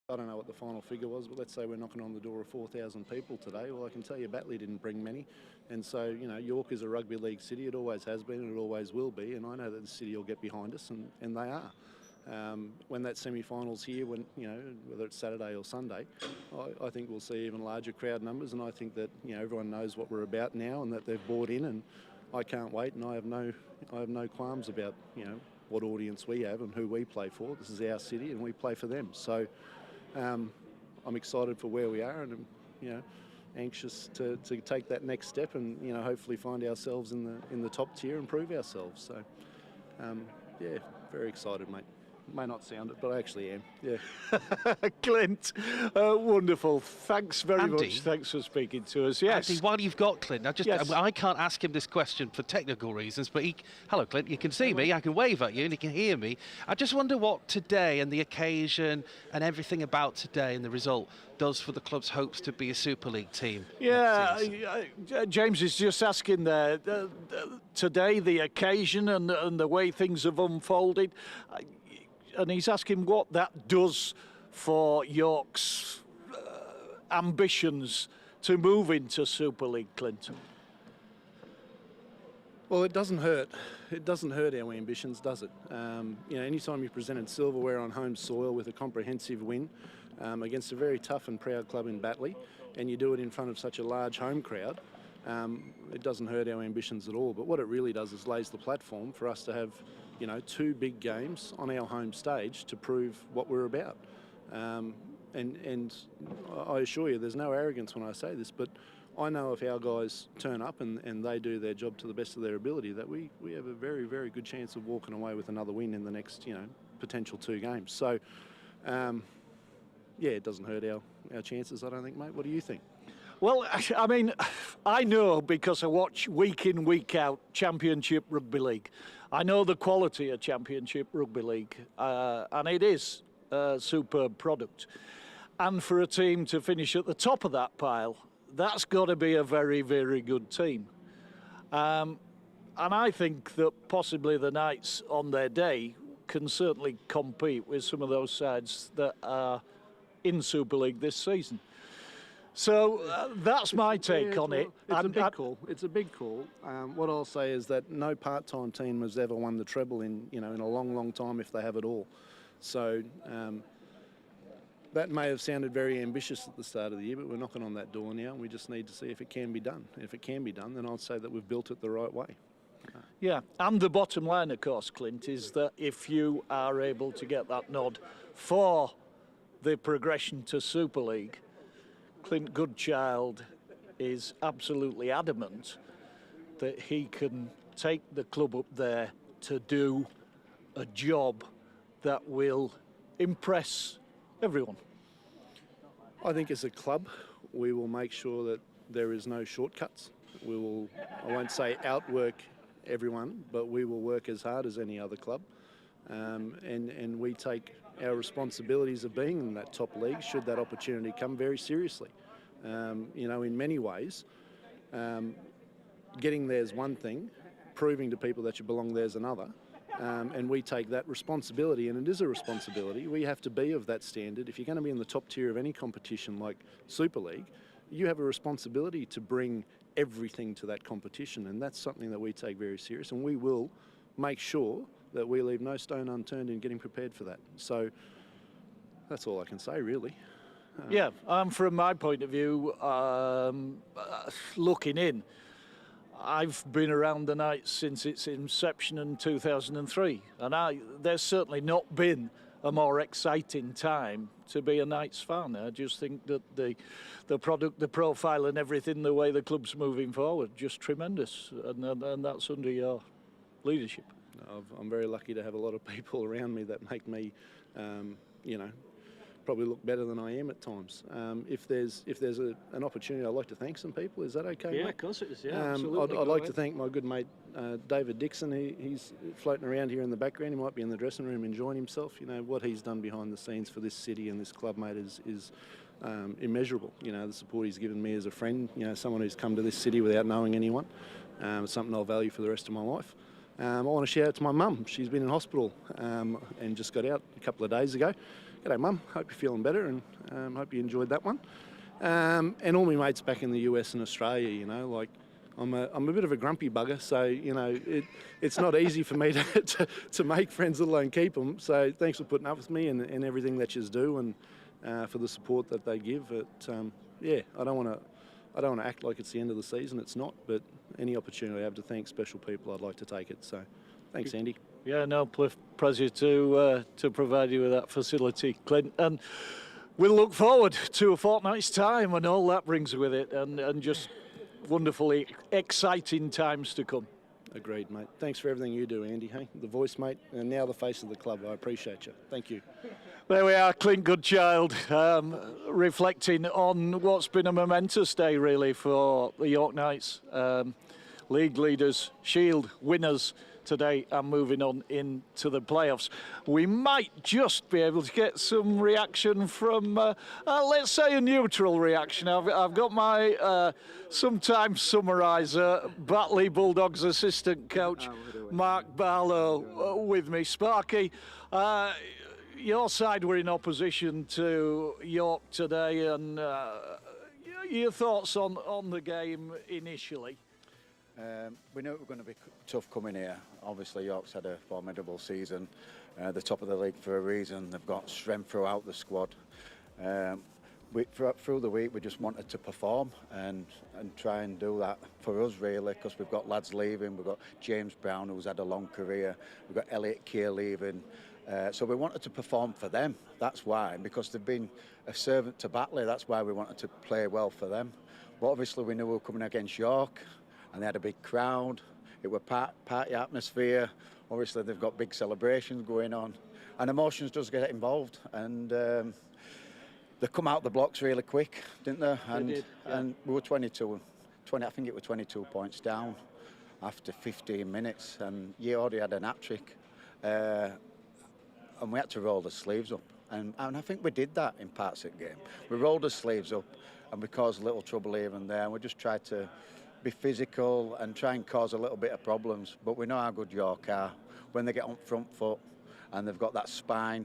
I don't know what the final figure was, but let's say we're knocking on the door of 4,000 people today. Well, I can tell you Batley didn't bring many. And so, you know, York is a rugby league city. It always has been and it always will be. And I know that the city will get behind us, and they are. When that semi-final's here, when, you know, whether it's Saturday or Sunday, I think we'll see even larger crowd numbers. And I think that, you know, everyone knows what we're about now and that they've bought in. And I can't wait. And I have no qualms about, you know, what audience we have and who we play for. This is our city and we play for them. So I'm excited for where we are, and I'm, you know, anxious to take that next step, and you know, hopefully find ourselves in the top tier and prove ourselves. So, yeah, very excited, mate. May not sound it, but I actually am. Yeah. Clint, wonderful. Thanks very Andy, much. Thanks for speaking to us. Yes. Andy, while you've got Clint, I can't ask him this question for technical reasons, but hello, Clint, you can see me, I can wave at you, and you can hear me. I just wonder what today and the occasion and everything about today and the result does for the club's hopes to be a Super League team. Yeah, James is just asking there, today, the occasion and the way things have unfolded. And he's asking what that does for York's ambitions to move into Super League, Clinton. Well, it doesn't hurt. It doesn't hurt our ambitions, does it? You know, anytime you presented silverware on home soil with a comprehensive win against a very tough and proud club in Batley, and you do it in front of such a large home crowd, it doesn't hurt our ambitions at all. But what it really does is lays the platform for us to have, you know, 2 big games on our home stage to prove what we're about. And I assure you, there's no arrogance when I say this, but I know if our guys turn up and they do their job to the best of their ability, that we have a very, very good chance of walking away with another win in the next, you know, potential 2 games. So, yeah, it doesn't hurt our chances, I don't think, mate. What do you think? Well, I mean, I know because I watch week in, week out Championship Rugby League. I know the quality of Championship Rugby League, and it is a superb product. And for a team to finish at the top of that pile, that's got to be a very, very good team. And I think that possibly the Knights on their day can certainly compete with some of those sides that are in Super League this season. So that's my take on it. It's a big call. It's a big call. What I'll say is that no part-time team has ever won the treble in a long, long time, if they have it all. So that may have sounded very ambitious at the start of the year, but we're knocking on that door now, and we just need to see if it can be done. If it can be done, then I'll say that we've built it the right way. Yeah, and the bottom line, of course, Clint, is that if you are able to get that nod for the progression to Super League, Clint Goodchild is absolutely adamant that he can take the club up there to do a job that will impress everyone. I think as a club, we will make sure that there is no shortcuts. We will, I won't say outwork everyone, but we will work as hard as any other club. And we take our responsibilities of being in that top league, should that opportunity come, very seriously. You know, in many ways, getting there's one thing, proving to people that you belong there's another. And we take that responsibility, and it is a responsibility. We have to be of that standard. If you're going to be in the top tier of any competition like Super League, you have a responsibility to bring everything to that competition, and that's something that we take very serious, and we will make sure that we leave no stone unturned in getting prepared for that. So that's all I can say, really. Yeah, from my point of view, looking in, I've been around the Knights since its inception in 2003, and there's certainly not been a more exciting time to be a Knights fan. I just think that the product, the profile and everything, the way the club's moving forward, just tremendous, and that's under your leadership. I'm very lucky to have a lot of people around me that make me, you know, probably look better than I am at times. If there's an opportunity, I'd like to thank some people. Is that okay? Yeah, mate? of course it is. Yeah, absolutely. I'd like to thank my good mate David Dixon. He's floating around here in the background. He might be in the dressing room enjoying himself. You know what he's done behind the scenes for this city and this club, mate, is immeasurable. You know, the support he's given me as a friend. You know, someone who's come to this city without knowing anyone. It's something I'll value for the rest of my life. I want to shout out to my mum. She's been in hospital and just got out a couple of days ago. G'day, Mum. Hope you're feeling better, and hope you enjoyed that one. And all my mates back in the US and Australia. You know, like I'm a bit of a grumpy bugger, so you know it's not easy for me to make friends, let alone keep them. So thanks for putting up with me and everything that you do, and for the support that they give. Yeah, I don't want to act like it's the end of the season. It's not, but any opportunity I have to thank special people, I'd like to take it. So, thanks, Andy. Yeah, no, pleasure to provide you with that facility, Clint. And we'll look forward to a fortnight's time and all that brings with it, and just wonderfully exciting times to come. Agreed, mate. Thanks for everything you do, Andy. Hey, the voice, mate, and now the face of the club. I appreciate you. Thank you. There we are, Clint Goodchild, reflecting on what's been a momentous day, really, for the York Knights. League leaders, Shield winners today, and moving on into the playoffs. We might just be able to get some reaction from, let's say, a neutral reaction. I've got my sometimes summariser, Batley Bulldogs assistant coach, Mark Barlow, with me. Sparky, your side were in opposition to York today, and your thoughts on the game initially? We knew it was going to be tough coming here. Obviously, York's had a formidable season. The top of the league for a reason. They've got strength throughout the squad. Through the week, we just wanted to perform and try and do that for us, really, because we've got lads leaving. We've got James Brown, who's had a long career. We've got Elliot Keir leaving. So we wanted to perform for them. That's why, because they've been a servant to Batley. That's why we wanted to play well for them. But obviously, we knew we were coming against York, and they had a big crowd. It was party atmosphere. Obviously, they've got big celebrations going on, and emotions does get involved. And they come out the blocks really quick, didn't they? And, they did, yeah. And we were 20. I think it was 22 points down after 15 minutes, and York had an hat-trick, and we had to roll the sleeves up. And I think we did that in parts of the game. We rolled the sleeves up, and we caused a little trouble here and there, and we just tried to be physical and try and cause a little bit of problems. But we know how good York are when they get on front foot and they've got that spine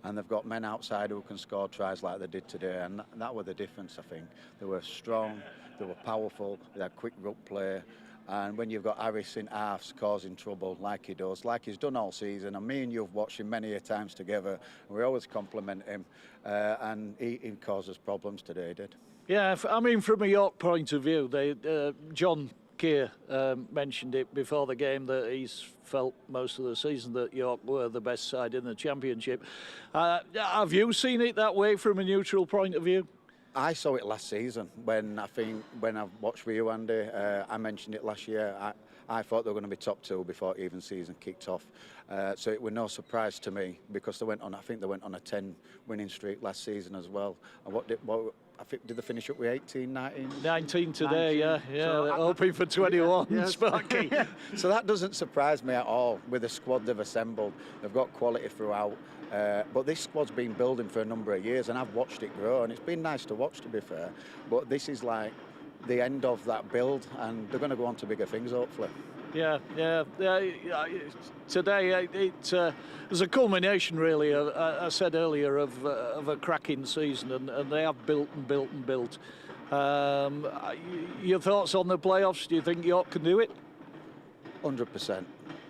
and they've got men outside who can score tries like they did today, and that was the difference, I think. They were strong, they were powerful, they had quick ruck play, and when you've got Harris in halves causing trouble like he does, like he's done all season, and me and you have watched him many a times together, and we always compliment him, and he causes problems today, he did. Yeah, I mean, from a York point of view, John Keir mentioned it before the game that he's felt most of the season that York were the best side in the Championship. Have you seen it that way from a neutral point of view? I saw it last season when I watched with you, Andy. I mentioned it last year. I thought they were going to be top two before even season kicked off. So it was no surprise to me because I think they went on a 10 winning streak last season as well. And I think, did they finish up with 18, 19? 19 today, 19. Yeah. So they're hoping for 21, yes. Sparky. So that doesn't surprise me at all with the squad they've assembled. They've got quality throughout. But this squad's been building for a number of years, and I've watched it grow, and it's been nice to watch, to be fair. But this is like the end of that build, and they're going to go on to bigger things, hopefully. Yeah. Today it was a culmination, really. I said earlier of a cracking season, and they have built and built and built. Your thoughts on the playoffs? Do you think York can do it? 100%.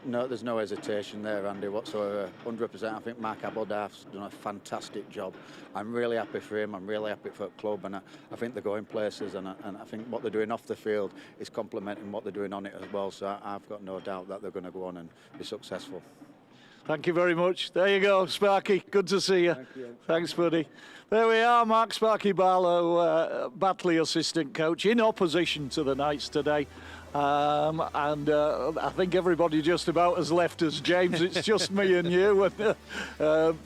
no, there's no hesitation there, Andy, whatsoever. 100%. I think Mark Abeldarf's done a fantastic job. I'm really happy for him. I'm really happy for the club, and I think they're going places. And I think what they're doing off the field is complementing what they're doing on it as well. So I've got no doubt that they're going to go on and be successful. Thank you very much. There you go, Sparky. Good to see you. Thank you. Thanks, buddy. There we are, Mark Sparky Barlow, Batley assistant coach, in opposition to the Knights today. I think everybody just about has left us, James. It's just me and you and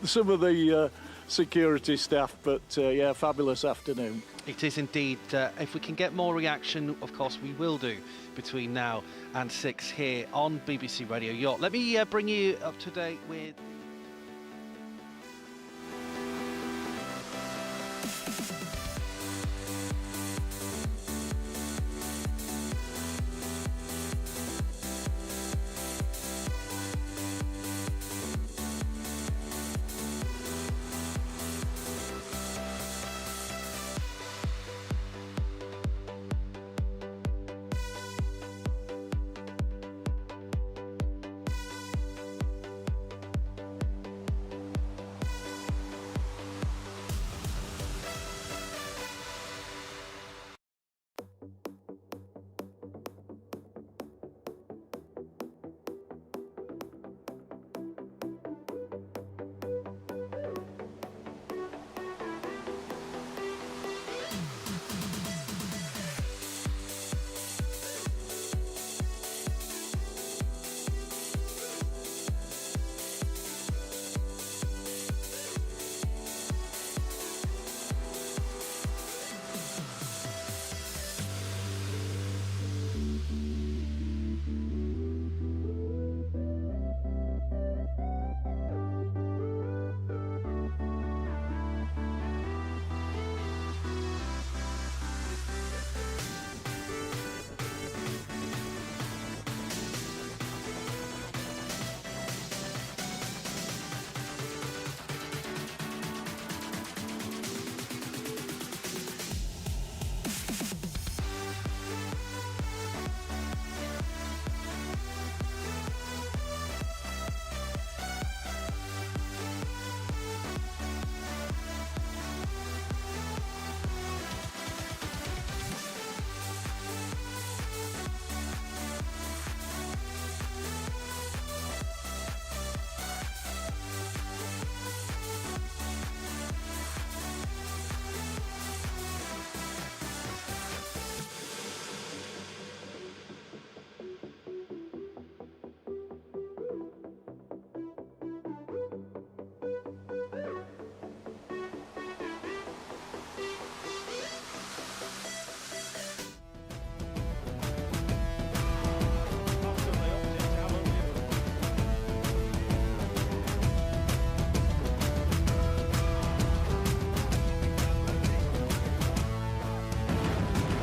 some of the security staff. But yeah, fabulous afternoon. It is indeed. If we can get more reaction, of course we will do between now and 6 here on BBC Radio York. Let me bring you up to date with